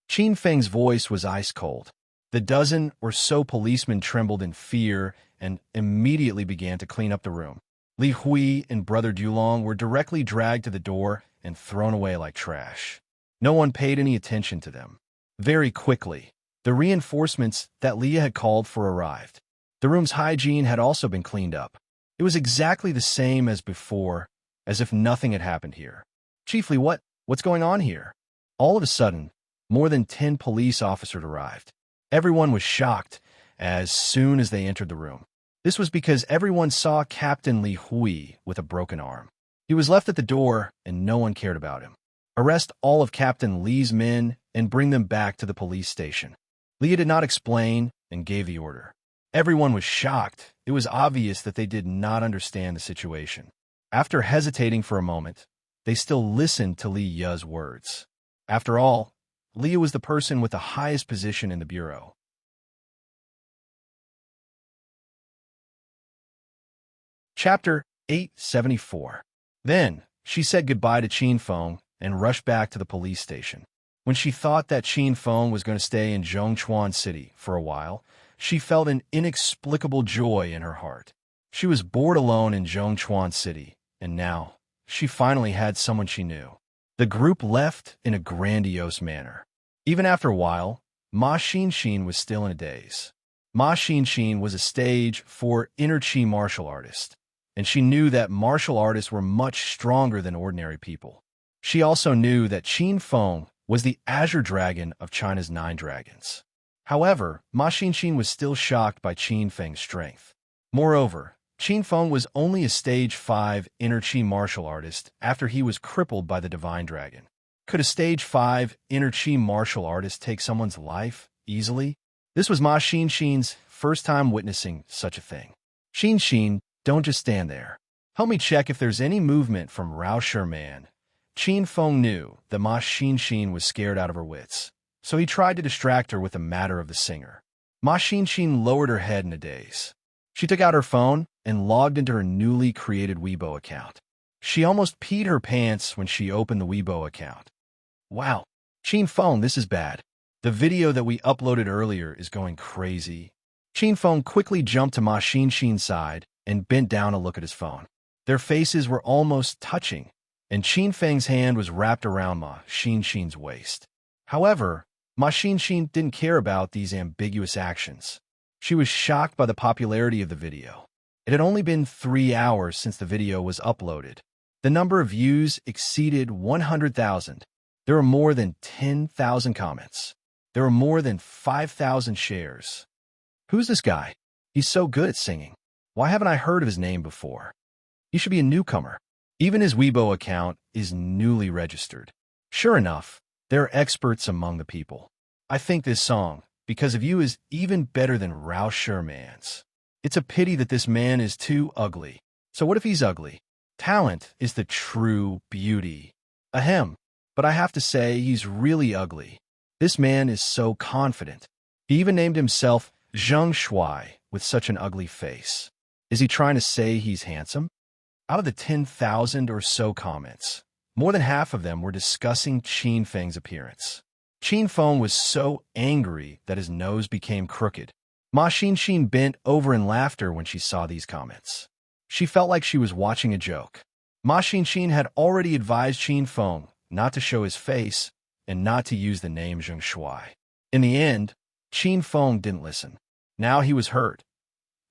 Qin Feng's voice was ice cold. The dozen or so policemen trembled in fear and immediately began to clean up the room. Li Hui and Brother Dulong were directly dragged to the door and thrown away like trash. No one paid any attention to them. Very quickly, the reinforcements that Li Ye had called for arrived. The room's hygiene had also been cleaned up. It was exactly the same as before, as if nothing had happened here. "Chiefly, what's going on here?" All of a sudden, more than 10 police officers arrived. Everyone was shocked as soon as they entered the room. This was because everyone saw Captain Li Hui with a broken arm. He was left at the door, and no one cared about him. "Arrest all of Captain Li's men and bring them back to the police station." Li did not explain and gave the order. Everyone was shocked. It was obvious that they did not understand the situation. After hesitating for a moment, they still listened to Li Ye's words. After all, Li was the person with the highest position in the bureau. Chapter 874. Then, she said goodbye to Qin Feng and rushed back to the police station. When she thought that Qin Feng was going to stay in Zhongchuan City for a while, she felt an inexplicable joy in her heart. She was bored alone in Zhongchuan City, and now, she finally had someone she knew. The group left in a grandiose manner. Even after a while, Ma Xin was still in a daze. Ma Xin was a stage 4 inner chi martial artist, and she knew that martial artists were much stronger than ordinary people. She also knew that Qin Feng was the Azure Dragon of China's 9 dragons. However, Ma Xin was still shocked by Qin Feng's strength. Moreover, Qin Feng was only a stage 5 inner chi martial artist after he was crippled by the divine dragon. Could a stage 5 inner chi martial artist take someone's life easily? This was Ma Xin's first time witnessing such a thing. Xin, don't just stand there. Help me check if there's any movement from Rao Sherman. Qin Feng knew that Ma Xin was scared out of her wits, so he tried to distract her with the matter of the singer. Ma Xin lowered her head in a daze. She took out her phone and logged into her newly created Weibo account. She almost peed her pants when she opened the Weibo account. "Wow, Qin Feng, this is bad. The video that we uploaded earlier is going crazy." Qin Feng quickly jumped to Ma Xin's side and bent down to look at his phone. Their faces were almost touching, and Qin Feng's hand was wrapped around Ma Xin's waist. However, Ma Xin didn't care about these ambiguous actions. She was shocked by the popularity of the video. It had only been 3 hours since the video was uploaded, The number of views exceeded 100,000. There were more than 10,000 comments. There were more than 5,000 shares. Who's this guy? He's so good at singing. Why haven't I heard of his name before? He should be a newcomer. Even his Weibo account is newly registered. Sure enough, there are experts among the people. I think this song, Because of You, is even better than Rao Sherman's. It's a pity that this man is too ugly. So what if he's ugly? Talent is the true beauty. Ahem. But I have to say, he's really ugly. This man is so confident. He even named himself Zheng Shuai with such an ugly face. Is he trying to say he's handsome? Out of the 10,000 or so comments, more than half of them were discussing Qin Feng's appearance. Qin Feng was so angry that his nose became crooked. Ma Xinxin bent over in laughter when she saw these comments. She felt like she was watching a joke. Ma Xinxin had already advised Qin Feng not to show his face and not to use the name Zheng Shuai. In the end, Qin Feng didn't listen. Now he was hurt.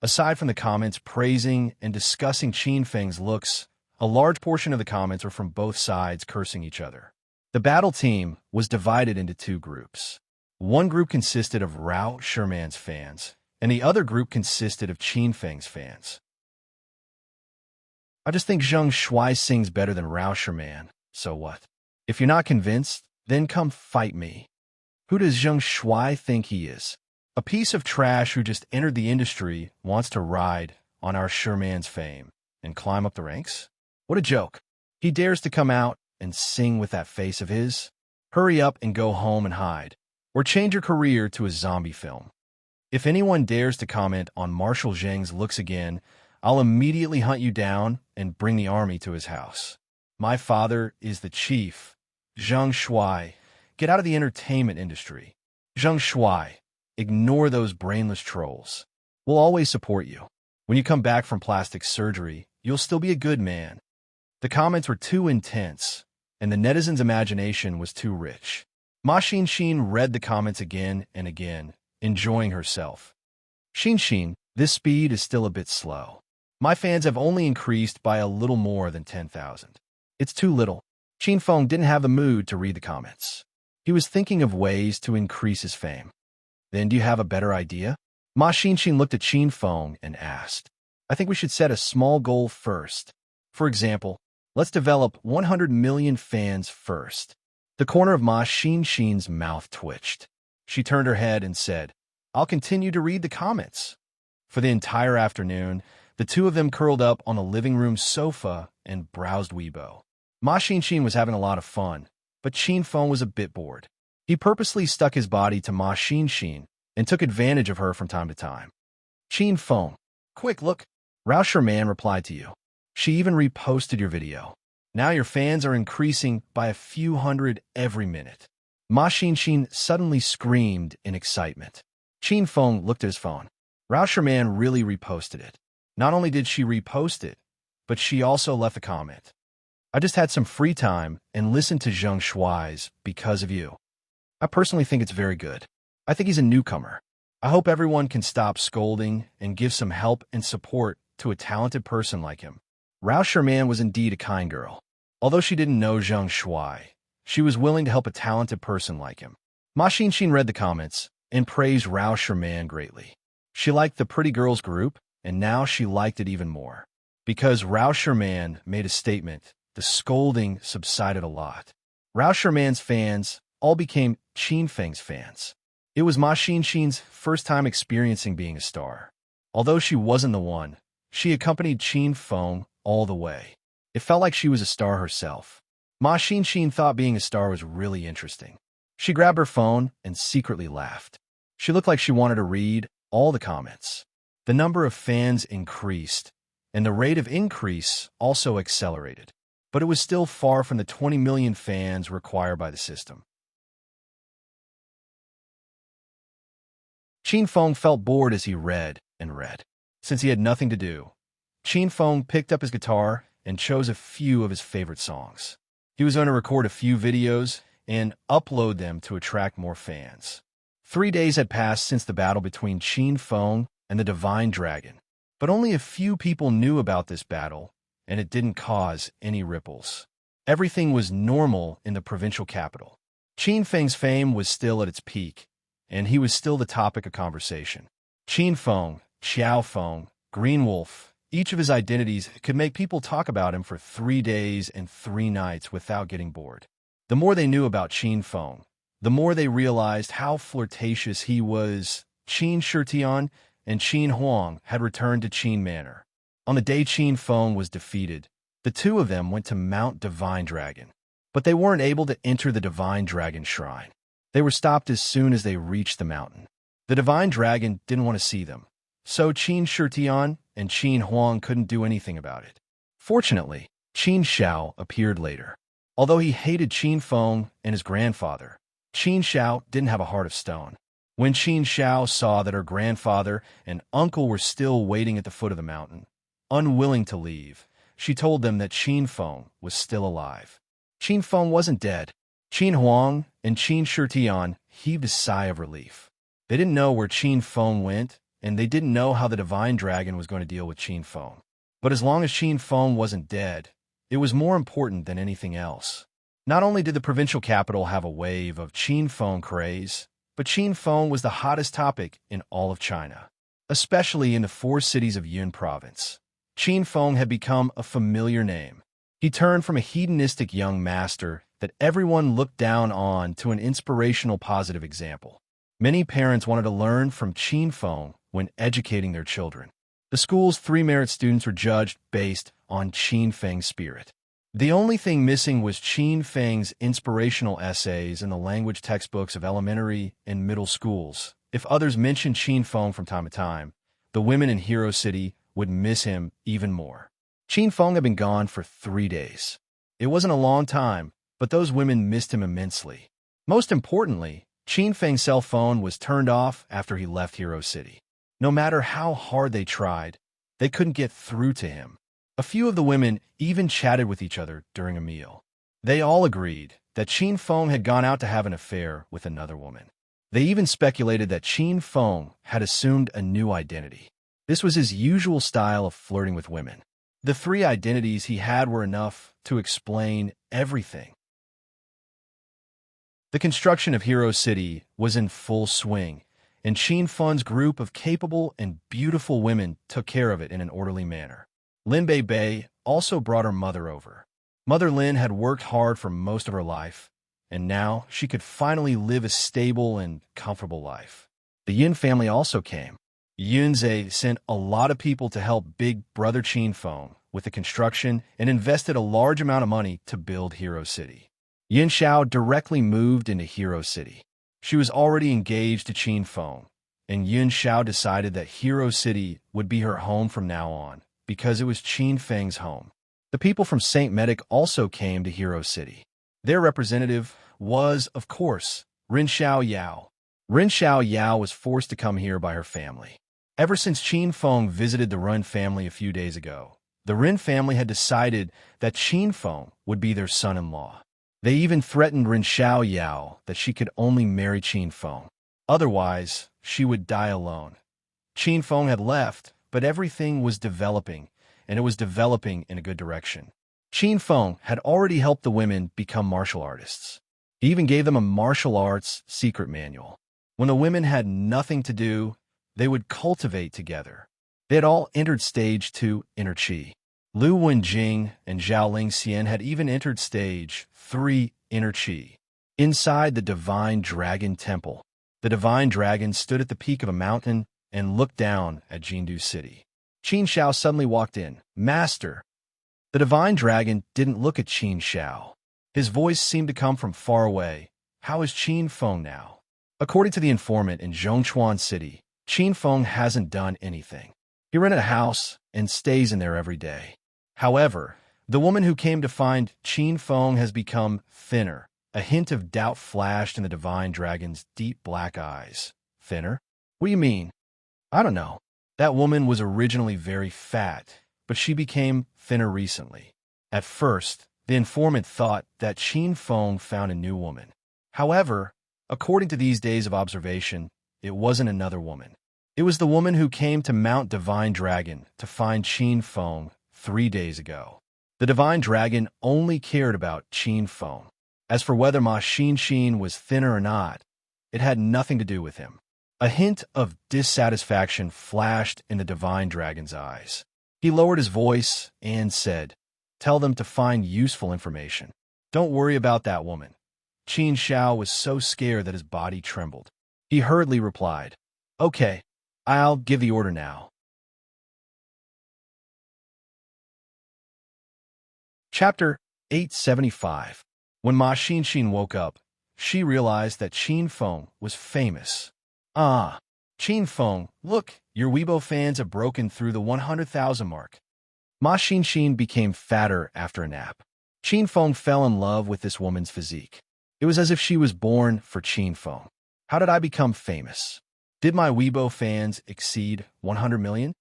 Aside from the comments praising and discussing Qin Feng's looks, a large portion of the comments were from both sides cursing each other. The battle team was divided into two groups. One group consisted of Rao Sherman's fans, and the other group consisted of Qin Feng's fans. I just think Zheng Shuai sings better than Rao Sherman, so what? If you're not convinced, then come fight me. Who does Zheng Shuai think he is? A piece of trash who just entered the industry wants to ride on our Sherman's fame and climb up the ranks? What a joke. He dares to come out and sing with that face of his? Hurry up and go home and hide, or change your career to a zombie film. If anyone dares to comment on Marshal Zheng's looks again, I'll immediately hunt you down and bring the army to his house. My father is the chief. Zheng Shuai, get out of the entertainment industry. Zheng Shuai, ignore those brainless trolls. We'll always support you. When you come back from plastic surgery, you'll still be a good man. The comments were too intense, and the netizens' imagination was too rich. Ma Xinxin read the comments again and again, enjoying herself. Xinxin, this speed is still a bit slow. My fans have only increased by a little more than 10,000. It's too little. Qin Feng didn't have the mood to read the comments. He was thinking of ways to increase his fame. Then do you have a better idea? Ma Xinxin looked at Qin Feng and asked, I think we should set a small goal first. For example, let's develop 100 million fans first. The corner of Ma Xinxin's mouth twitched. She turned her head and said, I'll continue to read the comments. For the entire afternoon, the two of them curled up on the living room sofa and browsed Weibo. Ma Xinxin was having a lot of fun, but Qin Feng was a bit bored. He purposely stuck his body to Ma Xinxin and took advantage of her from time to time. Qin Feng, quick, look. Rao Sherman replied to you. She even reposted your video. Now your fans are increasing by a few hundred every minute. Ma Xinxin suddenly screamed in excitement. Qin Feng looked at his phone. Rao Sherman really reposted it. Not only did she repost it, but she also left a comment. I just had some free time and listened to Zheng Shuai's Because of You. I personally think it's very good. I think he's a newcomer. I hope everyone can stop scolding and give some help and support to a talented person like him. Rao Sherman was indeed a kind girl. Although she didn't know Zheng Shuai, she was willing to help a talented person like him. Ma Xinxin read the comments and praised Rao Sherman greatly. She liked the pretty girls group, and now she liked it even more. Because Rao Sherman made a statement, the scolding subsided a lot. Rao Sherman's fans all became Qin Feng's fans. It was Ma Xinxin's first time experiencing being a star. Although she wasn't the one, she accompanied Qin Feng all the way. It felt like she was a star herself. Ma Xinxin thought being a star was really interesting. She grabbed her phone and secretly laughed. She looked like she wanted to read all the comments. The number of fans increased, and the rate of increase also accelerated. But it was still far from the 20 million fans required by the system. Qin Feng felt bored as he read and read. Since he had nothing to do, Qin Feng picked up his guitar and chose a few of his favorite songs. He was going to record a few videos and upload them to attract more fans. 3 days had passed since the battle between Qin Feng and the Divine Dragon, but only a few people knew about this battle, and it didn't cause any ripples. Everything was normal in the provincial capital. Qin Feng's fame was still at its peak, and he was still the topic of conversation. Qin Feng, Xiao Feng, Green Wolf, each of his identities could make people talk about him for 3 days and 3 nights without getting bored. The more they knew about Qin Feng, the more they realized how flirtatious he was. Qin Shitian and Qin Huang had returned to Qin Manor. On the day Qin Feng was defeated, the two of them went to Mount Divine Dragon. But they weren't able to enter the Divine Dragon Shrine. They were stopped as soon as they reached the mountain. The Divine Dragon didn't want to see them, so Qin Shitian and Qin Huang couldn't do anything about it. Fortunately, Qin Xiao appeared later. Although he hated Qin Feng and his grandfather, Qin Xiao didn't have a heart of stone. When Qin Xiao saw that her grandfather and uncle were still waiting at the foot of the mountain, unwilling to leave, she told them that Qin Feng was still alive. Qin Feng wasn't dead. Qin Huang and Qin Shitian heaved a sigh of relief. They didn't know where Qin Feng went, and they didn't know how the Divine Dragon was going to deal with Qin Feng. But as long as Qin Feng wasn't dead, it was more important than anything else. Not only did the provincial capital have a wave of Qin Feng craze, but Qin Feng was the hottest topic in all of China, especially in the 4 cities of Yun province. Qin Feng had become a familiar name. He turned from a hedonistic young master that everyone looked down on to an inspirational positive example. Many parents wanted to learn from Qin Feng when educating their children. The school's 3 merit students were judged based on Qin Feng's spirit. The only thing missing was Qin Feng's inspirational essays in the language textbooks of elementary and middle schools. If others mentioned Qin Feng from time to time, the women in Hero City would miss him even more. Qin Feng had been gone for 3 days. It wasn't a long time, but those women missed him immensely. Most importantly, Qin Feng's cell phone was turned off after he left Hero City. No matter how hard they tried, they couldn't get through to him. A few of the women even chatted with each other during a meal. They all agreed that Qin Feng had gone out to have an affair with another woman. They even speculated that Qin Feng had assumed a new identity. This was his usual style of flirting with women. The 3 identities he had were enough to explain everything. The construction of Hero City was in full swing, and Qin Feng's group of capable and beautiful women took care of it in an orderly manner. Lin Bei also brought her mother over. Mother Lin had worked hard for most of her life, and now she could finally live a stable and comfortable life. The Yin family also came. Yunze sent a lot of people to help Big Brother Qin Feng with the construction and invested a large amount of money to build Hero City. Yin Xiao directly moved into Hero City. She was already engaged to Qin Feng, and Yin Xiao decided that Hero City would be her home from now on, because it was Qin Feng's home. The people from St. Medic also came to Hero City. Their representative was, of course, Rin Xiao Yao. Rin Xiao Yao was forced to come here by her family. Ever since Qin Feng visited the Rin family a few days ago, the Rin family had decided that Qin Feng would be their son-in-law. They even threatened Rin Xiao Yao that she could only marry Qin Feng. Otherwise, she would die alone. Qin Feng had left, but everything was developing, and it was developing in a good direction. Qin Feng had already helped the women become martial artists. He even gave them a martial arts secret manual. When the women had nothing to do, they would cultivate together. They had all entered stage 2 inner chi. Lu Wenjing and Zhao Lingxian had even entered stage 3 inner chi. Inside the Divine Dragon Temple, the Divine Dragon stood at the peak of a mountain and looked down at Jindu City. Qin Xiao suddenly walked in. "Master!" The Divine Dragon didn't look at Qin Xiao. His voice seemed to come from far away. "How is Qin Feng now?" According to the informant in Zhongchuan City, Qin Feng hasn't done anything. He rented a house and stays in there every day. However, the woman who came to find Qin Feng has become thinner. A hint of doubt flashed in the Divine Dragon's deep black eyes. "Thinner? What do you mean?" "I don't know. That woman was originally very fat, but she became thinner recently." At first, the informant thought that Qin Feng found a new woman. However, according to these days of observation, it wasn't another woman. It was the woman who came to Mount Divine Dragon to find Qin Feng 3 days ago. The divine dragon only cared about Qin Feng. As for whether Ma Xin was thinner or not, it had nothing to do with him. A hint of dissatisfaction flashed in the divine dragon's eyes. He lowered his voice and said, "Tell them to find useful information. Don't worry about that woman." Qin Xiao was so scared that his body trembled. He hurriedly replied, "Okay, I'll give the order now." Chapter 875. When Ma Xin woke up, she realized that Qin Feng was famous. "Ah, Qin Feng, look, your Weibo fans have broken through the 100,000 mark." Ma Xin became fatter after a nap. Qin Feng fell in love with this woman's physique. It was as if she was born for Qin Feng. How did I become famous? Did my Weibo fans exceed 100 million?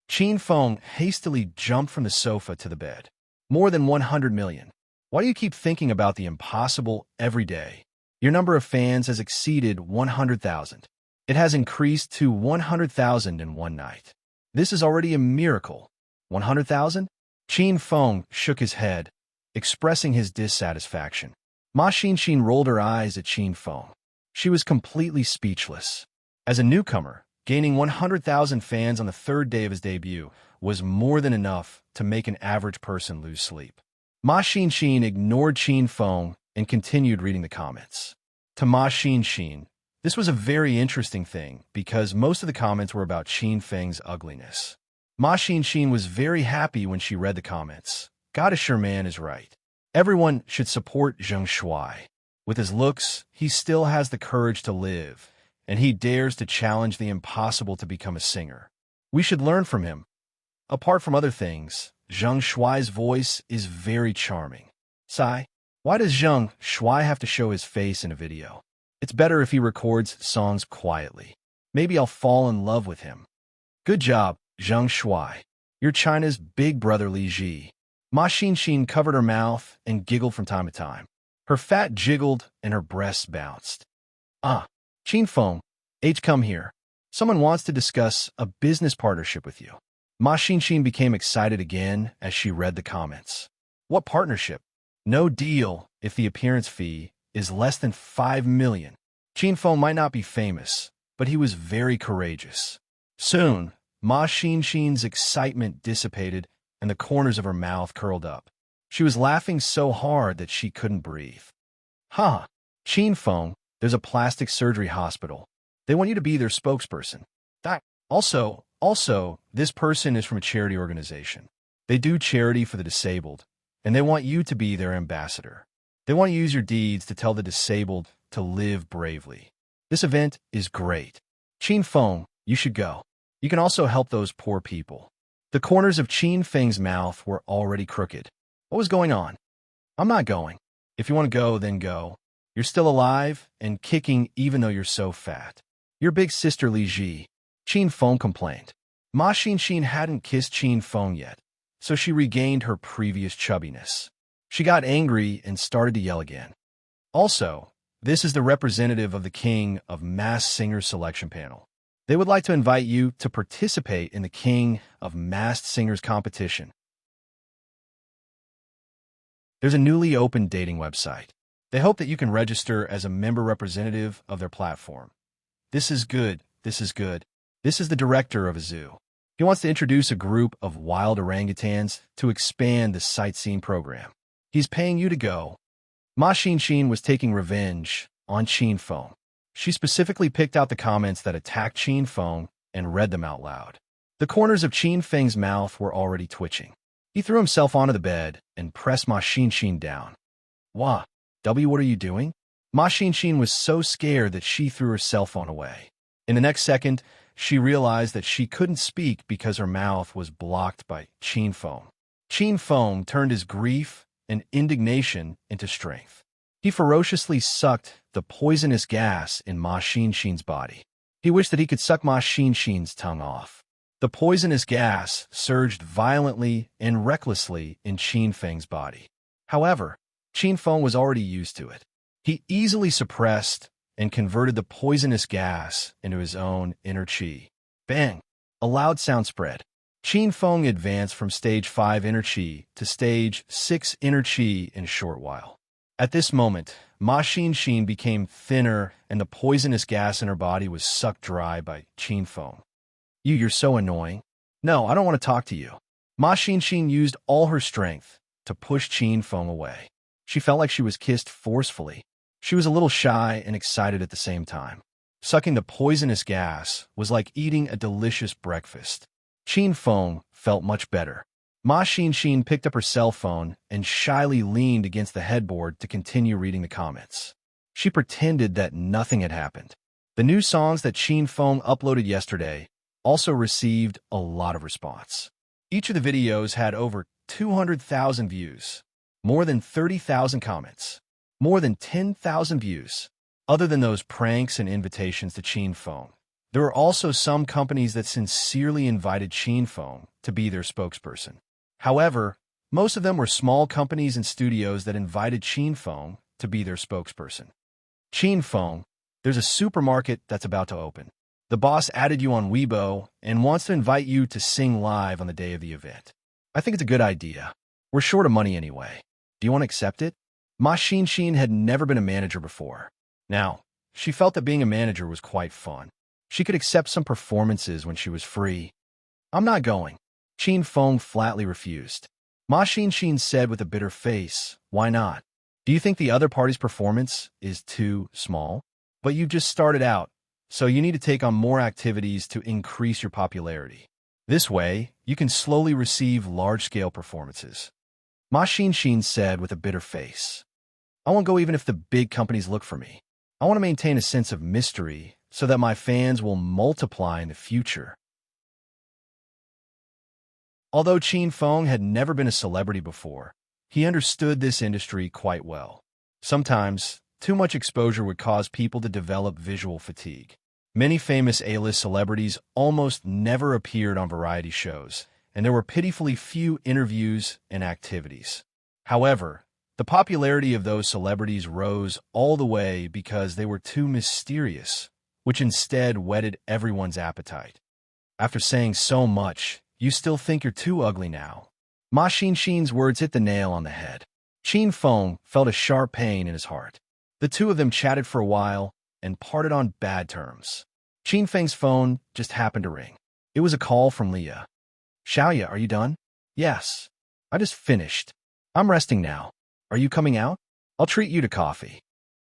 Qin Feng hastily jumped from the sofa to the bed. More than 100 million. Why do you keep thinking about the impossible every day? Your number of fans has exceeded 100,000. It has increased to 100,000 in one night. This is already a miracle. 100,000? Qin Feng shook his head, expressing his dissatisfaction. Ma Xin rolled her eyes at Qin Feng. She was completely speechless. As a newcomer, gaining 100,000 fans on the third day of his debut was more than enough to make an average person lose sleep. Ma Xin ignored Qin Feng and continued reading the comments. To Ma Xin, this was a very interesting thing because most of the comments were about Qin Feng's ugliness. Ma Xin was very happy when she read the comments. Goddess Sure Man is right. Everyone should support Zheng Shuai. With his looks, he still has the courage to live, and he dares to challenge the impossible to become a singer. We should learn from him. Apart from other things, Zheng Shuai's voice is very charming. Sigh, why does Zheng Shuai have to show his face in a video? It's better if he records songs quietly. Maybe I'll fall in love with him. Good job, Zheng Shuai. You're China's big brother Li Ji. Ma Xin covered her mouth and giggled from time to time. Her fat jiggled and her breasts bounced. "Ah, Qin Feng, come here. Someone wants to discuss a business partnership with you." Ma Xin became excited again as she read the comments. "What partnership?" "No deal if the appearance fee is less than 5 million. Qin Feng might not be famous, but he was very courageous." Soon, Ma Xin's excitement dissipated and the corners of her mouth curled up. She was laughing so hard that she couldn't breathe. "Ha! Qin Feng, there's a plastic surgery hospital. They want you to be their spokesperson. Also, this person is from a charity organization. They do charity for the disabled, and they want you to be their ambassador. They want you to use your deeds to tell the disabled to live bravely. This event is great. Qin Feng, you should go. You can also help those poor people." The corners of Qin Feng's mouth were already crooked. What was going on? "I'm not going. If you want to go, then go. You're still alive and kicking even though you're so fat. Your big sister Li Ji," Qin Feng complained. Ma Xin hadn't kissed Qin Feng yet, so she regained her previous chubbiness. She got angry and started to yell again. "Also, this is the representative of the King of Mass Singers Selection Panel. They would like to invite you to participate in the King of Masked Singers competition. There's a newly opened dating website. They hope that you can register as a member representative of their platform. This is good. This is good. This is the director of a zoo. He wants to introduce a group of wild orangutans to expand the sightseeing program. He's paying you to go." Ma Xin was taking revenge on Qin Feng. She specifically picked out the comments that attacked Qin Feng and read them out loud. The corners of Qin Feng's mouth were already twitching. He threw himself onto the bed and pressed Ma Xin down. "What are you doing?" Ma Xin was so scared that she threw her cell phone away. In the next second, she realized that she couldn't speak because her mouth was blocked by Qin Feng. Qin Feng turned his grief and indignation into strength. He ferociously sucked the poisonous gas in Ma Xin's body. He wished that he could suck Ma Xin's tongue off. The poisonous gas surged violently and recklessly in Qin Feng's body. However, Qin Feng was already used to it. He easily suppressed and converted the poisonous gas into his own inner qi. Bang! A loud sound spread. Qin Feng advanced from stage 5 inner qi to stage 6 inner qi in a short while. At this moment, Ma Xin became thinner and the poisonous gas in her body was sucked dry by Qin Feng. You're so annoying. No, I don't want to talk to you. Ma Xin used all her strength to push Qin Feng away. She felt like she was kissed forcefully. She was a little shy and excited at the same time. Sucking the poisonous gas was like eating a delicious breakfast. Qin Feng felt much better. Ma Xin picked up her cell phone and shyly leaned against the headboard to continue reading the comments. She pretended that nothing had happened. The new songs that Qin Feng uploaded yesterday also received a lot of response. Each of the videos had over 200,000 views, more than 30,000 comments, more than 10,000 views. Other than those pranks and invitations to Qin Feng, there were also some companies that sincerely invited Qin Feng to be their spokesperson. However, most of them were small companies and studios that invited Qin Feng to be their spokesperson. Qin Feng, there's a supermarket that's about to open. The boss added you on Weibo and wants to invite you to sing live on the day of the event. I think it's a good idea. We're short of money anyway. Do you want to accept it? Ma Xin had never been a manager before. Now, she felt that being a manager was quite fun. She could accept some performances when she was free. I'm not going. Qin Feng flatly refused. Ma Xin said with a bitter face, why not? Do you think the other party's performance is too small? But you just started out, so you need to take on more activities to increase your popularity. This way, you can slowly receive large-scale performances. Ma Xin said with a bitter face. I won't go even if the big companies look for me. I want to maintain a sense of mystery so that my fans will multiply in the future. Although Qin Feng had never been a celebrity before, he understood this industry quite well. Sometimes, too much exposure would cause people to develop visual fatigue. Many famous A-list celebrities almost never appeared on variety shows, and there were pitifully few interviews and activities. However, the popularity of those celebrities rose all the way because they were too mysterious, which instead whetted everyone's appetite. After saying so much, you still think you're too ugly now. Ma Xin's words hit the nail on the head. Qin Feng felt a sharp pain in his heart. The two of them chatted for a while and parted on bad terms. Qin Feng's phone just happened to ring. It was a call from Leah. Xiaoya, are you done? Yes. I just finished. I'm resting now. Are you coming out? I'll treat you to coffee.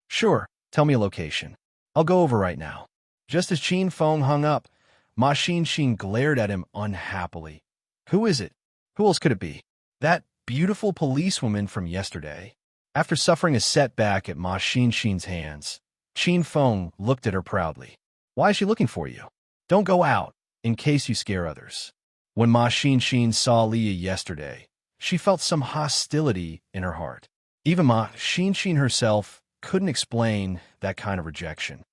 Sure, tell me a location. I'll go over right now. Just as Qin Feng hung up, Ma Xin glared at him unhappily. Who is it? Who else could it be? That beautiful policewoman from yesterday. After suffering a setback at Ma Xin's hands, Qin Feng looked at her proudly. Why is she looking for you? Don't go out, in case you scare others. When Ma Xin saw Leah yesterday, she felt some hostility in her heart. Even Ma Xin herself couldn't explain that kind of rejection.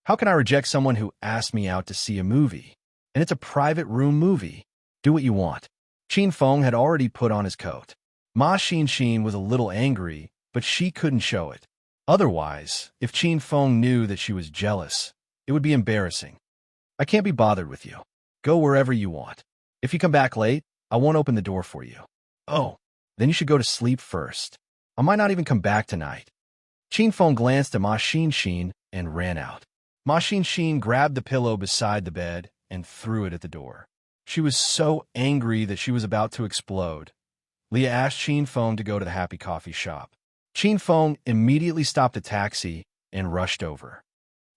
How can I reject someone who asked me out to see a movie? And it's a private room movie. Do what you want. Qin Feng had already put on his coat. Ma Xin was a little angry, but she couldn't show it. Otherwise, if Qin Feng knew that she was jealous, it would be embarrassing. I can't be bothered with you. Go wherever you want. If you come back late, I won't open the door for you. Oh, then you should go to sleep first. I might not even come back tonight. Qin Feng glanced at Ma Xin and ran out. Ma Xin grabbed the pillow beside the bed and threw it at the door. She was so angry that she was about to explode. Leah asked Qin Feng to go to the Happy Coffee shop. Qin Feng immediately stopped a taxi and rushed over.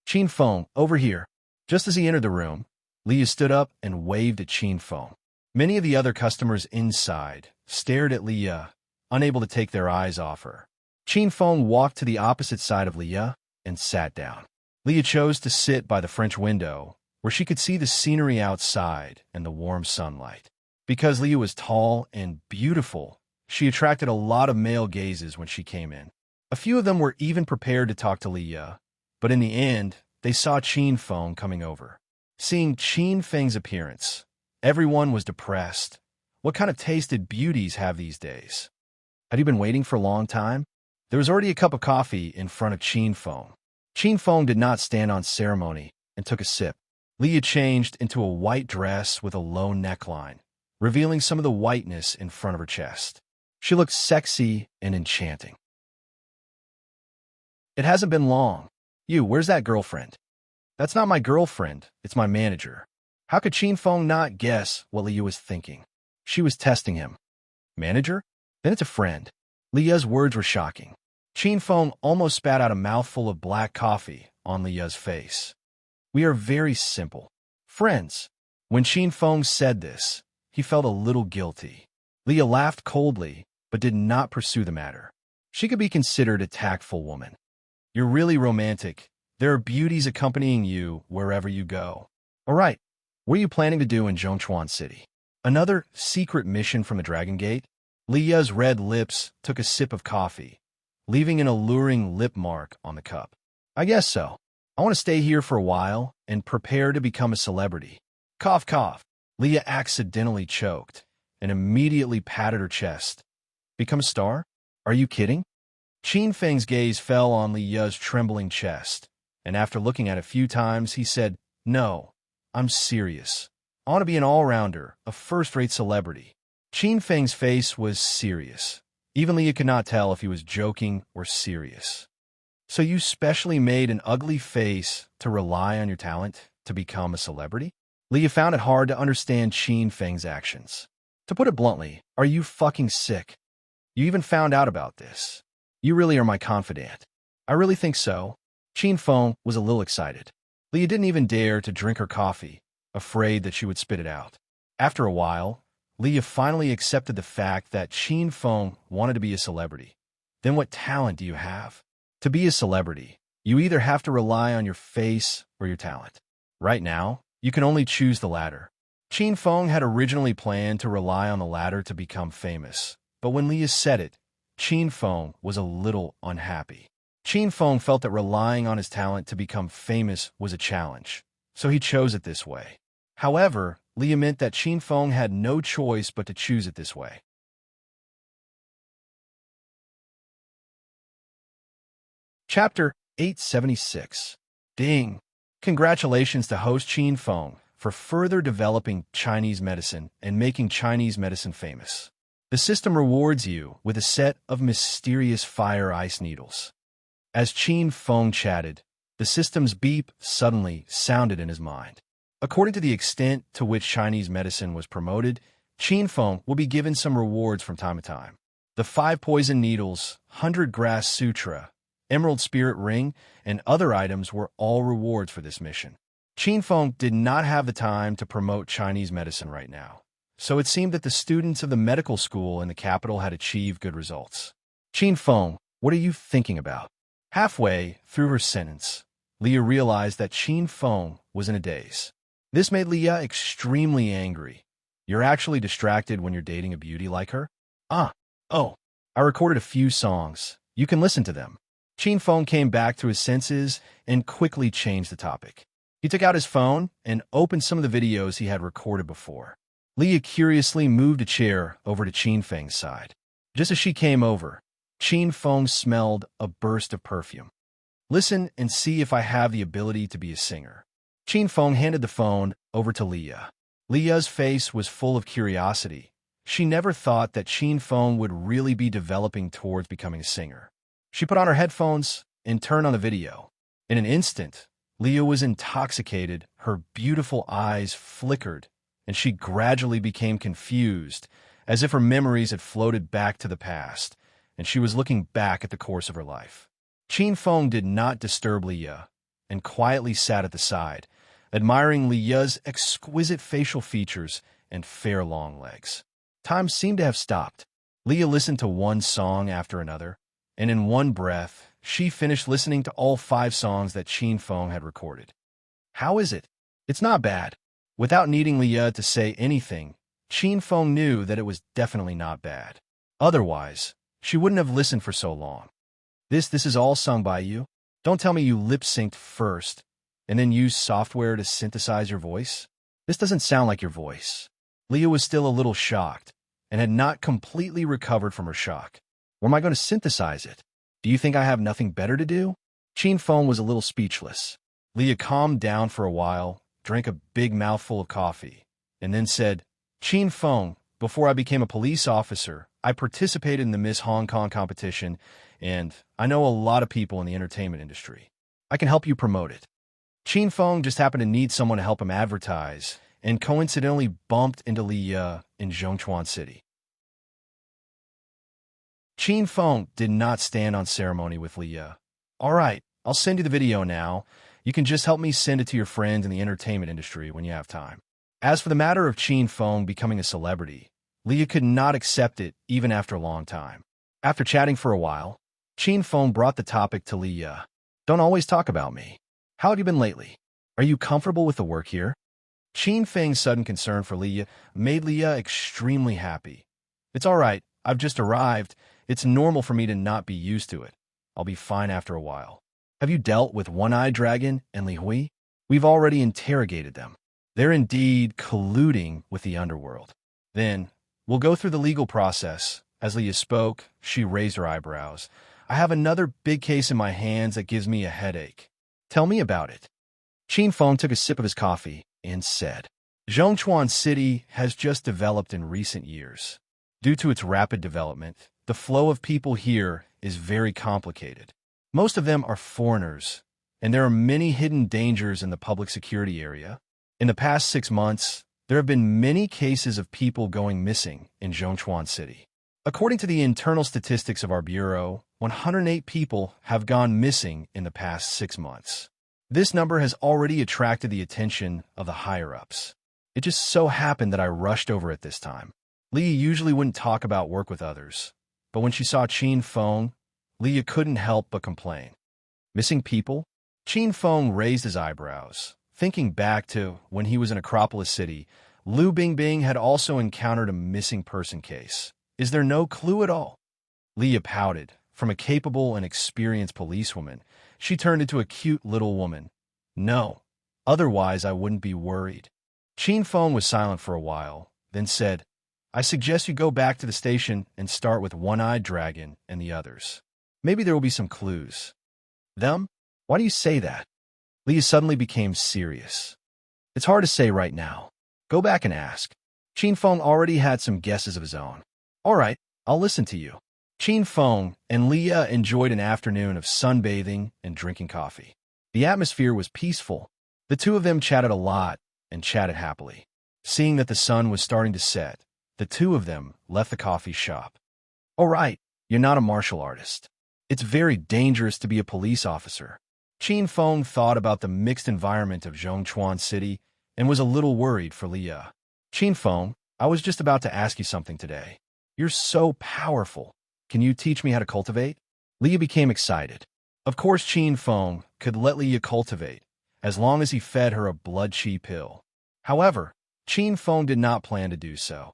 Qin Feng, over here. Just as he entered the room, Leah stood up and waved at Qin Feng. Many of the other customers inside stared at Leah, unable to take their eyes off her. Qin Feng walked to the opposite side of Leah and sat down. Leah chose to sit by the French window, where she could see the scenery outside and the warm sunlight. Because Leah was tall and beautiful, she attracted a lot of male gazes when she came in. A few of them were even prepared to talk to Leah, but in the end, they saw Qin Feng coming over. Seeing Qin Feng's appearance, everyone was depressed. What kind of taste did beauties have these days? Had you been waiting for a long time? There was already a cup of coffee in front of Qin Feng. Qin Feng did not stand on ceremony and took a sip. Leah changed into a white dress with a low neckline, revealing some of the whiteness in front of her chest. She looked sexy and enchanting. It hasn't been long. Where's that girlfriend? That's not my girlfriend, it's my manager. How could Qin Feng not guess what Liu was thinking? She was testing him. Manager? Then it's a friend. Liu's words were shocking. Qin Feng almost spat out a mouthful of black coffee on Liu's face. We are very simple. Friends. When Qin Feng said this, he felt a little guilty. Liu laughed coldly, but did not pursue the matter. She could be considered a tactful woman. You're really romantic. There are beauties accompanying you wherever you go. All right, what are you planning to do in Zhongchuan City? Another secret mission from the Dragon Gate? Liu's red lips took a sip of coffee, leaving an alluring lip mark on the cup. I guess so. I want to stay here for a while and prepare to become a celebrity. Cough, cough. Liu accidentally choked and immediately patted her chest. Become a star? Are you kidding? Qin Feng's gaze fell on Liu's trembling chest, and after looking at it a few times, he said, No, I'm serious. I want to be an all-rounder, a first-rate celebrity. Qin Feng's face was serious. Even Liu could not tell if he was joking or serious. So you specially made an ugly face to rely on your talent to become a celebrity? Liu found it hard to understand Qin Feng's actions. To put it bluntly, are you fucking sick? You even found out about this. You really are my confidant. I really think so. Qin Feng was a little excited. Liu didn't even dare to drink her coffee, afraid that she would spit it out. After a while, Liu finally accepted the fact that Qin Feng wanted to be a celebrity. Then what talent do you have? To be a celebrity, you either have to rely on your face or your talent. Right now, you can only choose the latter. Qin Feng had originally planned to rely on the latter to become famous, but when Liu said it, Qin Feng was a little unhappy. Qin Feng felt that relying on his talent to become famous was a challenge, so he chose it this way. However, Liu meant that Qin Feng had no choice but to choose it this way. Chapter 876. Ding! Congratulations to host Qin Feng for further developing Chinese medicine and making Chinese medicine famous. The system rewards you with a set of mysterious fire ice needles. As Qin Feng chatted, the system's beep suddenly sounded in his mind. According to the extent to which Chinese medicine was promoted, Qin Feng will be given some rewards from time to time. The 5 poison needles, 100 grass sutra, emerald spirit ring, and other items were all rewards for this mission. Qin Feng did not have the time to promote Chinese medicine right now, so it seemed that the students of the medical school in the capital had achieved good results. Qin Feng, what are you thinking about? Halfway through her sentence, Liu realized that Qin Feng was in a daze. This made Liu extremely angry. You're actually distracted when you're dating a beauty like her? I recorded a few songs. You can listen to them. Qin Feng came back to his senses and quickly changed the topic. He took out his phone and opened some of the videos he had recorded before. Liu curiously moved a chair over to Qin Feng's side. Just as she came over, Qin Feng smelled a burst of perfume. Listen and see if I have the ability to be a singer. Qin Feng handed the phone over to Liu. Liu's face was full of curiosity. She never thought that Qin Feng would really be developing towards becoming a singer. She put on her headphones and turned on the video. In an instant, Liu was intoxicated, her beautiful eyes flickered, and she gradually became confused, as if her memories had floated back to the past, and she was looking back at the course of her life. Qin Feng did not disturb Liu, and quietly sat at the side, admiring Liu's exquisite facial features and fair long legs. Time seemed to have stopped. Liu listened to one song after another, and in one breath, she finished listening to all 5 songs that Qin Feng had recorded. How is it? It's not bad. Without needing Liu to say anything, Qin Feng knew that it was definitely not bad. Otherwise, she wouldn't have listened for so long. This is all sung by you? Don't tell me you lip-synced first, and then used software to synthesize your voice? This doesn't sound like your voice. Liu was still a little shocked, and had not completely recovered from her shock. Or am I going to synthesize it? Do you think I have nothing better to do? Qin Feng was a little speechless. Liu calmed down for a while, drank a big mouthful of coffee, and then said, Chin Feng, before I became a police officer, I participated in the Miss Hong Kong competition, and I know a lot of people in the entertainment industry. I can help you promote it. Chin Feng just happened to need someone to help him advertise, and coincidentally bumped into Li Ye in Zhongchuan City. Chin Feng did not stand on ceremony with Li Ye. All right, I'll send you the video now. You can just help me send it to your friends in the entertainment industry when you have time. As for the matter of Chin Feng becoming a celebrity, Li Ye could not accept it even after a long time. After chatting for a while, Chin Feng brought the topic to Li Ye. Don't always talk about me. How have you been lately? Are you comfortable with the work here? Chin Feng's sudden concern for Li Ye made Li Ye extremely happy. It's all right. I've just arrived. It's normal for me to not be used to it. I'll be fine after a while. Have you dealt with One-Eyed Dragon and Li Hui? We've already interrogated them. They're indeed colluding with the underworld. Then, we'll go through the legal process. As Li Ye spoke, she raised her eyebrows. I have another big case in my hands that gives me a headache. Tell me about it. Chin Feng took a sip of his coffee and said, Zhongchuan City has just developed in recent years. Due to its rapid development, the flow of people here is very complicated. Most of them are foreigners, and there are many hidden dangers in the public security area. In the past 6 months, there have been many cases of people going missing in Zhongchuan City. According to the internal statistics of our bureau, 108 people have gone missing in the past 6 months. This number has already attracted the attention of the higher-ups. It just so happened that I rushed over at this time. Li usually wouldn't talk about work with others, but when she saw Chin Feng, Li couldn't help but complain. Missing people? Chin Feng raised his eyebrows, thinking back to when he was in Acropolis City. Lu Bingbing had also encountered a missing person case. Is there no clue at all? Li pouted. From a capable and experienced policewoman, she turned into a cute little woman. No, otherwise I wouldn't be worried. Chin Feng was silent for a while, then said, I suggest you go back to the station and start with One-Eyed Dragon and the others. Maybe there will be some clues. Them? Why do you say that? Li suddenly became serious. It's hard to say right now. Go back and ask. Chin Feng already had some guesses of his own. All right, I'll listen to you. Chin Feng and Li enjoyed an afternoon of sunbathing and drinking coffee. The atmosphere was peaceful. The two of them chatted a lot and chatted happily. Seeing that the sun was starting to set, the two of them left the coffee shop. All right, you're not a martial artist. It's very dangerous to be a police officer. Chin Feng thought about the mixed environment of Zhongchuan City and was a little worried for Li. Chin Feng, I was just about to ask you something today. You're so powerful. Can you teach me how to cultivate? Li became excited. Of course Chin Feng could let Li cultivate, as long as he fed her a blood chi pill. However, Chin Feng did not plan to do so.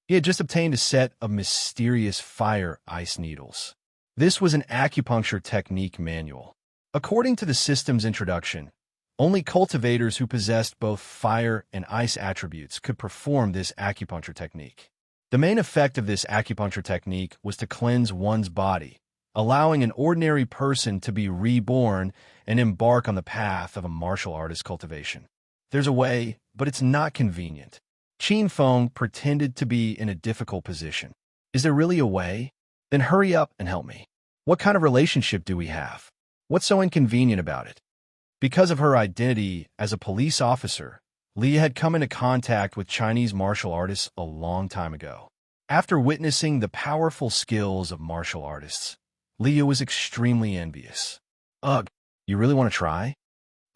He had just obtained a set of mysterious fire ice needles. This was an acupuncture technique manual. According to the system's introduction, only cultivators who possessed both fire and ice attributes could perform this acupuncture technique. The main effect of this acupuncture technique was to cleanse one's body, allowing an ordinary person to be reborn and embark on the path of a martial artist cultivation. There's a way, but it's not convenient. Chin Feng pretended to be in a difficult position. Is there really a way? Then hurry up and help me. What kind of relationship do we have? What's so inconvenient about it? Because of her identity as a police officer, Li had come into contact with Chinese martial artists a long time ago. After witnessing the powerful skills of martial artists, Li was extremely envious. Ugh, you really want to try?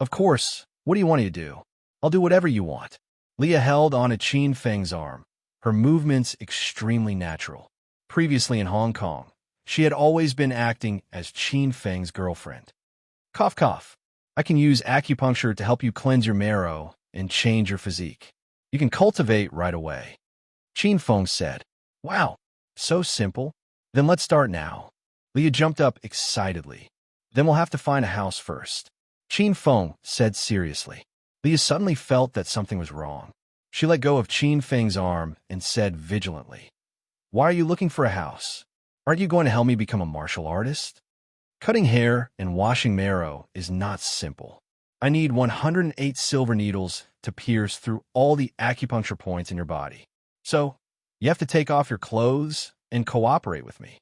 Of course. What do you want me to do? I'll do whatever you want. Li held on to Chin Feng's arm, her movements extremely natural. Previously in Hong Kong, she had always been acting as Chin Feng's girlfriend. Cough, cough. I can use acupuncture to help you cleanse your marrow and change your physique. You can cultivate right away. Chin Feng said, Wow, so simple. Then let's start now. Li jumped up excitedly. Then we'll have to find a house first. Chin Feng said seriously. Li suddenly felt that something was wrong. She let go of Chin Feng's arm and said vigilantly, Why are you looking for a house? Aren't you going to help me become a martial artist? Cutting hair and washing marrow is not simple. I need 108 silver needles to pierce through all the acupuncture points in your body. So, you have to take off your clothes and cooperate with me.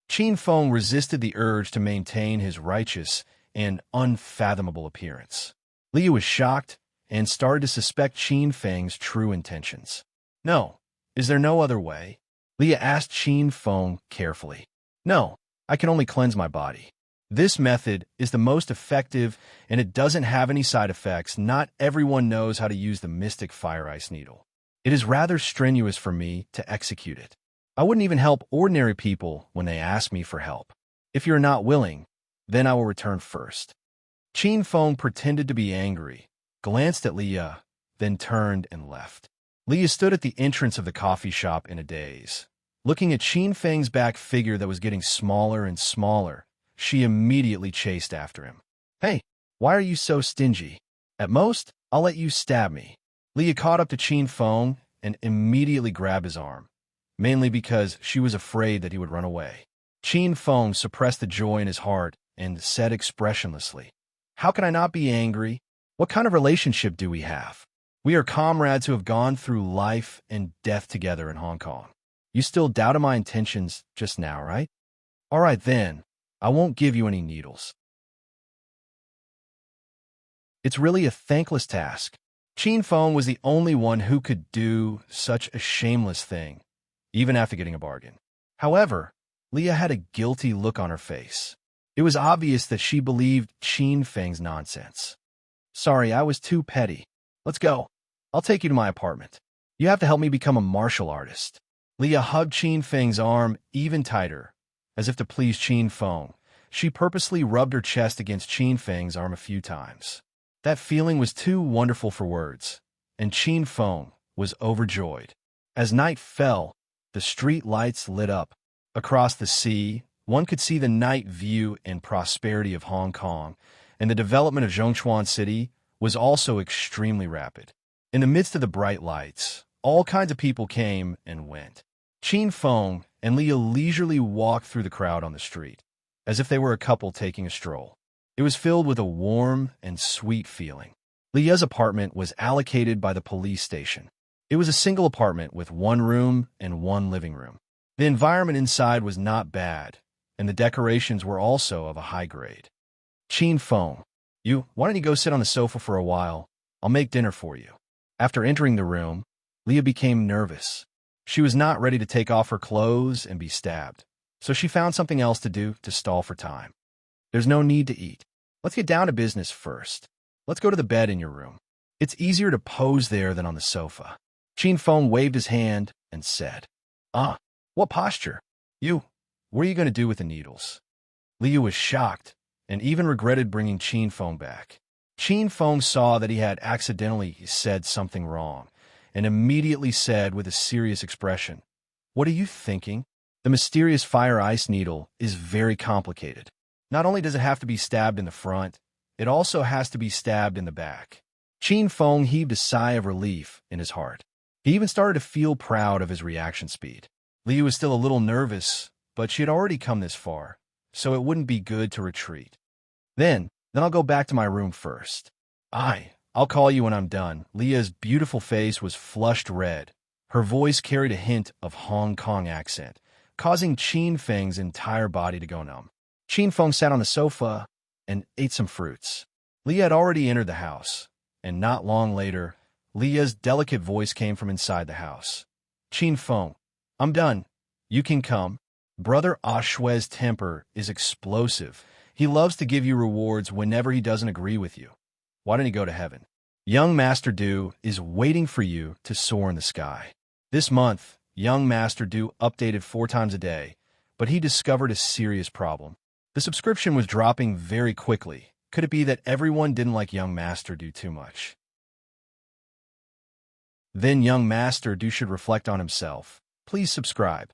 Qin Feng resisted the urge to maintain his righteous and unfathomable appearance. Liu was shocked and started to suspect Qin Feng's true intentions. No, is there no other way? Leah asked Qin Feng carefully. No, I can only cleanse my body. This method is the most effective and it doesn't have any side effects. Not everyone knows how to use the mystic fire ice needle. It is rather strenuous for me to execute it. I wouldn't even help ordinary people when they ask me for help. If you're not willing, then I will return first. Qin Feng pretended to be angry, glanced at Leah, then turned and left. Leah stood at the entrance of the coffee shop in a daze. Looking at Qin Feng's back figure that was getting smaller and smaller, she immediately chased after him. Hey, why are you so stingy? At most, I'll let you stab me. Leah caught up to Qin Feng and immediately grabbed his arm, mainly because she was afraid that he would run away. Qin Feng suppressed the joy in his heart and said expressionlessly, How can I not be angry? What kind of relationship do we have? We are comrades who have gone through life and death together in Hong Kong. You still doubted my intentions just now, right? All right then, I won't give you any needles. It's really a thankless task. Qin Feng was the only one who could do such a shameless thing, even after getting a bargain. However, Leah had a guilty look on her face. It was obvious that she believed Qin Feng's nonsense. Sorry, I was too petty. Let's go. I'll take you to my apartment. You have to help me become a martial artist. Leah hugged Qin Feng's arm even tighter, as if to please Qin Feng. She purposely rubbed her chest against Qin Feng's arm a few times. That feeling was too wonderful for words, and Qin Feng was overjoyed. As night fell, the street lights lit up. Across the sea, one could see the night view and prosperity of Hong Kong, and the development of Zhongchuan City was also extremely rapid. In the midst of the bright lights, all kinds of people came and went. Qin Feng and Leah leisurely walked through the crowd on the street, as if they were a couple taking a stroll. It was filled with a warm and sweet feeling. Leah's apartment was allocated by the police station. It was a single apartment with one room and one living room. The environment inside was not bad, and the decorations were also of a high grade. Qin Feng, why don't you go sit on the sofa for a while? I'll make dinner for you. After entering the room, Leah became nervous. She was not ready to take off her clothes and be stabbed, so she found something else to do to stall for time. There's no need to eat. Let's get down to business first. Let's go to the bed in your room. It's easier to pose there than on the sofa. Qin Feng waved his hand and said, what posture? What are you going to do with the needles? Liu was shocked and even regretted bringing Qin Feng back. Qin Feng saw that he had accidentally said something wrong and immediately said with a serious expression, What are you thinking? The mysterious fire ice needle is very complicated. Not only does it have to be stabbed in the front, it also has to be stabbed in the back. Qin Feng heaved a sigh of relief in his heart. He even started to feel proud of his reaction speed. Liu was still a little nervous, but she had already come this far, so it wouldn't be good to retreat. Then I'll go back to my room first. I'll call you when I'm done. Leah's beautiful face was flushed red. Her voice carried a hint of Hong Kong accent, causing Qin Feng's entire body to go numb. Qin Feng sat on the sofa and ate some fruits. Leah had already entered the house, and not long later, Leah's delicate voice came from inside the house. Qin Feng, I'm done. You can come. Brother Ashue's temper is explosive. He loves to give you rewards whenever he doesn't agree with you. Why don't you go to heaven? Young Master Du is waiting for you to soar in the sky. This month, young Master Du updated 4 times a day, but he discovered a serious problem. The subscription was dropping very quickly. Could it be that everyone didn't like young Master Du too much? Then young Master Du should reflect on himself. Please subscribe.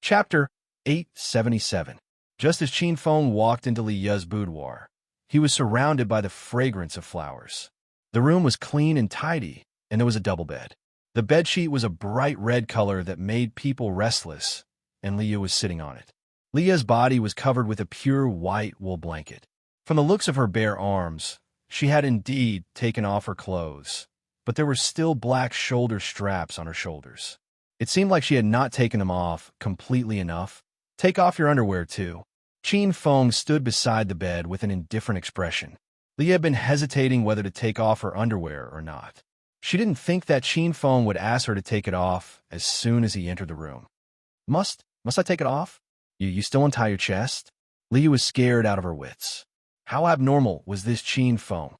Chapter 877. Just as Qin Feng walked into Li Yu's boudoir, he was surrounded by the fragrance of flowers. The room was clean and tidy, and there was a double bed. The bedsheet was a bright red color that made people restless, and Li Yu was sitting on it. Leah's body was covered with a pure white wool blanket. From the looks of her bare arms, she had indeed taken off her clothes, but there were still black shoulder straps on her shoulders. It seemed like she had not taken them off completely enough. Take off your underwear, too. Qin Feng stood beside the bed with an indifferent expression. Leah had been hesitating whether to take off her underwear or not. She didn't think that Qin Feng would ask her to take it off as soon as he entered the room. Must I take it off? You still untie your chest? Leah was scared out of her wits. How abnormal was this Qin Feng?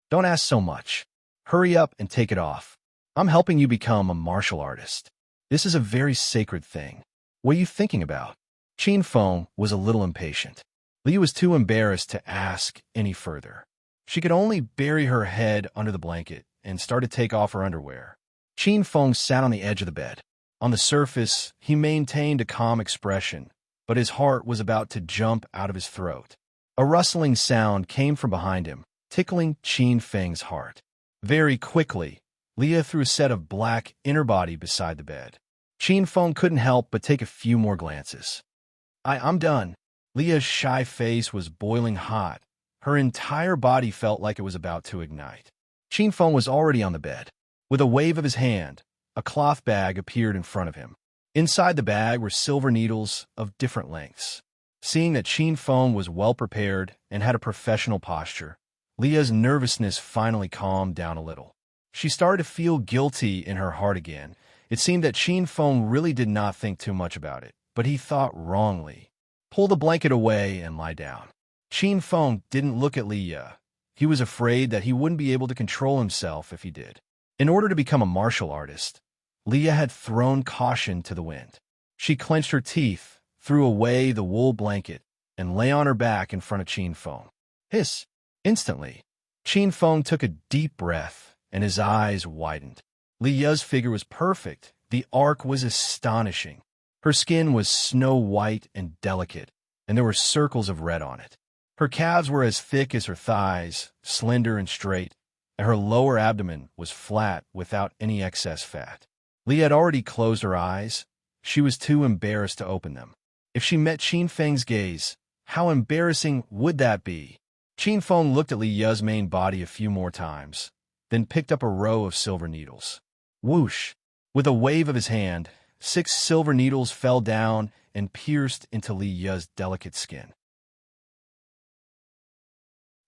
Don't ask so much. Hurry up and take it off. I'm helping you become a martial artist. This is a very sacred thing. What are you thinking about? Qin Feng was a little impatient. Leah was too embarrassed to ask any further. She could only bury her head under the blanket and start to take off her underwear. Qin Feng sat on the edge of the bed. On the surface, he maintained a calm expression, but his heart was about to jump out of his throat. A rustling sound came from behind him, tickling Qin Feng's heart. Very quickly, Leah threw a set of black inner body beside the bed. Qin Feng couldn't help but take a few more glances. I'm done. Leah's shy face was boiling hot. Her entire body felt like it was about to ignite. Qin Feng was already on the bed. With a wave of his hand, a cloth bag appeared in front of him. Inside the bag were silver needles of different lengths. Seeing that Qin Feng was well prepared and had a professional posture, Leah's nervousness finally calmed down a little. She started to feel guilty in her heart again. It seemed that Qin Feng really did not think too much about it, but he thought wrongly. Pull the blanket away and lie down. Qin Feng didn't look at Leah. He was afraid that he wouldn't be able to control himself if he did. In order to become a martial artist, Leah had thrown caution to the wind. She clenched her teeth, threw away the wool blanket, and lay on her back in front of Qin Feng. Hiss! Instantly, Qin Feng took a deep breath, and his eyes widened. Leah's figure was perfect. The arc was astonishing. Her skin was snow white and delicate, and there were circles of red on it. Her calves were as thick as her thighs, slender and straight, and her lower abdomen was flat without any excess fat. Leah had already closed her eyes. She was too embarrassed to open them. If she met Qin Feng's gaze, how embarrassing would that be? Qin Feng looked at Leah's main body a few more times, then picked up a row of silver needles. Whoosh! With a wave of his hand, 6 silver needles fell down and pierced into Leah's delicate skin.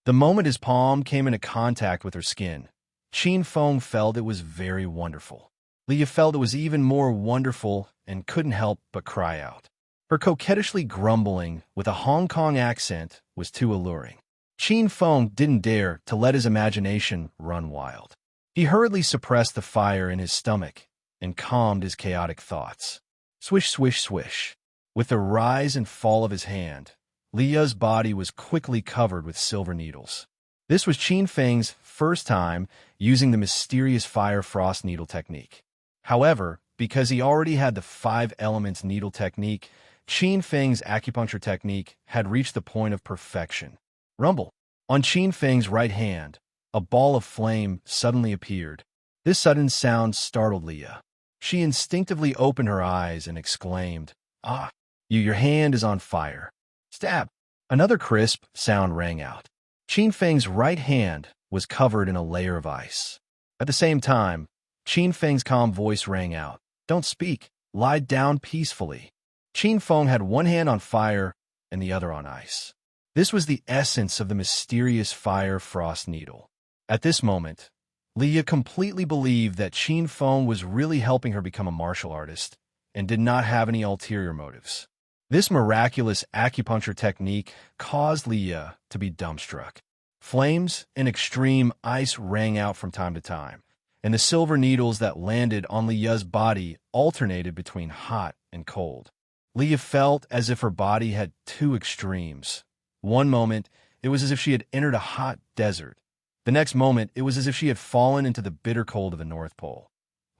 The moment his palm came into contact with her skin, Qin Feng felt it was very wonderful. Leah felt it was even more wonderful and couldn't help but cry out. Her coquettishly grumbling with a Hong Kong accent was too alluring. Qin Feng didn't dare to let his imagination run wild. He hurriedly suppressed the fire in his stomach and calmed his chaotic thoughts. Swish, swish, swish. With the rise and fall of his hand, Leah's body was quickly covered with silver needles. This was Qin Feng's first time using the mysterious fire frost needle technique. However, because he already had the 5 elements needle technique, Qin Feng's acupuncture technique had reached the point of perfection. Rumble. On Qin Feng's right hand, a ball of flame suddenly appeared. This sudden sound startled Leah. She instinctively opened her eyes and exclaimed, "Ah, your hand is on fire." Stab! Another crisp sound rang out. Qin Feng's right hand was covered in a layer of ice. At the same time, Qin Feng's calm voice rang out, "Don't speak. Lie down peacefully." Qin Feng had one hand on fire and the other on ice. This was the essence of the mysterious fire frost needle. At this moment, Leah completely believed that Qin Feng was really helping her become a martial artist and did not have any ulterior motives. This miraculous acupuncture technique caused Leah to be dumbstruck. Flames and extreme ice rang out from time to time, and the silver needles that landed on Leah's body alternated between hot and cold. Leah felt as if her body had 2 extremes. One moment, it was as if she had entered a hot desert. The next moment, it was as if she had fallen into the bitter cold of the North Pole.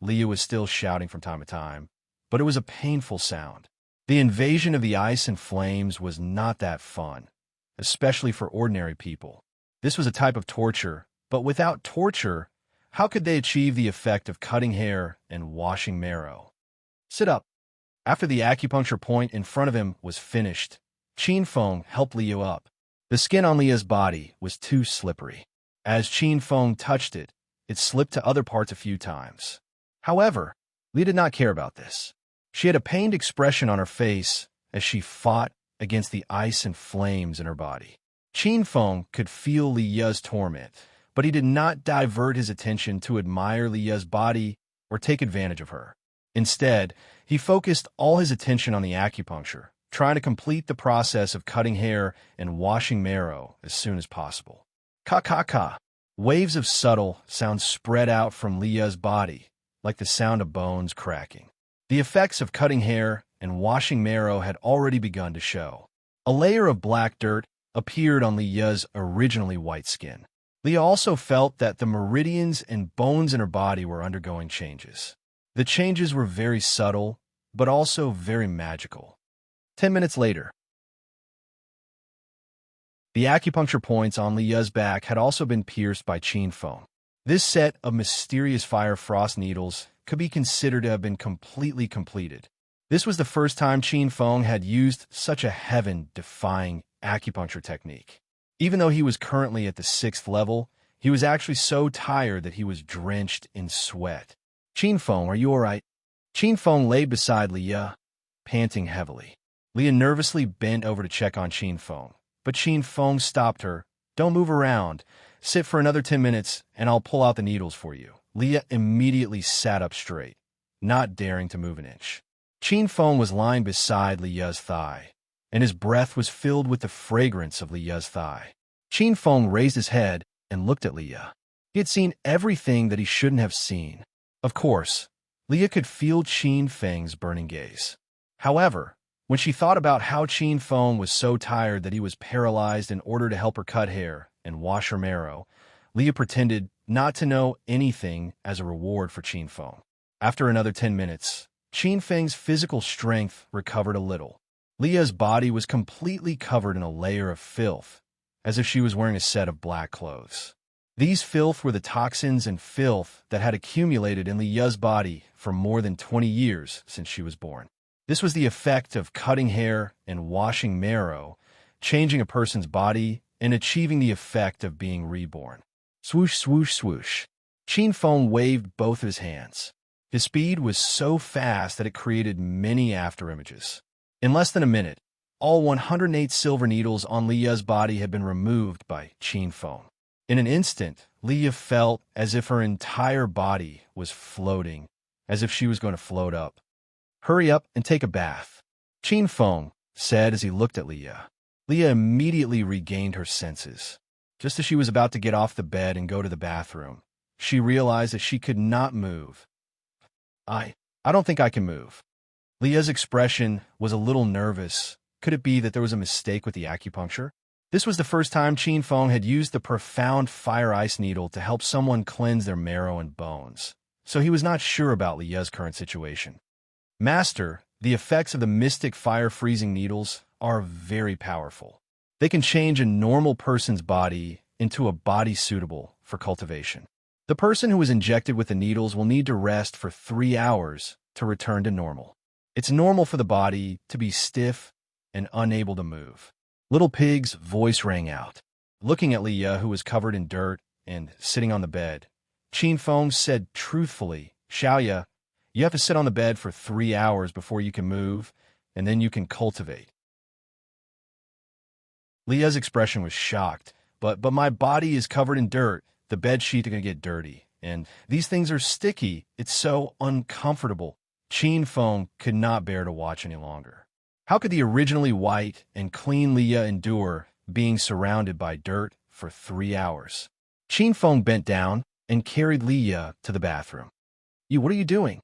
Leah was still shouting from time to time, but it was a painful sound. The invasion of the ice and flames was not that fun, especially for ordinary people. This was a type of torture, but without torture, how could they achieve the effect of cutting hair and washing marrow? Sit up. After the acupuncture point in front of him was finished, Qin Feng helped Liu up. The skin on Lia's body was too slippery. As Qin Feng touched it, it slipped to other parts a few times. However, Lia did not care about this. She had a pained expression on her face as she fought against the ice and flames in her body. Qin Feng could feel Lia's torment, but he did not divert his attention to admire Lia's body or take advantage of her. Instead, he focused all his attention on the acupuncture, trying to complete the process of cutting hair and washing marrow as soon as possible. Ka-ka-ka. Waves of subtle sounds spread out from Lia's body, like the sound of bones cracking. The effects of cutting hair and washing marrow had already begun to show. A layer of black dirt appeared on Lia's originally white skin. Lia also felt that the meridians and bones in her body were undergoing changes. The changes were very subtle, but also very magical. 10 minutes later, the acupuncture points on Lia's back had also been pierced by Qin Feng. This set of mysterious fire frost needles could be considered to have been completely completed. This was the first time Qin Feng had used such a heaven-defying acupuncture technique. Even though he was currently at the 6th level, he was actually so tired that he was drenched in sweat. Qin Feng, are you all right? Qin Feng lay beside Lia, panting heavily. Lia nervously bent over to check on Qin Feng, but Qin Feng stopped her. Don't move around. Sit for another 10 minutes, and I'll pull out the needles for you. Lia immediately sat up straight, not daring to move an inch. Qin Feng was lying beside Lia's thigh, and his breath was filled with the fragrance of Lia's thigh. Qin Feng raised his head and looked at Lia. He had seen everything that he shouldn't have seen. Of course, Lia could feel Qin Feng's burning gaze. However, when she thought about how Qin Feng was so tired that he was paralyzed in order to help her cut hair and wash her marrow, Lia pretended not to know anything as a reward for Qin Feng. After another 10 minutes, Qin Feng's physical strength recovered a little. Lia's body was completely covered in a layer of filth, as if she was wearing a set of black clothes. These filth were the toxins and filth that had accumulated in Lia's body for more than 20 years since she was born. This was the effect of cutting hair and washing marrow, changing a person's body and achieving the effect of being reborn. Swoosh, swoosh, swoosh. Qin Feng waved both his hands. His speed was so fast that it created many afterimages. In less than a minute, all 108 silver needles on Lia's body had been removed by Qin Feng. In an instant, Lia felt as if her entire body was floating, as if she was going to float up. Hurry up and take a bath, Qin Feng said as he looked at Lia. Lia immediately regained her senses. Just as she was about to get off the bed and go to the bathroom, she realized that she could not move. I don't think I can move. Lia's expression was a little nervous. Could it be that there was a mistake with the acupuncture? This was the first time Qin Feng had used the profound fire ice needle to help someone cleanse their marrow and bones, so he was not sure about Lia's current situation. Master, the effects of the mystic fire freezing needles are very powerful. They can change a normal person's body into a body suitable for cultivation. The person who is injected with the needles will need to rest for 3 hours to return to normal. It's normal for the body to be stiff and unable to move. Little Pig's voice rang out. Looking at Lia, who was covered in dirt and sitting on the bed, Qin Feng said truthfully, Xiaoya, you have to sit on the bed for 3 hours before you can move, and then you can cultivate. Lia's expression was shocked. But my body is covered in dirt. The bed sheets are going to get dirty. And these things are sticky. It's so uncomfortable. Qin Feng could not bear to watch any longer. How could the originally white and clean Lia endure being surrounded by dirt for 3 hours? Qin Feng bent down and carried Lia to the bathroom. What are you doing?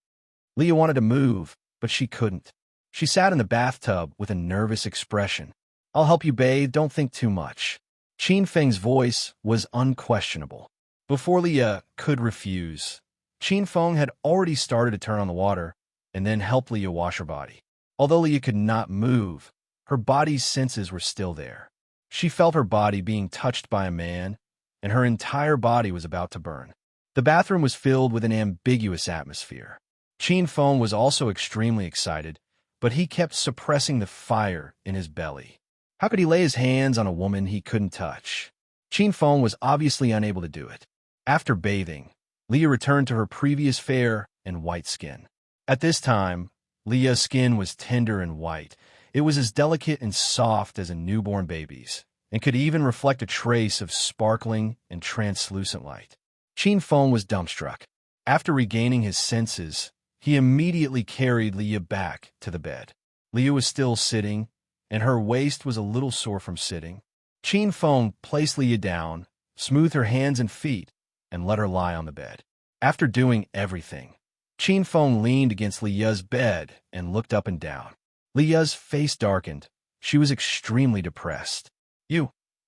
Lia wanted to move, but she couldn't. She sat in the bathtub with a nervous expression. I'll help you bathe, don't think too much. Qin Feng's voice was unquestionable. Before Lia could refuse, Qin Feng had already started to turn on the water and then helped Lia wash her body. Although Lia could not move, her body's senses were still there. She felt her body being touched by a man, and her entire body was about to burn. The bathroom was filled with an ambiguous atmosphere. Qin Feng was also extremely excited, but he kept suppressing the fire in his belly. How could he lay his hands on a woman he couldn't touch? Qin Feng was obviously unable to do it. After bathing, Leah returned to her previous fair and white skin. At this time, Leah's skin was tender and white. It was as delicate and soft as a newborn baby's, and could even reflect a trace of sparkling and translucent light. Qin Feng was dumbstruck. After regaining his senses, he immediately carried Leah back to the bed. Leah was still sitting, and her waist was a little sore from sitting. Qin Feng placed Leah down, smoothed her hands and feet, and let her lie on the bed. After doing everything, Qin Feng leaned against Leah's bed and looked up and down. Leah's face darkened. She was extremely depressed.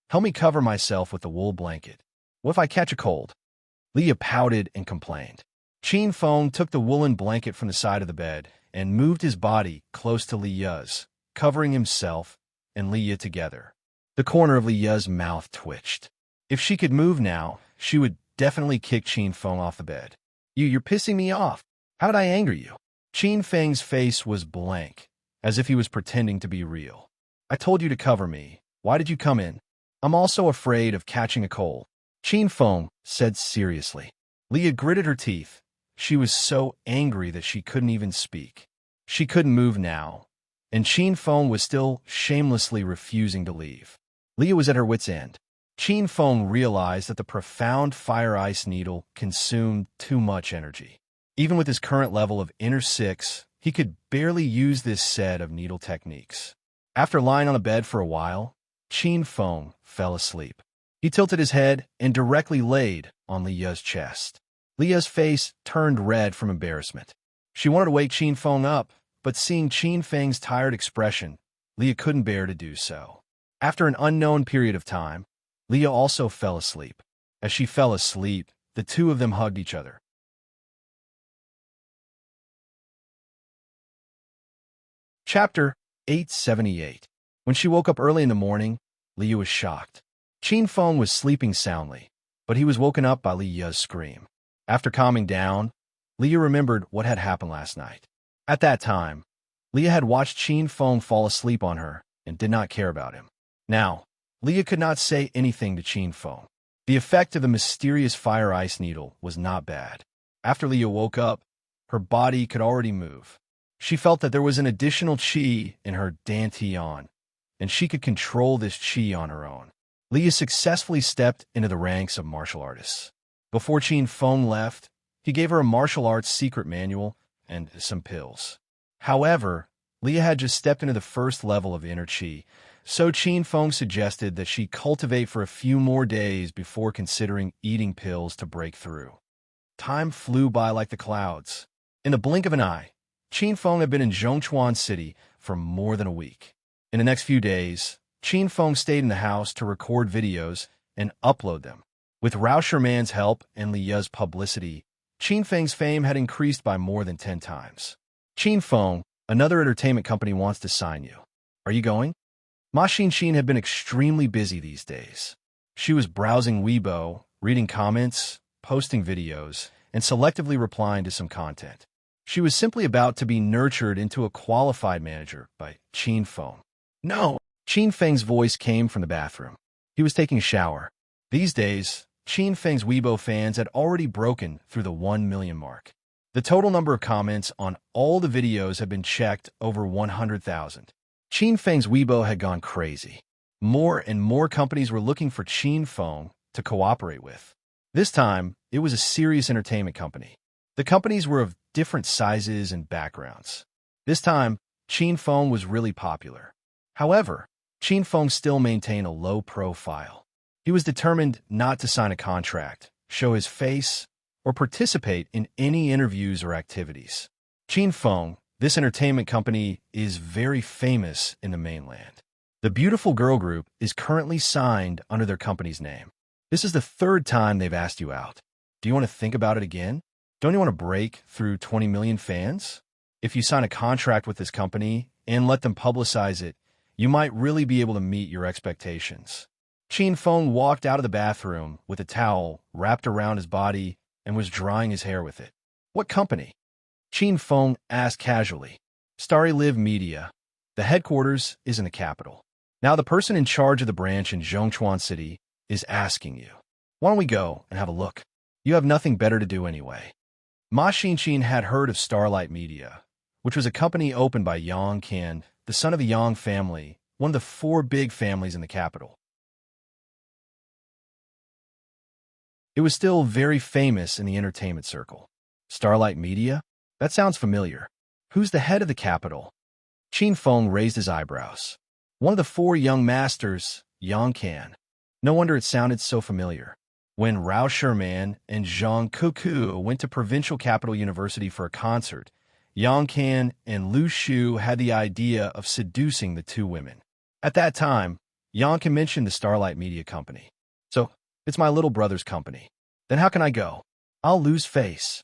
Help me cover myself with the wool blanket. What if I catch a cold? Leah pouted and complained. Qin Feng took the woolen blanket from the side of the bed and moved his body close to Leah's, covering himself and Leah together. The corner of Leah's mouth twitched. If she could move now, she would definitely kick Qin Feng off the bed. You're pissing me off. How did I anger you? Qin Feng's face was blank, as if he was pretending to be real. I told you to cover me. Why did you come in? I'm also afraid of catching a cold, Qin Feng said seriously. Leah gritted her teeth. She was so angry that she couldn't even speak. She couldn't move now, and Qin Feng was still shamelessly refusing to leave. Leah was at her wit's end. Qin Feng realized that the profound fire ice needle consumed too much energy. Even with his current level of Inner 6, he could barely use this set of needle techniques. After lying on the bed for a while, Qin Feng fell asleep. He tilted his head and directly laid on Leah's chest. Leah's face turned red from embarrassment. She wanted to wake Qin Feng up, but seeing Qin Feng's tired expression, Leah couldn't bear to do so. After an unknown period of time, Leah also fell asleep. As she fell asleep, the two of them hugged each other. Chapter 878. When she woke up early in the morning, Leah was shocked. Qin Feng was sleeping soundly, but he was woken up by Leah's scream. After calming down, Leah remembered what had happened last night. At that time, Leah had watched Qin Feng fall asleep on her and did not care about him. Now, Leah could not say anything to Qin Feng. The effect of the mysterious fire ice needle was not bad. After Leah woke up, her body could already move. She felt that there was an additional qi in her dantian, and she could control this qi on her own. Leah successfully stepped into the ranks of martial artists. Before Qin Feng left, he gave her a martial arts secret manual and some pills. However, Leah had just stepped into the first level of inner qi, so Qin Feng suggested that she cultivate for a few more days before considering eating pills to break through. Time flew by like the clouds. In the blink of an eye, Qin Feng had been in Zhongchuan City for more than a week. In the next few days, Qin Feng stayed in the house to record videos and upload them. With Rao Sherman's help and Leah's publicity, Qin Feng's fame had increased by more than 10 times. Qin Feng, another entertainment company wants to sign you. Are you going? Ma Xin had been extremely busy these days. She was browsing Weibo, reading comments, posting videos, and selectively replying to some content. She was simply about to be nurtured into a qualified manager by Qin Feng. No! Qin Feng's voice came from the bathroom. He was taking a shower. These days, Qin Feng's Weibo fans had already broken through the 1 million mark. The total number of comments on all the videos had been checked over 100,000. Qin Feng's Weibo had gone crazy. More and more companies were looking for Qin Feng to cooperate with. This time, it was a serious entertainment company. The companies were of different sizes and backgrounds. This time, Qin Feng was really popular. However, Qin Feng still maintained a low profile. He was determined not to sign a contract, show his face, or participate in any interviews or activities. Qin Feng, this entertainment company, is very famous in the mainland. The Beautiful Girl Group is currently signed under their company's name. This is the 3rd time they've asked you out. Do you want to think about it again? Don't you want to break through 20 million fans? If you sign a contract with this company and let them publicize it, you might really be able to meet your expectations. Qin Feng walked out of the bathroom with a towel wrapped around his body and was drying his hair with it. What company? Qin Feng asked casually. Starry Live Media. The headquarters is in the capital. Now the person in charge of the branch in Zhongchuan City is asking you, why don't we go and have a look? You have nothing better to do anyway. Ma Xinxin had heard of Starlight Media, which was a company opened by Yang Qian, the son of the Yang family, one of the four big families in the capital. It was still very famous in the entertainment circle. Starlight Media? That sounds familiar. Who's the head of the capital? Qin Feng raised his eyebrows. One of the four young masters, Yang Qian. No wonder it sounded so familiar. When Rao Sherman and Zhang Kuku went to Provincial Capital University for a concert, Yang Qian and Lu Shu had the idea of seducing the two women. At that time, Yang Qian mentioned the Starlight Media Company. So, it's my little brother's company. Then how can I go? I'll lose face.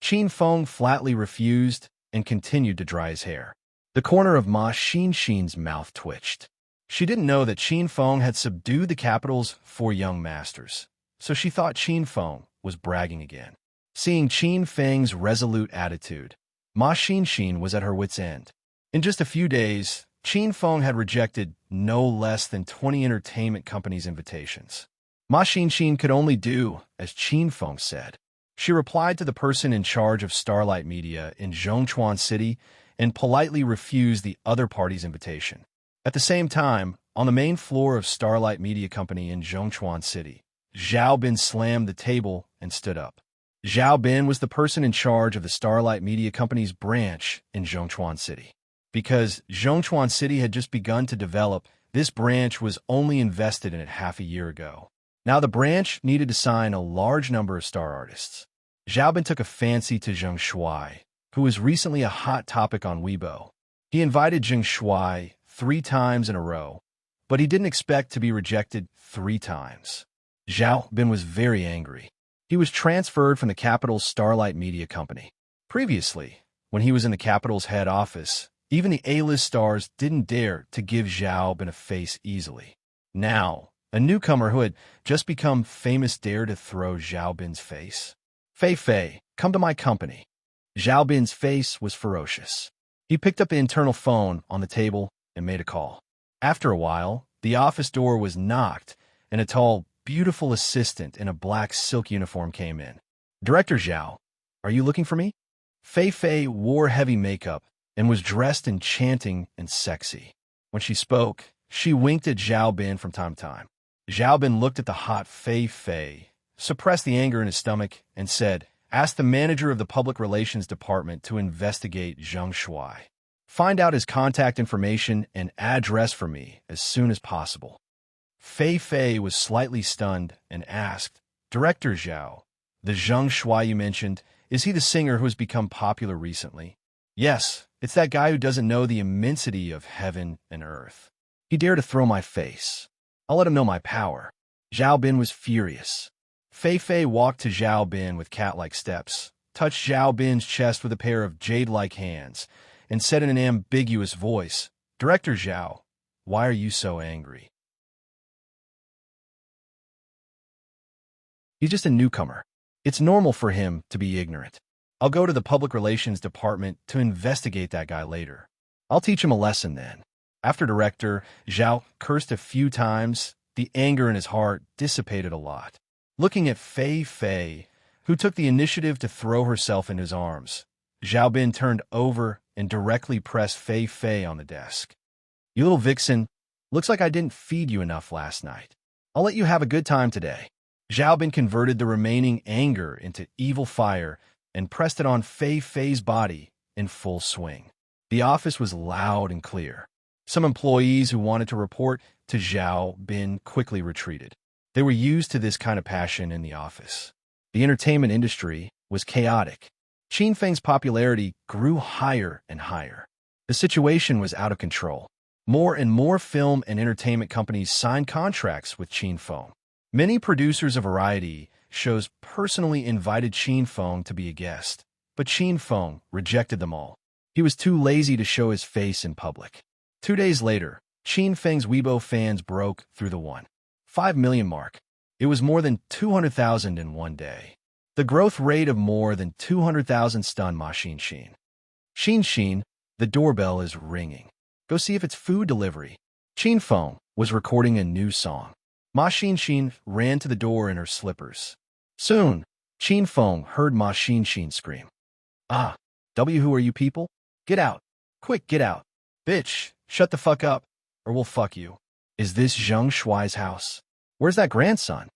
Qin Feng flatly refused and continued to dry his hair. The corner of Ma Xinxin's mouth twitched. She didn't know that Qin Feng had subdued the capital's four young masters, so she thought Qin Feng was bragging again. Seeing Qin Feng's resolute attitude, Ma Xinxin was at her wit's end. In just a few days, Qin Feng had rejected no less than 20 entertainment companies' invitations. Ma Xinxin could only do as Qin Feng said. She replied to the person in charge of Starlight Media in Zhongchuan City and politely refused the other party's invitation. At the same time, on the main floor of Starlight Media Company in Zhongchuan City, Zhao Bin slammed the table and stood up. Zhao Bin was the person in charge of the Starlight Media Company's branch in Zhongchuan City. Because Zhongchuan City had just begun to develop, this branch was only invested in it half a year ago. Now the branch needed to sign a large number of star artists. Zhao Bin took a fancy to Zheng Shuai, who was recently a hot topic on Weibo. He invited Zheng Shuai 3 times in a row, but he didn't expect to be rejected 3 times. Zhao Bin was very angry. He was transferred from the capital's Starlight Media Company. Previously, when he was in the capital's head office, even the A-list stars didn't dare to give Zhao Bin a face easily. Now, a newcomer who had just become famous dared to throw Zhao Bin's face. Fei Fei, come to my company. Zhao Bin's face was ferocious. He picked up the internal phone on the table and made a call. After a while, the office door was knocked, and a tall, beautiful assistant in a black silk uniform came in. Director Zhao, are you looking for me? Fei Fei wore heavy makeup and was dressed enchanting and sexy. When she spoke, she winked at Zhao Bin from time to time. Zhao Bin looked at the hot Fei Fei, suppressed the anger in his stomach, and said, ask the manager of the Public Relations Department to investigate Zheng Shuai. Find out his contact information and address for me as soon as possible. Fei Fei was slightly stunned and asked, Director Zhao, the Zheng Shuai you mentioned, is he the singer who has become popular recently? Yes, it's that guy who doesn't know the immensity of heaven and earth. He dared to throw my face. I'll let him know my power. Zhao Bin was furious. Fei Fei walked to Zhao Bin with cat-like steps, touched Zhao Bin's chest with a pair of jade-like hands, and said in an ambiguous voice, Director Zhao, why are you so angry? He's just a newcomer. It's normal for him to be ignorant. I'll go to the Public Relations Department to investigate that guy later. I'll teach him a lesson then. After Director Zhao cursed a few times, the anger in his heart dissipated a lot. Looking at Fei Fei, who took the initiative to throw herself in his arms, Zhao Bin turned over and directly pressed Fei Fei on the desk. You little vixen, looks like I didn't feed you enough last night. I'll let you have a good time today. Zhao Bin converted the remaining anger into evil fire and pressed it on Fei Fei's body in full swing. The office was loud and clear. Some employees who wanted to report to Zhao Bin quickly retreated. They were used to this kind of passion in the office. The entertainment industry was chaotic. Qin Feng's popularity grew higher and higher. The situation was out of control. More and more film and entertainment companies signed contracts with Qin Feng. Many producers of variety shows personally invited Qin Feng to be a guest, but Qin Feng rejected them all. He was too lazy to show his face in public. 2 days later, Qin Feng's Weibo fans broke through the 1.5 million mark. It was more than 200,000 in one day. The growth rate of more than 200,000 stunned Ma Xinxin. Xinxin, The doorbell is ringing. Go see if it's food delivery. Qin Feng was recording a new song. Ma Xin ran to the door in her slippers. Soon, Qin Feng heard Ma Xin scream. Ah, who are you people? Get out. Quick, get out. Bitch, shut the fuck up, or we'll fuck you. Is this Zheng Shuai's house? Where's that grandson?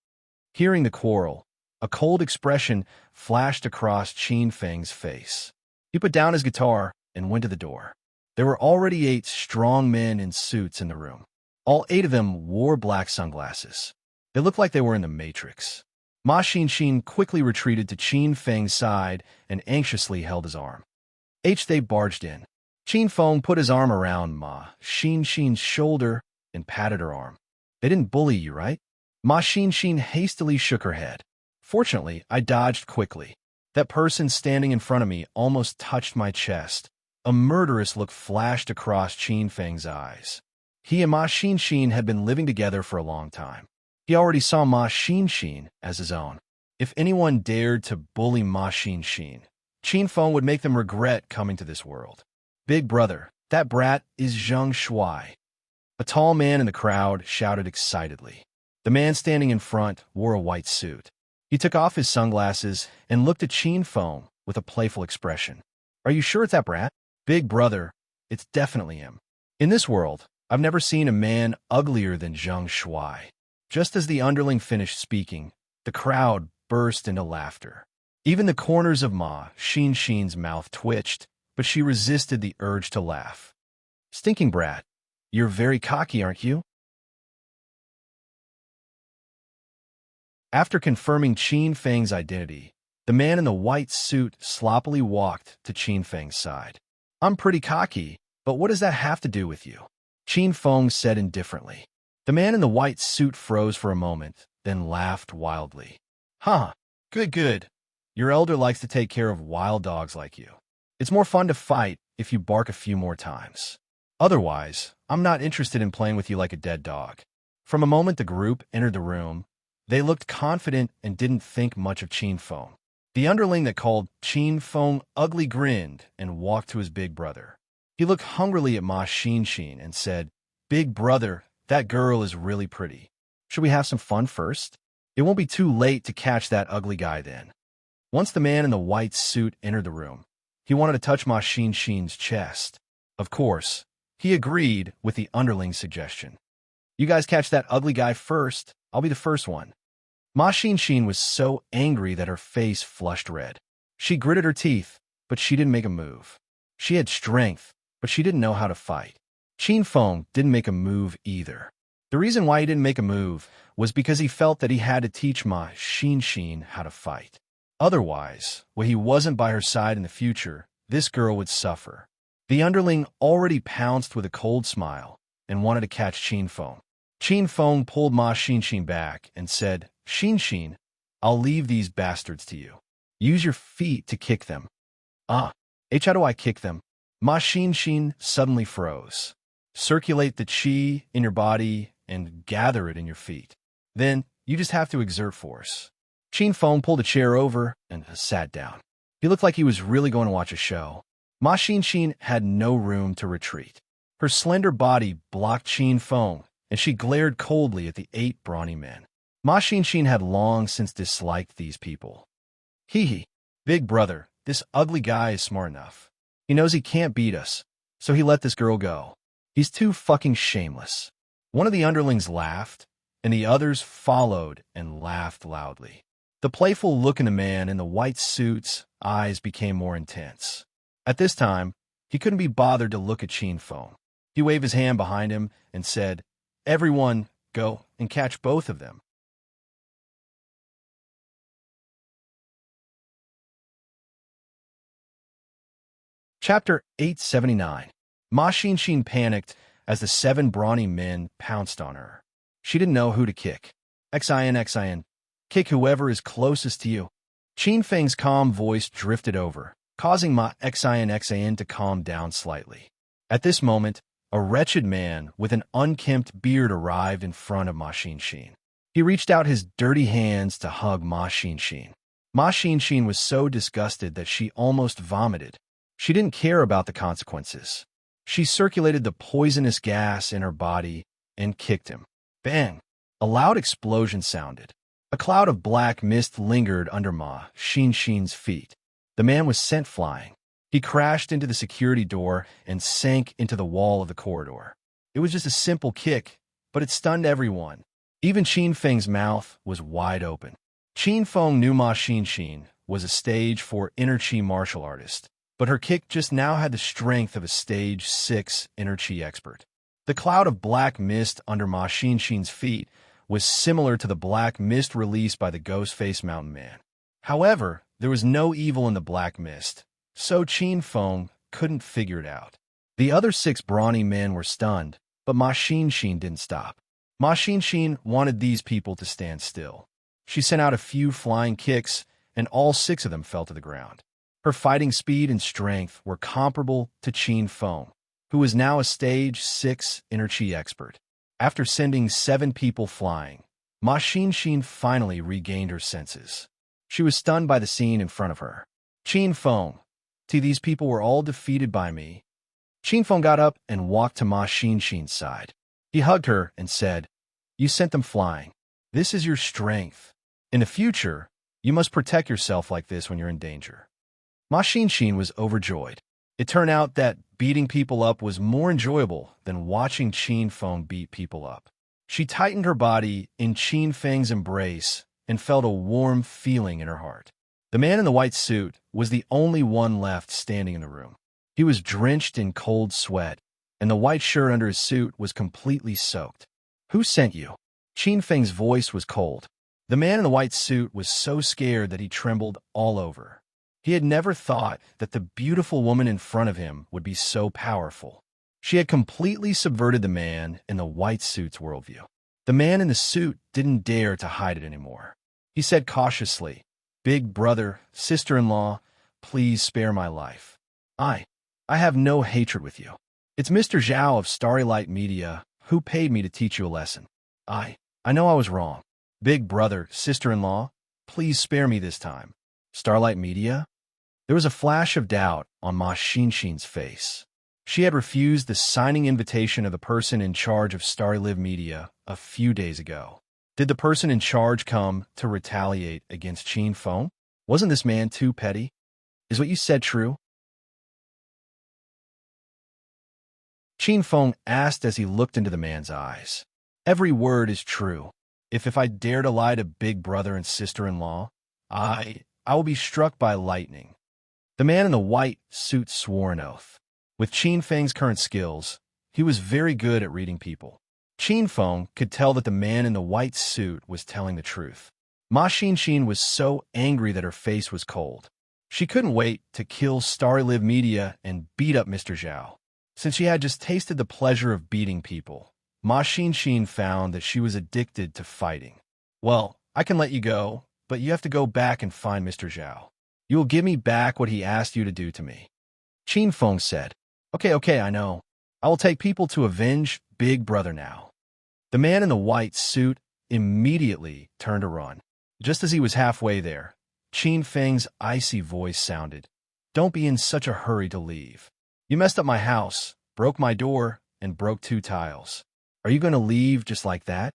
Hearing the quarrel, a cold expression flashed across Qin Feng's face. He put down his guitar and went to the door. There were already 8 strong men in suits in the room. All 8 of them wore black sunglasses. They looked like they were in the Matrix. Ma Xin quickly retreated to Qin Feng's side and anxiously held his arm. They barged in. Qin Feng put his arm around Ma Xin's shoulder and patted her arm. They didn't bully you, right? Ma Xin hastily shook her head. Fortunately, I dodged quickly. That person standing in front of me almost touched my chest. A murderous look flashed across Qin Feng's eyes. He and Ma Xin had been living together for a long time. He already saw Ma Xin as his own. If anyone dared to bully Ma Xin, Qin Feng would make them regret coming to this world. Big brother, that brat is Zheng Shuai. A tall man in the crowd shouted excitedly. The man standing in front wore a white suit. He took off his sunglasses and looked at Qin Feng with a playful expression. Are you sure it's that brat? Big brother, it's definitely him. In this world, I've never seen a man uglier than Zheng Shuai. Just as the underling finished speaking, the crowd burst into laughter. Even the corners of Ma Xin's mouth twitched, but she resisted the urge to laugh. Stinking brat, you're very cocky, aren't you? After confirming Qin Feng's identity, the man in the white suit sloppily walked to Qin Feng's side. I'm pretty cocky, but what does that have to do with you? Qin Feng said indifferently. The man in the white suit froze for a moment, then laughed wildly. Huh, good. Your elder likes to take care of wild dogs like you. It's more fun to fight if you bark a few more times. Otherwise, I'm not interested in playing with you like a dead dog. From a moment the group entered the room, they looked confident and didn't think much of Qin Feng. The underling that called Qin Feng ugly grinned and walked to his big brother. He looked hungrily at Ma Xin and said, Big brother, that girl is really pretty. Should we have some fun first? It won't be too late to catch that ugly guy then. Once the man in the white suit entered the room, he wanted to touch Ma Xin's chest. Of course, he agreed with the underling's suggestion. You guys catch that ugly guy first, I'll be the first one. Ma Xin was so angry that her face flushed red. She gritted her teeth, but she didn't make a move. She had strength, but she didn't know how to fight. Qin Feng didn't make a move either. The reason why he didn't make a move was because he felt that he had to teach Ma Xin how to fight. Otherwise, when he wasn't by her side in the future, this girl would suffer. The underling already pounced with a cold smile and wanted to catch Qin Feng. Qin Feng pulled Ma Xin back and said, Xin, I'll leave these bastards to you. Use your feet to kick them. How do I kick them? Ma Xin suddenly froze. Circulate the qi in your body and gather it in your feet. Then, you just have to exert force. Qin Feng pulled a chair over and sat down. He looked like he was really going to watch a show. Ma Xin had no room to retreat. Her slender body blocked Qin Feng, and she glared coldly at the 8 brawny men. Ma Xin had long since disliked these people. Hee, big brother, this ugly guy is smart enough. He knows he can't beat us, so he let this girl go. He's too fucking shameless. One of the underlings laughed, and the others followed and laughed loudly. The playful look in the man in the white suit's eyes became more intense. At this time, he couldn't be bothered to look at Qin Feng. He waved his hand behind him and said, Everyone, go and catch both of them. Chapter 879. Ma Xin panicked as the 7 brawny men pounced on her. She didn't know who to kick. Xin. Kick whoever is closest to you. Qin Feng's calm voice drifted over, causing Ma Xin to calm down slightly. At this moment, a wretched man with an unkempt beard arrived in front of Ma Xin. He reached out his dirty hands to hug Ma Xin. Ma Xin was so disgusted that she almost vomited. She didn't care about the consequences. She circulated the poisonous gas in her body and kicked him. Bang! A loud explosion sounded. A cloud of black mist lingered under Ma Xinxin's feet. The man was sent flying. He crashed into the security door and sank into the wall of the corridor. It was just a simple kick, but it stunned everyone. Even Qin Feng's mouth was wide open. Qin Feng knew Ma Xinxin was a stage 4 inner chi martial artist, but her kick just now had the strength of a stage 6 inner chi expert. The cloud of black mist under Ma Xinxin's feet was similar to the black mist released by the Ghost-Face Mountain Man. However, there was no evil in the black mist, so Qin Feng couldn't figure it out. The other 6 brawny men were stunned, but Ma Xinxin didn't stop. Ma Xinxin wanted these people to stand still. She sent out a few flying kicks, and all 6 of them fell to the ground. Her fighting speed and strength were comparable to Qin Feng, who was now a stage 6 inner chi expert. After sending 7 people flying, Ma Xinxin finally regained her senses. She was stunned by the scene in front of her. Qin Feng, these people were all defeated by me. Qin Feng got up and walked to Ma Xinxin's side. He hugged her and said, "You sent them flying. This is your strength. In the future, you must protect yourself like this when you're in danger." Ma Xinxin was overjoyed. It turned out that beating people up was more enjoyable than watching Qin Feng beat people up. She tightened her body in Qin Feng's embrace and felt a warm feeling in her heart. The man in the white suit was the only one left standing in the room. He was drenched in cold sweat, and the white shirt under his suit was completely soaked. "Who sent you?" Qin Feng's voice was cold. The man in the white suit was so scared that he trembled all over. He had never thought that the beautiful woman in front of him would be so powerful. She had completely subverted the man in the white suit's worldview. The man in the suit didn't dare to hide it anymore. He said cautiously, "Big brother, sister-in-law, please spare my life. I have no hatred with you. It's Mr. Zhao of Starlight Media who paid me to teach you a lesson. I know I was wrong. Big brother, sister-in-law, please spare me this time." Starlight Media? There was a flash of doubt on Ma Xinxin's face. She had refused the signing invitation of the person in charge of Starlight Media a few days ago. Did the person in charge come to retaliate against Qin Feng? Wasn't this man too petty? Is what you said true? Qin Feng asked as he looked into the man's eyes. Every word is true. If I dare to lie to big brother and sister-in-law, I will be struck by lightning. The man in the white suit swore an oath. With Qin Feng's current skills, he was very good at reading people. Qin Feng could tell that the man in the white suit was telling the truth. Ma Xinxin was so angry that her face was cold. She couldn't wait to kill Starlive Media and beat up Mr. Zhao. Since she had just tasted the pleasure of beating people, Ma Xinxin found that she was addicted to fighting. "Well, I can let you go, but you have to go back and find Mr. Zhao. You will give me back what he asked you to do to me." Qin Feng said, Okay, I know. I will take people to avenge Big Brother now." The man in the white suit immediately turned to run. Just as he was halfway there, Qin Feng's icy voice sounded, "Don't be in such a hurry to leave. You messed up my house, broke my door, and broke 2 tiles. Are you going to leave just like that?"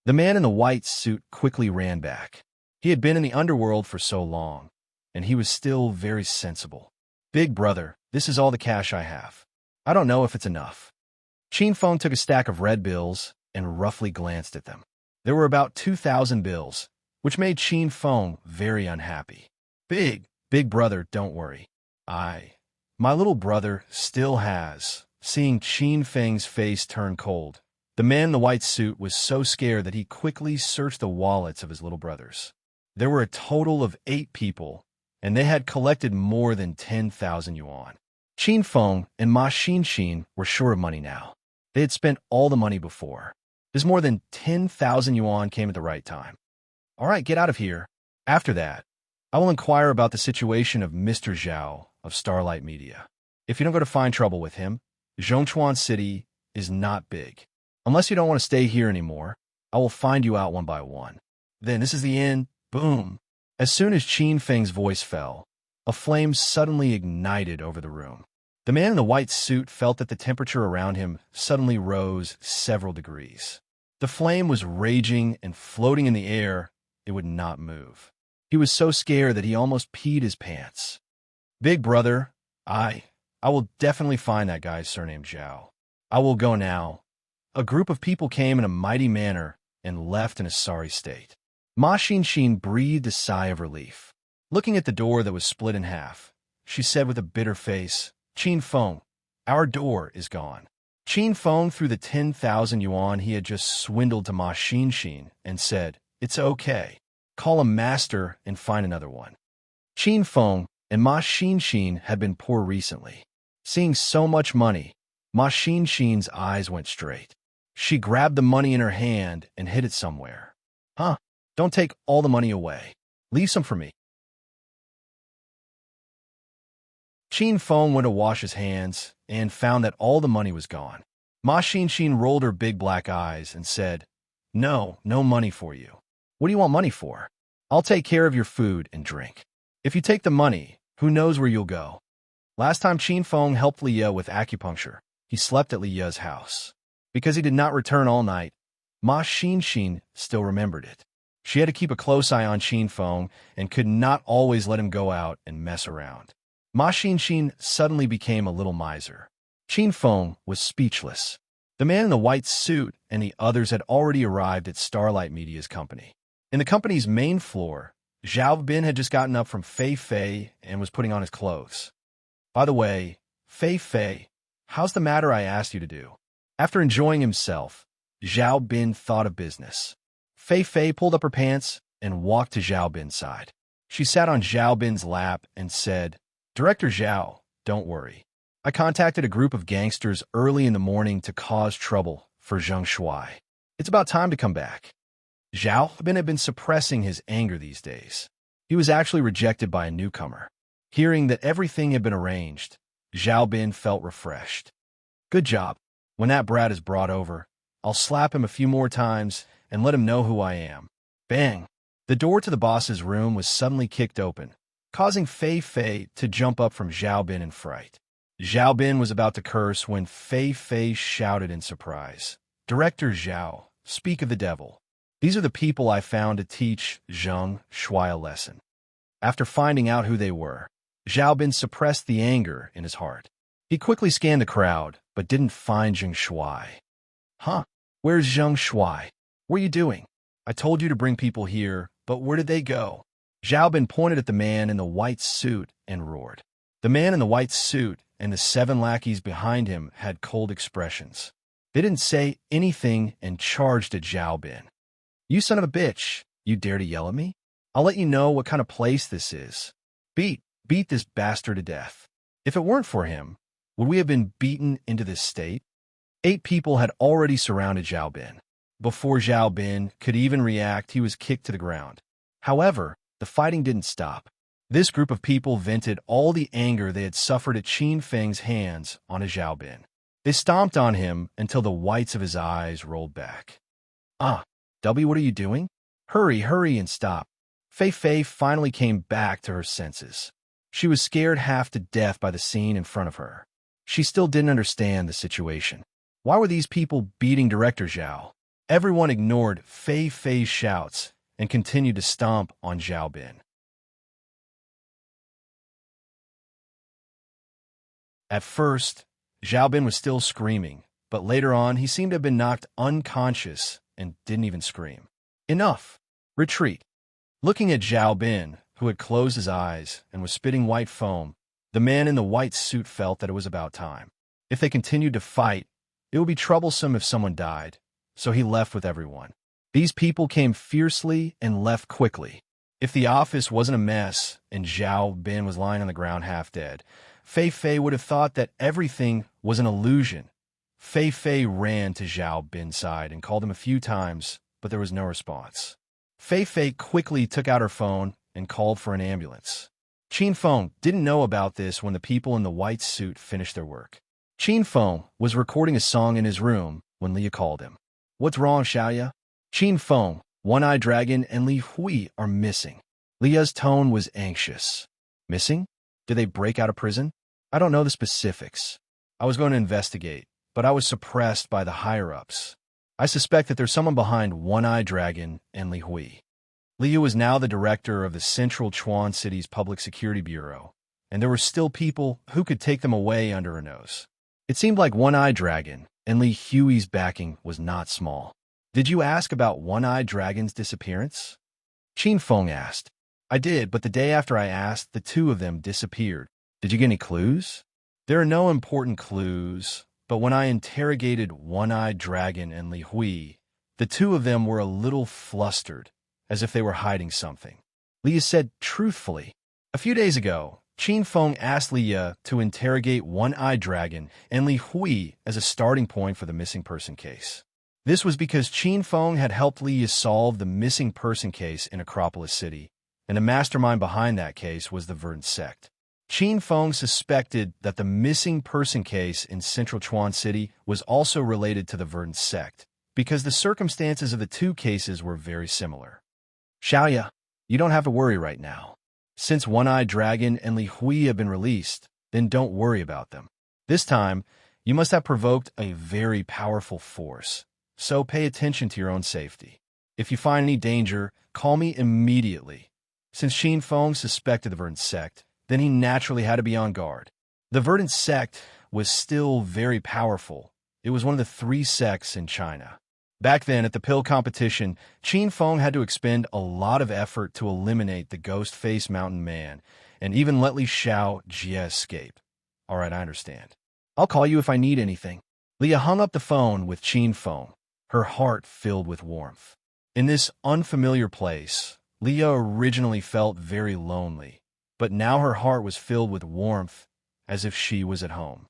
The man in the white suit quickly ran back. He had been in the underworld for so long, and he was still very sensible. "Big brother, this is all the cash I have. I don't know if it's enough." Qin Feng took a stack of red bills and roughly glanced at them. There were about 2,000 bills, which made Qin Feng very unhappy. Big brother, don't worry. My little brother still has." Seeing Qin Feng's face turn cold, the man in the white suit was so scared that he quickly searched the wallets of his little brothers. There were a total of 8 people, and they had collected more than 10,000 yuan. Qin Feng and Ma Xinxin were short of money now. They had spent all the money before. This more than 10,000 yuan came at the right time. "All right, get out of here. After that, I will inquire about the situation of Mr. Zhao of Starlight Media. If you don't go to find trouble with him, Zhongchuan City is not big. Unless you don't want to stay here anymore, I will find you out one by one." Then this is the end. Boom. As soon as Qin Feng's voice fell, A flame suddenly ignited over the room. The man in the white suit felt that the temperature around him suddenly rose several degrees. The flame was raging and floating in the air. It would not move. He was so scared that he almost peed his pants. Big brother, I will definitely find that guy's surname Zhao. I will go now. A group of people came in a mighty manner and left in a sorry state. Ma Xin breathed a sigh of relief. Looking at the door that was split in half, she said with a bitter face, Qin Feng, our door is gone. Qin Feng threw the 10,000 yuan he had just swindled to Ma Xin and said, It's okay. Call a master and find another one. Qin Feng and Ma Xin had been poor recently. Seeing so much money, Ma Xin's eyes went straight. She grabbed the money in her hand and hid it somewhere. Huh? Don't take all the money away. Leave some for me. Qin Feng went to wash his hands and found that all the money was gone. Ma Xin rolled her big black eyes and said, No money for you. What do you want money for? I'll take care of your food and drink. If you take the money, who knows where you'll go? Last time Qin Feng helped Liya with acupuncture, he slept at Liya's house. Because he did not return all night, Ma Xin still remembered it. She had to keep a close eye on Qin Feng and could not always let him go out and mess around. Ma Xin suddenly became a little miser. Qin Feng was speechless. The man in the white suit and the others had already arrived at Starlight Media's company. In the company's main floor, Zhao Bin had just gotten up from Fei Fei and was putting on his clothes. By the way, Fei Fei, how's the matter I asked you to do? After enjoying himself, Zhao Bin thought of business. Fei Fei pulled up her pants and walked to Zhao Bin's side. She sat on Zhao Bin's lap and said, Director Zhao, don't worry. I contacted a group of gangsters early in the morning to cause trouble for Zheng Shuai. It's about time to come back. Zhao Bin had been suppressing his anger these days. He was actually rejected by a newcomer. Hearing that everything had been arranged, Zhao Bin felt refreshed. Good job. When that brat is brought over, I'll slap him a few more times and let him know who I am. Bang! The door to the boss's room was suddenly kicked open, causing Fei Fei to jump up from Zhao Bin in fright. Zhao Bin was about to curse when Fei Fei shouted in surprise, Director Zhao, speak of the devil. These are the people I found to teach Zheng Shuai a lesson. After finding out who they were, Zhao Bin suppressed the anger in his heart. He quickly scanned the crowd, but didn't find Zheng Shuai. Huh? Where's Zheng Shuai? What are you doing? I told you to bring people here, but where did they go? Zhao Bin pointed at the man in the white suit and roared. The man in the white suit and the 7 lackeys behind him had cold expressions. They didn't say anything and charged at Zhao Bin. You son of a bitch, you dare to yell at me? I'll let you know what kind of place this is. Beat this bastard to death. If it weren't for him, would we have been beaten into this state? 8 people had already surrounded Zhao Bin. Before Zhao Bin could even react, he was kicked to the ground. However, the fighting didn't stop. This group of people vented all the anger they had suffered at Qin Feng's hands onto Zhao Bin. They stomped on him until the whites of his eyes rolled back. W, what are you doing? Hurry and stop. Fei Fei finally came back to her senses. She was scared half to death by the scene in front of her. She still didn't understand the situation. Why were these people beating Director Zhao? Everyone ignored Fei Fei's shouts and continued to stomp on Zhao Bin. At first, Zhao Bin was still screaming, but later on he seemed to have been knocked unconscious and didn't even scream. Enough! Retreat! Looking at Zhao Bin, who had closed his eyes and was spitting white foam, the man in the white suit felt that it was about time. If they continued to fight, it would be troublesome if someone died, so he left with everyone. These people came fiercely and left quickly. If the office wasn't a mess and Zhao Bin was lying on the ground half dead, Fei Fei would have thought that everything was an illusion. Fei Fei ran to Zhao Bin's side and called him a few times, but there was no response. Fei Fei quickly took out her phone and called for an ambulance. Qin Feng didn't know about this when the people in the white suit finished their work. Qin Feng was recording a song in his room when Liya called him. What's wrong, Xiaoya? Qin Feng, One-Eyed Dragon, and Li Hui are missing. Liya's tone was anxious. Missing? Did they break out of prison? I don't know the specifics. I was going to investigate, but I was suppressed by the higher-ups. I suspect that there's someone behind One-Eyed Dragon and Li Hui. Liu was now the director of the Central Chuan City's Public Security Bureau, and there were still people who could take them away under her nose. It seemed like One-Eyed Dragon and Li Hui's backing was not small. Did you ask about One-Eyed Dragon's disappearance? Qin Feng asked. I did, but the day after I asked, the two of them disappeared. Did you get any clues? There are no important clues, but when I interrogated One-Eyed Dragon and Li Hui, the two of them were a little flustered, as if they were hiding something. Leah said truthfully. A few days ago, Qin Feng asked Leah to interrogate One-Eyed Dragon and Li Hui as a starting point for the missing person case. This was because Qin Feng had helped Leah solve the missing person case in Acropolis City, and the mastermind behind that case was the Verdant Sect. Qin Feng suspected that the missing person case in Central Chuan City was also related to the Verdant Sect, because the circumstances of the two cases were very similar. Xiaoya, you don't have to worry right now. Since One-Eyed Dragon and Li Hui have been released, then don't worry about them. This time, you must have provoked a very powerful force, so pay attention to your own safety. If you find any danger, call me immediately. Since Qin Feng suspected the Verdant Sect, then he naturally had to be on guard. The Verdant Sect was still very powerful. It was one of the 3 sects in China. Back then, at the pill competition, Qin Feng had to expend a lot of effort to eliminate the Ghost-Face Mountain Man, and even let Li Xiao Jie escape. All right, I understand. I'll call you if I need anything. Leah hung up the phone with Qin Feng, her heart filled with warmth. In this unfamiliar place, Leah originally felt very lonely, but now her heart was filled with warmth, as if she was at home.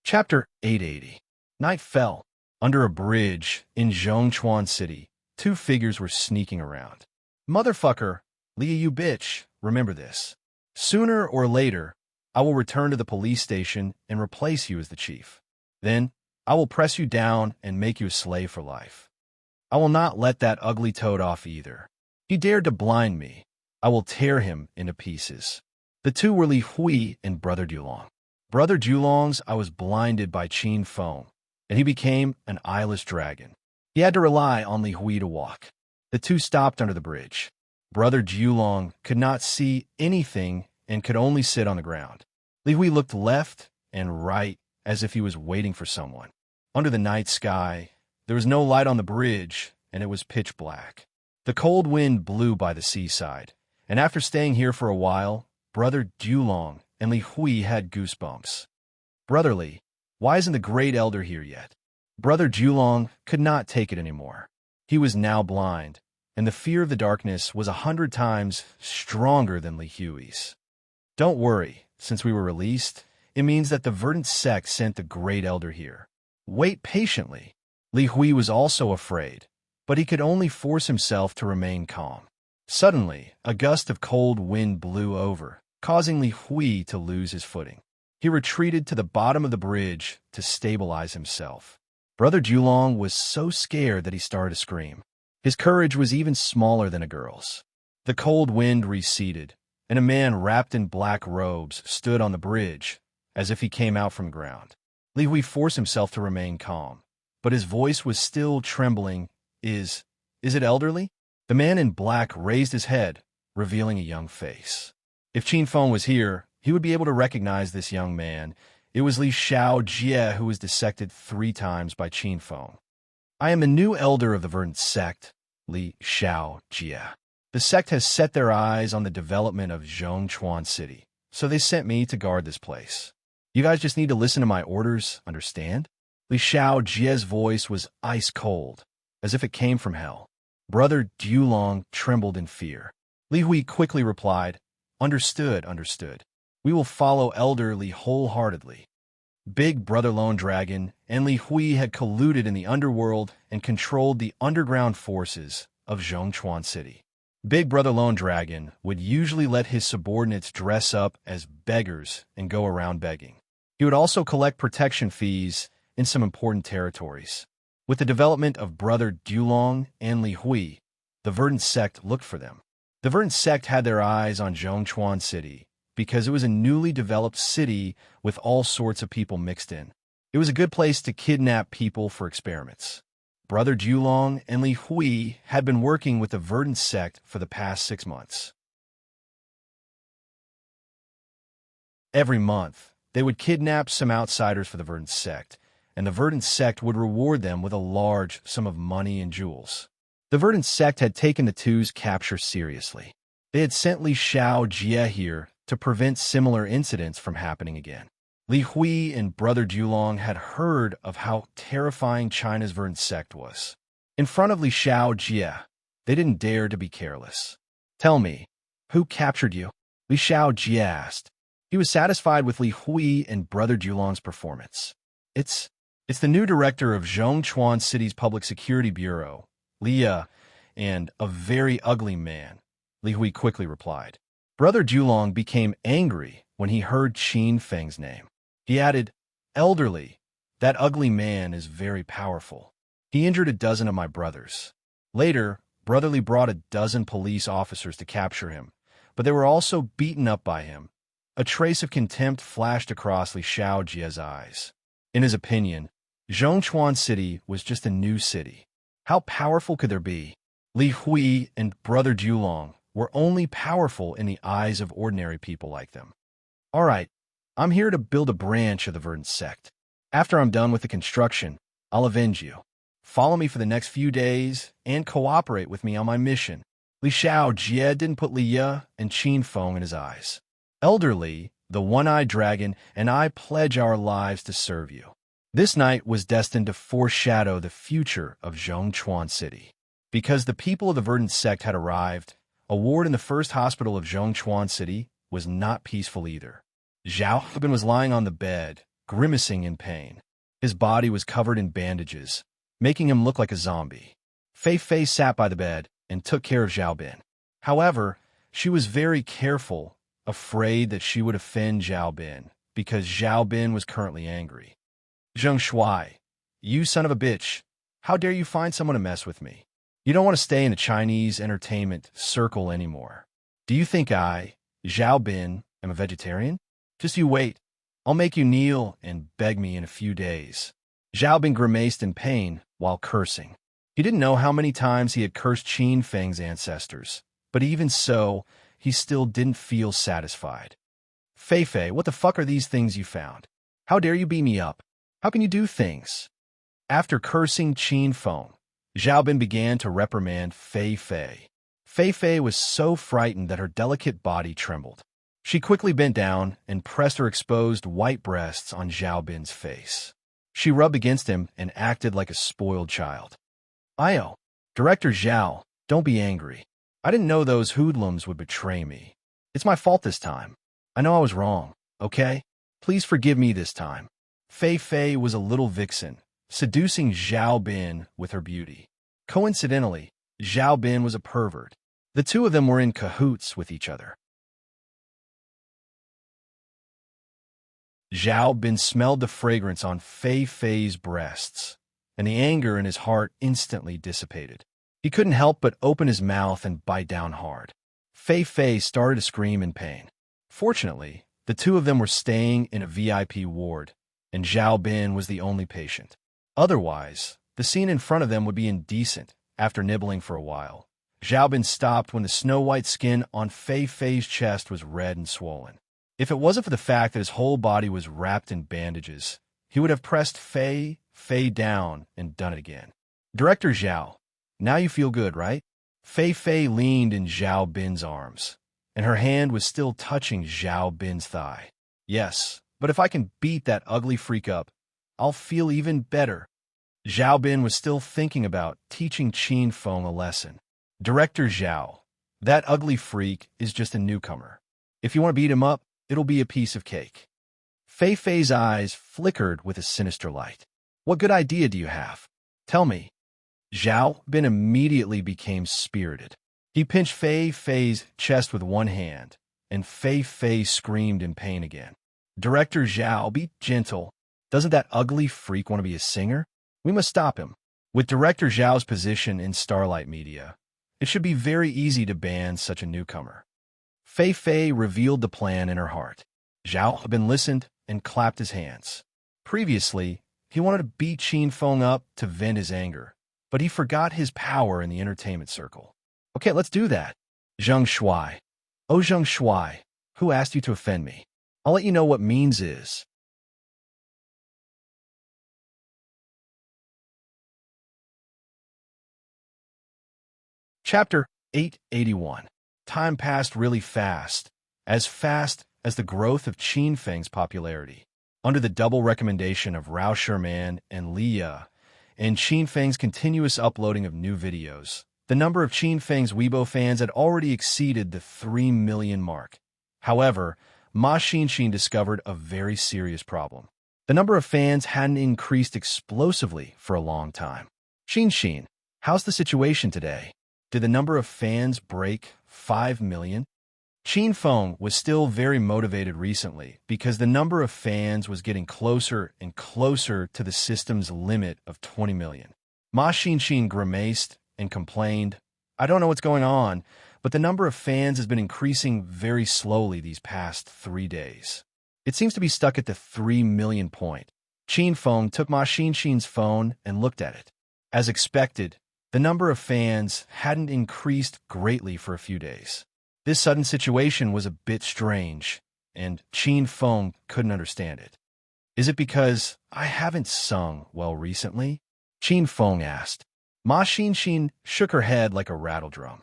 Chapter 880. Night fell. Under a bridge in Zhongchuan City, 2 figures were sneaking around. Motherfucker, Leah, you bitch, remember this. Sooner or later, I will return to the police station and replace you as the chief. Then, I will press you down and make you a slave for life. I will not let that ugly toad off either. He dared to blind me. I will tear him into pieces. The two were Li Hui and Brother Dulong. Brother Dulong's I was blinded by Qin Feng, and he became an eyeless dragon. He had to rely on Li Hui to walk. The two stopped under the bridge. Brother Dulong could not see anything and could only sit on the ground. Li Hui looked left and right as if he was waiting for someone. Under the night sky, there was no light on the bridge, and it was pitch black. The cold wind blew by the seaside, and after staying here for a while, Brother Dulong and Li Hui had goosebumps. Brotherly, why isn't the Great Elder here yet? Brother Dulong could not take it anymore. He was now blind, and the fear of the darkness was 100 times stronger than Li Hui's. Don't worry, since we were released, it means that the Verdant Sect sent the Great Elder here. Wait patiently. Li Hui was also afraid, but he could only force himself to remain calm. Suddenly, a gust of cold wind blew over, causing Li Hui to lose his footing. He retreated to the bottom of the bridge to stabilize himself. Brother Dulong was so scared that he started to scream. His courage was even smaller than a girl's. The cold wind receded, and a man wrapped in black robes stood on the bridge, as if he came out from the ground. Li Hui forced himself to remain calm, but his voice was still trembling. Is it elderly? The man in black raised his head, revealing a young face. If Qin Feng was here, he would be able to recognize this young man. It was Li Xiao Jie who was dissected 3 times by Qin Feng. I am the new elder of the Verdant Sect, Li Xiao Jie. The sect has set their eyes on the development of Zhongchuan City, so they sent me to guard this place. You guys just need to listen to my orders, understand? Li Xiao Jie's voice was ice cold, as if it came from hell. Brother Dulong trembled in fear. Li Hui quickly replied, Understood, understood. We will follow Elder Li wholeheartedly. Big Brother Lone Dragon and Li Hui had colluded in the underworld and controlled the underground forces of Zhongchuan City. Big Brother Lone Dragon would usually let his subordinates dress up as beggars and go around begging. He would also collect protection fees in some important territories. With the development of Brother Dulong and Li Hui, the Verdant sect looked for them. The Verdant sect had their eyes on Zhongchuan City because it was a newly developed city with all sorts of people mixed in. It was a good place to kidnap people for experiments. Brother Dulong and Li Hui had been working with the Verdant sect for the past 6 months. Every month, they would kidnap some outsiders for the Verdant sect, and the Verdant sect would reward them with a large sum of money and jewels. The Verdant sect had taken the two's capture seriously. They had sent Li Xiaojie here to prevent similar incidents from happening again. Li Hui and Brother Dulong had heard of how terrifying China's Verdant sect was. In front of Li Xiaojie, they didn't dare to be careless. "Tell me, who captured you?" Li Xiaojie asked. He was satisfied with Li Hui and Brother Dulong's performance. It's the new director of Zhongchuan City's Public Security Bureau, Lia, and a very ugly man," Li Hui quickly replied. Brother Dulong became angry when he heard Qin Feng's name. He added, "Elderly, that ugly man is very powerful. He injured a dozen of my brothers." Later, Brother Li brought a dozen police officers to capture him, but they were also beaten up by him. A trace of contempt flashed across Li Xiaojie's eyes. In his opinion, Zhongchuan City was just a new city. How powerful could there be? Li Hui and Brother Dulong were only powerful in the eyes of ordinary people like them. "All right, I'm here to build a branch of the Verdant sect. After I'm done with the construction, I'll avenge you. Follow me for the next few days and cooperate with me on my mission." Li Xiaojie didn't put Liya and Qin Feng in his eyes. "Elder Li, the one-eyed dragon, and I pledge our lives to serve you." This night was destined to foreshadow the future of Zhongchuan City. Because the people of the Verdant sect had arrived, a ward in the first hospital of Zhongchuan City was not peaceful either. Zhao Bin was lying on the bed, grimacing in pain. His body was covered in bandages, making him look like a zombie. Fei Fei sat by the bed and took care of Zhao Bin. However, she was very careful, afraid that she would offend Zhao Bin, because Zhao Bin was currently angry. "Zheng Shuai, you son of a bitch, how dare you find someone to mess with me? You don't want to stay in the Chinese entertainment circle anymore. Do you think I, Zhao Bin, am a vegetarian? Just you wait. I'll make you kneel and beg me in a few days." Zhao Bin grimaced in pain while cursing. He didn't know how many times he had cursed Qin Feng's ancestors, but even so, he still didn't feel satisfied. "Fei Fei, what the fuck are these things you found? How dare you beat me up? How can you do things?" After cursing Qin Feng, Zhao Bin began to reprimand Fei Fei. Fei Fei was so frightened that her delicate body trembled. She quickly bent down and pressed her exposed white breasts on Zhao Bin's face. She rubbed against him and acted like a spoiled child. "Io, Director Zhao, don't be angry. I didn't know those hoodlums would betray me. It's my fault this time. I know I was wrong, okay? Please forgive me this time." Fei Fei was a little vixen, seducing Zhao Bin with her beauty. Coincidentally, Zhao Bin was a pervert. The two of them were in cahoots with each other. Zhao Bin smelled the fragrance on Fei Fei's breasts, and the anger in his heart instantly dissipated. He couldn't help but open his mouth and bite down hard. Fei Fei started to scream in pain. Fortunately, the two of them were staying in a VIP ward, and Zhao Bin was the only patient. Otherwise, the scene in front of them would be indecent. After nibbling for a while, Zhao Bin stopped when the snow-white skin on Fei Fei's chest was red and swollen. If it wasn't for the fact that his whole body was wrapped in bandages, he would have pressed Fei Fei down and done it again. "Director Zhao, now you feel good, right?" Fei Fei leaned in Zhao Bin's arms, and her hand was still touching Zhao Bin's thigh. "Yes, but if I can beat that ugly freak up, I'll feel even better." Zhao Bin was still thinking about teaching Qin Feng a lesson. "Director Zhao, that ugly freak is just a newcomer. If you want to beat him up, it'll be a piece of cake." Fei Fei's eyes flickered with a sinister light. "What good idea do you have? Tell me." Zhao Bin immediately became spirited. He pinched Fei Fei's chest with one hand, and Fei Fei screamed in pain again. "Director Zhao, be gentle. Doesn't that ugly freak want to be a singer? We must stop him." With director Zhao's position in Starlight Media, it should be very easy to ban such a newcomer. Fei Fei revealed the plan in her heart. Zhao had been listened and clapped his hands. Previously, he wanted to beat Qin Feng up to vent his anger, but he forgot his power in the entertainment circle. Okay, let's do that. Zheng Shuai. Oh, Zheng Shuai, who asked you to offend me? I'll let you know what means is. Chapter 881. Time passed really fast as the growth of Qin Feng's popularity. Under the double recommendation of Rao Sherman and Li Ya, and Qin Feng's continuous uploading of new videos, the number of Qin Feng's Weibo fans had already exceeded the 3 million mark. However, Ma Xinxin discovered a very serious problem. The number of fans hadn't increased explosively for a long time. Xinxin, how's the situation today? Did the number of fans break 5 million? Qin Feng was still very motivated recently because the number of fans was getting closer and closer to the system's limit of 20 million. Ma Xinxin grimaced and complained, I don't know what's going on, but the number of fans has been increasing very slowly these past 3 days. It seems to be stuck at the 3 million point. Qin Feng took Ma Xinxin's phone and looked at it. As expected, the number of fans hadn't increased greatly for a few days. This sudden situation was a bit strange, and Qin Feng couldn't understand it. Is it because I haven't sung well recently? Qin Feng asked. Ma Xinxin shook her head like a rattle drum.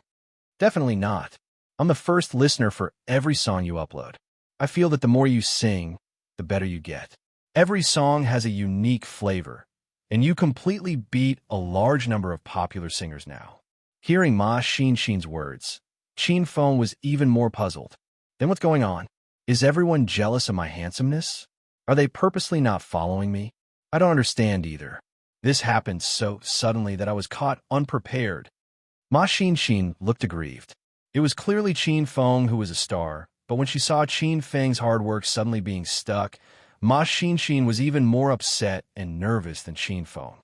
Definitely not. I'm the first listener for every song you upload. I feel that the more you sing, the better you get. Every song has a unique flavor, and you completely beat a large number of popular singers now. Hearing Ma Xinxin's words, Qin Feng was even more puzzled. Then what's going on? Is everyone jealous of my handsomeness? Are they purposely not following me? I don't understand either. This happened so suddenly that I was caught unprepared. Ma Xinxin looked aggrieved. It was clearly Qin Feng who was a star, but when she saw Qin Feng's hard work suddenly being stuck, Ma Xinxin was even more upset and nervous than Qin Feng.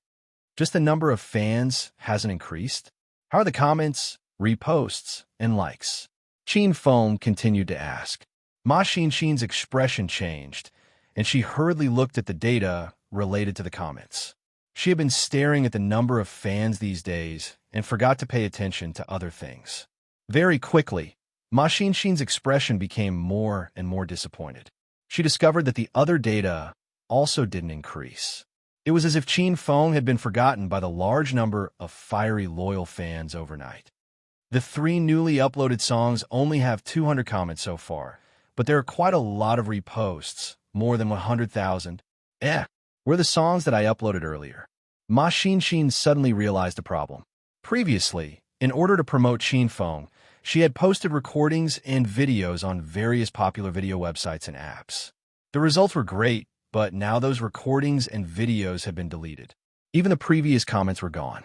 Just the number of fans hasn't increased? How are the comments, reposts, and likes? Qin Feng continued to ask. Ma Xinxin's expression changed, and she hurriedly looked at the data related to the comments. She had been staring at the number of fans these days and forgot to pay attention to other things. Very quickly, Ma Xinxin's expression became more and more disappointed. She discovered that the other data also didn't increase. It was as if Qin Feng had been forgotten by the large number of fiery loyal fans overnight. The 3 newly uploaded songs only have 200 comments so far, but there are quite a lot of reposts, more than 100,000. Were the songs that I uploaded earlier. Ma Xinxin suddenly realized a problem. Previously, in order to promote Qin Feng, she had posted recordings and videos on various popular video websites and apps. The results were great, but now those recordings and videos have been deleted. Even the previous comments were gone.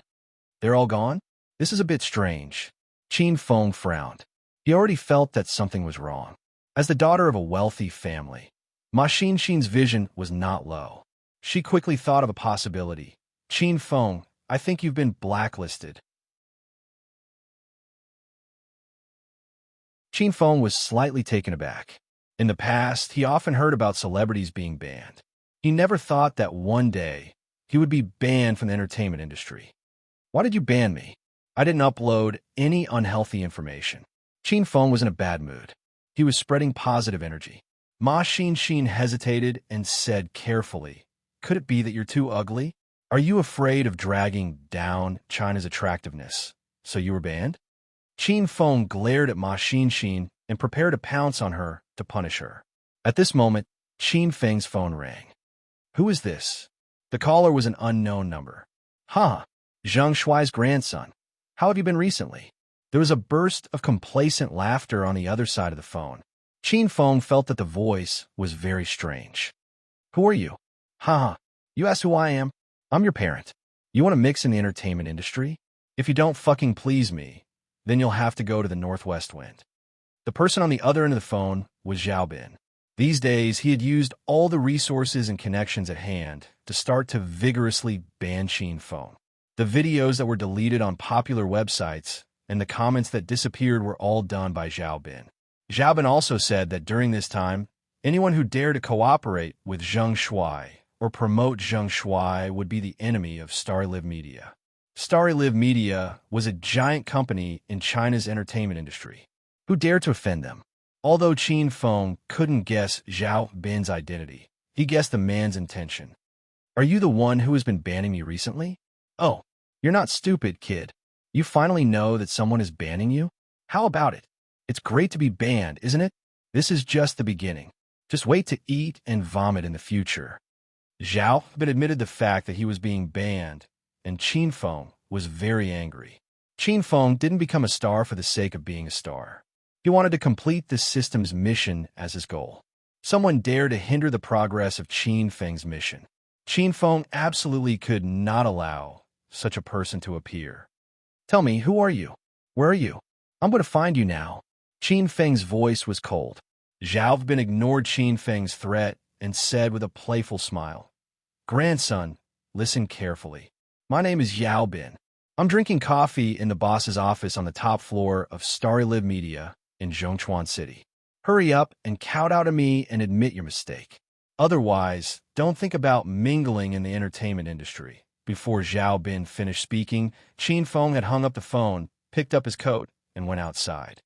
They're all gone? This is a bit strange. Qin Feng frowned. He already felt that something was wrong. As the daughter of a wealthy family, Ma Xinxin's vision was not low. She quickly thought of a possibility. Qin Feng, I think you've been blacklisted. Qin Feng was slightly taken aback. In the past, he often heard about celebrities being banned. He never thought that one day he would be banned from the entertainment industry. Why did you ban me? I didn't upload any unhealthy information. Qin Feng was in a bad mood. He was spreading positive energy. Ma Xinxin hesitated and said carefully, Could it be that you're too ugly? Are you afraid of dragging down China's attractiveness, so you were banned? Qin Feng glared at Ma Xinxin and prepared to pounce on her to punish her. At this moment, Qin Feng's phone rang. Who is this? The caller was an unknown number. Zheng Shuai's grandson. How have you been recently? There was a burst of complacent laughter on the other side of the phone. Qin Feng felt that the voice was very strange. Who are you? You asked who I am? I'm your parent. You want to mix in the entertainment industry? If you don't fucking please me, then you'll have to go to the Northwest Wind. The person on the other end of the phone was Zhao Bin. These days, he had used all the resources and connections at hand to start to vigorously ban Qin Feng. The videos that were deleted on popular websites and the comments that disappeared were all done by Zhao Bin. Zhao Bin also said that during this time, anyone who dared to cooperate with Zheng Shuai or promote Zheng Shuai would be the enemy of Starlive Media. Starlive Media was a giant company in China's entertainment industry. Who dared to offend them? Although Qin Feng couldn't guess Zhao Bin's identity, he guessed the man's intention. Are you the one who has been banning me recently? Oh, you're not stupid, kid. You finally know that someone is banning you? How about it? It's great to be banned, isn't it? This is just the beginning. Just wait to eat and vomit in the future. Zhao Bin admitted the fact that he was being banned, and Qin Feng was very angry. Qin Feng didn't become a star for the sake of being a star. He wanted to complete this system's mission as his goal. Someone dared to hinder the progress of Qin Feng's mission. Qin Feng absolutely could not allow such a person to appear. Tell me, who are you? Where are you? I'm going to find you now. Qin Feng's voice was cold. Zhao Bin ignored Qin Feng's threat and said with a playful smile, "Grandson, listen carefully. My name is Yao Bin. I'm drinking coffee in the boss's office on the top floor of Starlive Media in Zhongchuan City. Hurry up and kowtow to me and admit your mistake. Otherwise, don't think about mingling in the entertainment industry." Before Zhao Bin finished speaking, Qin Feng had hung up the phone, picked up his coat, and went outside.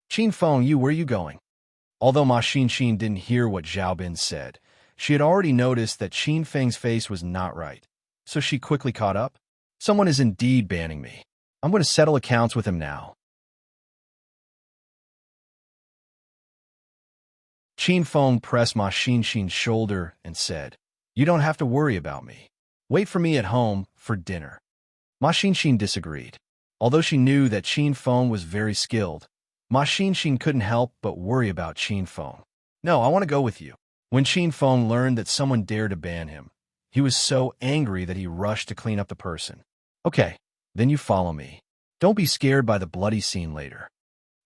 "Qin Feng, where are you going?" Although Ma Xin didn't hear what Zhao Bin said, she had already noticed that Qin Feng's face was not right, so she quickly caught up. "Someone is indeed banning me. I'm going to settle accounts with him now." Qin Feng pressed Ma Xin's shoulder and said, "You don't have to worry about me. Wait for me at home for dinner." Ma Xin disagreed. Although she knew that Qin Feng was very skilled, Ma Xin couldn't help but worry about Qin Feng. "No, I want to go with you." When Qin Feng learned that someone dared to ban him, he was so angry that he rushed to clean up the person. "Okay, then you follow me. Don't be scared by the bloody scene later."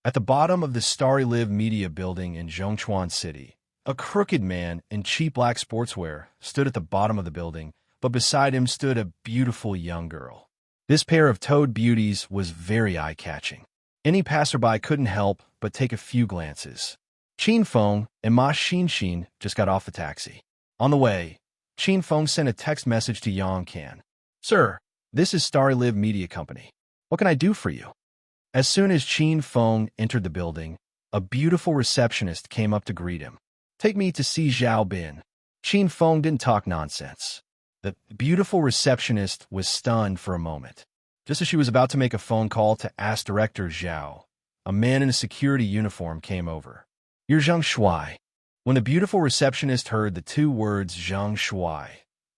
At the bottom of the Starlive Media building in Zhongchuan City, a crooked man in cheap black sportswear stood at the bottom of the building, but beside him stood a beautiful young girl. This pair of toad beauties was very eye-catching. Any passerby couldn't help but take a few glances. Qin Feng and Ma Xin just got off the taxi. On the way, Qin Feng sent a text message to Yang Can. "Sir, this is Starlive Media Company. What can I do for you?" As soon as Qin Feng entered the building, a beautiful receptionist came up to greet him. "Take me to see Zhao Bin." Qin Feng didn't talk nonsense. The beautiful receptionist was stunned for a moment. Just as she was about to make a phone call to ask Director Zhao, a man in a security uniform came over. "You're Zheng Shuai." When the beautiful receptionist heard the two words Zheng Shuai,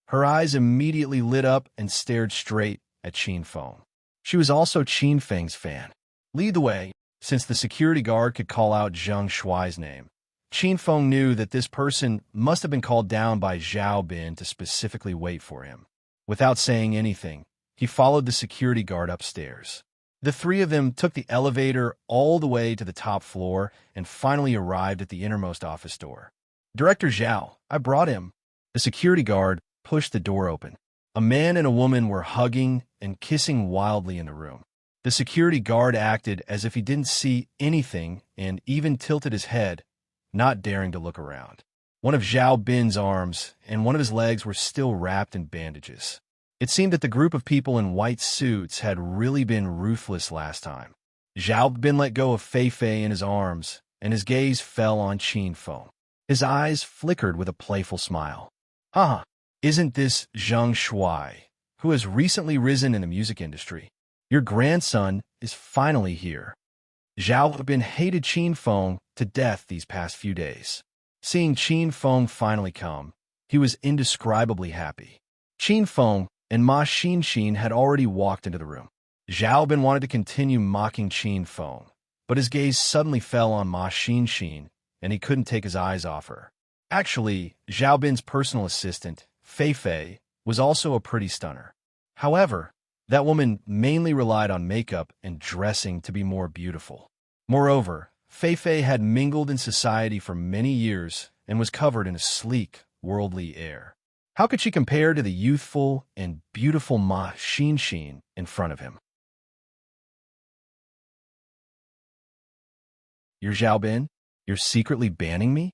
her eyes immediately lit up and stared straight at Qin Feng. She was also Qin Feng's fan. "Lead the way." Since the security guard could call out Zheng Shuai's name, Qin Feng knew that this person must have been called down by Zhao Bin to specifically wait for him. Without saying anything, he followed the security guard upstairs. The three of them took the elevator all the way to the top floor and finally arrived at the innermost office door. "Director Zhao, I brought him." The security guard pushed the door open. A man and a woman were hugging and kissing wildly in the room. The security guard acted as if he didn't see anything and even tilted his head, not daring to look around. One of Zhao Bin's arms and one of his legs were still wrapped in bandages. It seemed that the group of people in white suits had really been ruthless last time. Zhao Bin let go of Fei Fei in his arms, and his gaze fell on Qin Feng. His eyes flickered with a playful smile. "Haha, isn't this Zheng Shuai, who has recently risen in the music industry? Your grandson is finally here." Zhao Bin hated Qin Feng to death these past few days. Seeing Qin Feng finally come, he was indescribably happy. Qin Feng and Ma Xin had already walked into the room. Zhao Bin wanted to continue mocking Qin Feng, but his gaze suddenly fell on Ma Xin, and he couldn't take his eyes off her. Actually, Zhao Bin's personal assistant, Fei Fei, was also a pretty stunner. However, that woman mainly relied on makeup and dressing to be more beautiful. Moreover, Fei Fei had mingled in society for many years and was covered in a sleek, worldly air. How could she compare to the youthful and beautiful Ma Xin in front of him? You're Zhao Bin? You're secretly banning me?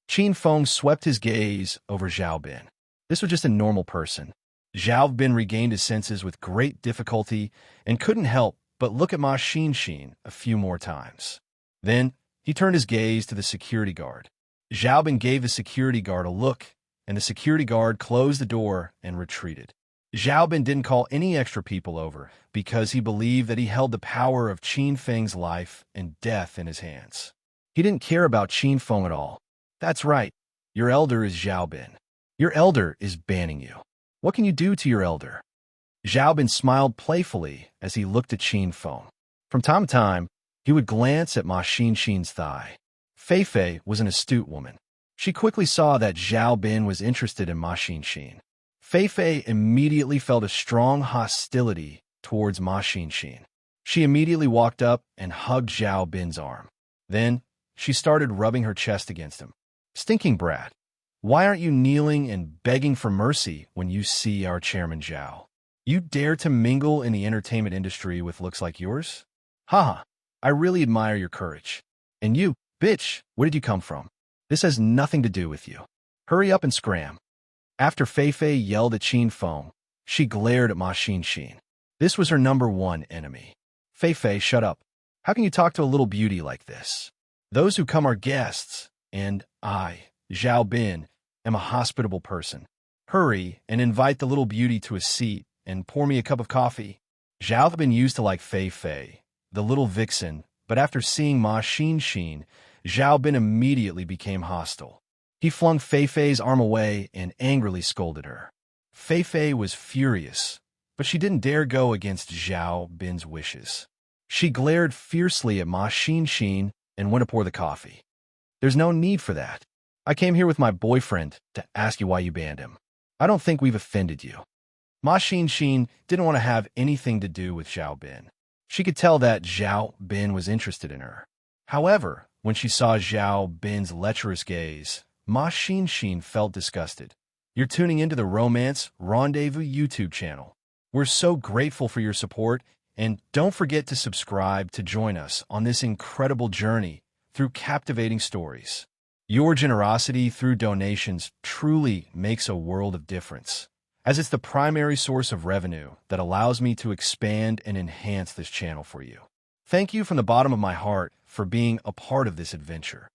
Qin Feng swept his gaze over Zhao Bin. This was just a normal person. Zhao Bin regained his senses with great difficulty and couldn't help but look at Ma Xin a few more times. Then, he turned his gaze to the security guard. Zhao Bin gave the security guard a look, and the security guard closed the door and retreated. Zhao Bin didn't call any extra people over because he believed that he held the power of Qin Feng's life and death in his hands. He didn't care about Qin Feng at all. That's right. Your elder is Zhao Bin. Your elder is banning you. What can you do to your elder? Zhao Bin smiled playfully as he looked at Qin Feng. From time to time, he would glance at Ma Xin's thigh. Fei Fei was an astute woman. She quickly saw that Zhao Bin was interested in Ma Xin. Fei Fei immediately felt a strong hostility towards Ma Xin. She immediately walked up and hugged Zhao Bin's arm. Then, she started rubbing her chest against him. Stinking brat. Why aren't you kneeling and begging for mercy when you see our chairman Zhao? You dare to mingle in the entertainment industry with looks like yours? Haha, I really admire your courage. And you, bitch, where did you come from? This has nothing to do with you. Hurry up and scram. After Fei Fei yelled at Qin Feng, she glared at Ma Xin. This was her number one enemy. Fei Fei, shut up. How can you talk to a little beauty like this? Those who come are guests, and I, Zhao Bin, am a hospitable person. Hurry and invite the little beauty to a seat and pour me a cup of coffee. Zhao Bin used to like Fei Fei, the little vixen, but after seeing Ma Xin, Zhao Bin immediately became hostile. He flung Fei Fei's arm away and angrily scolded her. Fei Fei was furious, but she didn't dare go against Zhao Bin's wishes. She glared fiercely at Ma Xin and went to pour the coffee. There's no need for that. I came here with my boyfriend to ask you why you banned him. I don't think we've offended you. Ma Xin didn't want to have anything to do with Zhao Bin. She could tell that Zhao Bin was interested in her. However, when she saw Zhao Bin's lecherous gaze, Ma Xin felt disgusted. You're tuning into the Romance Rendezvous YouTube channel. We're so grateful for your support, and don't forget to subscribe to join us on this incredible journey through captivating stories. Your generosity through donations truly makes a world of difference, as it's the primary source of revenue that allows me to expand and enhance this channel for you. Thank you from the bottom of my heart for being a part of this adventure.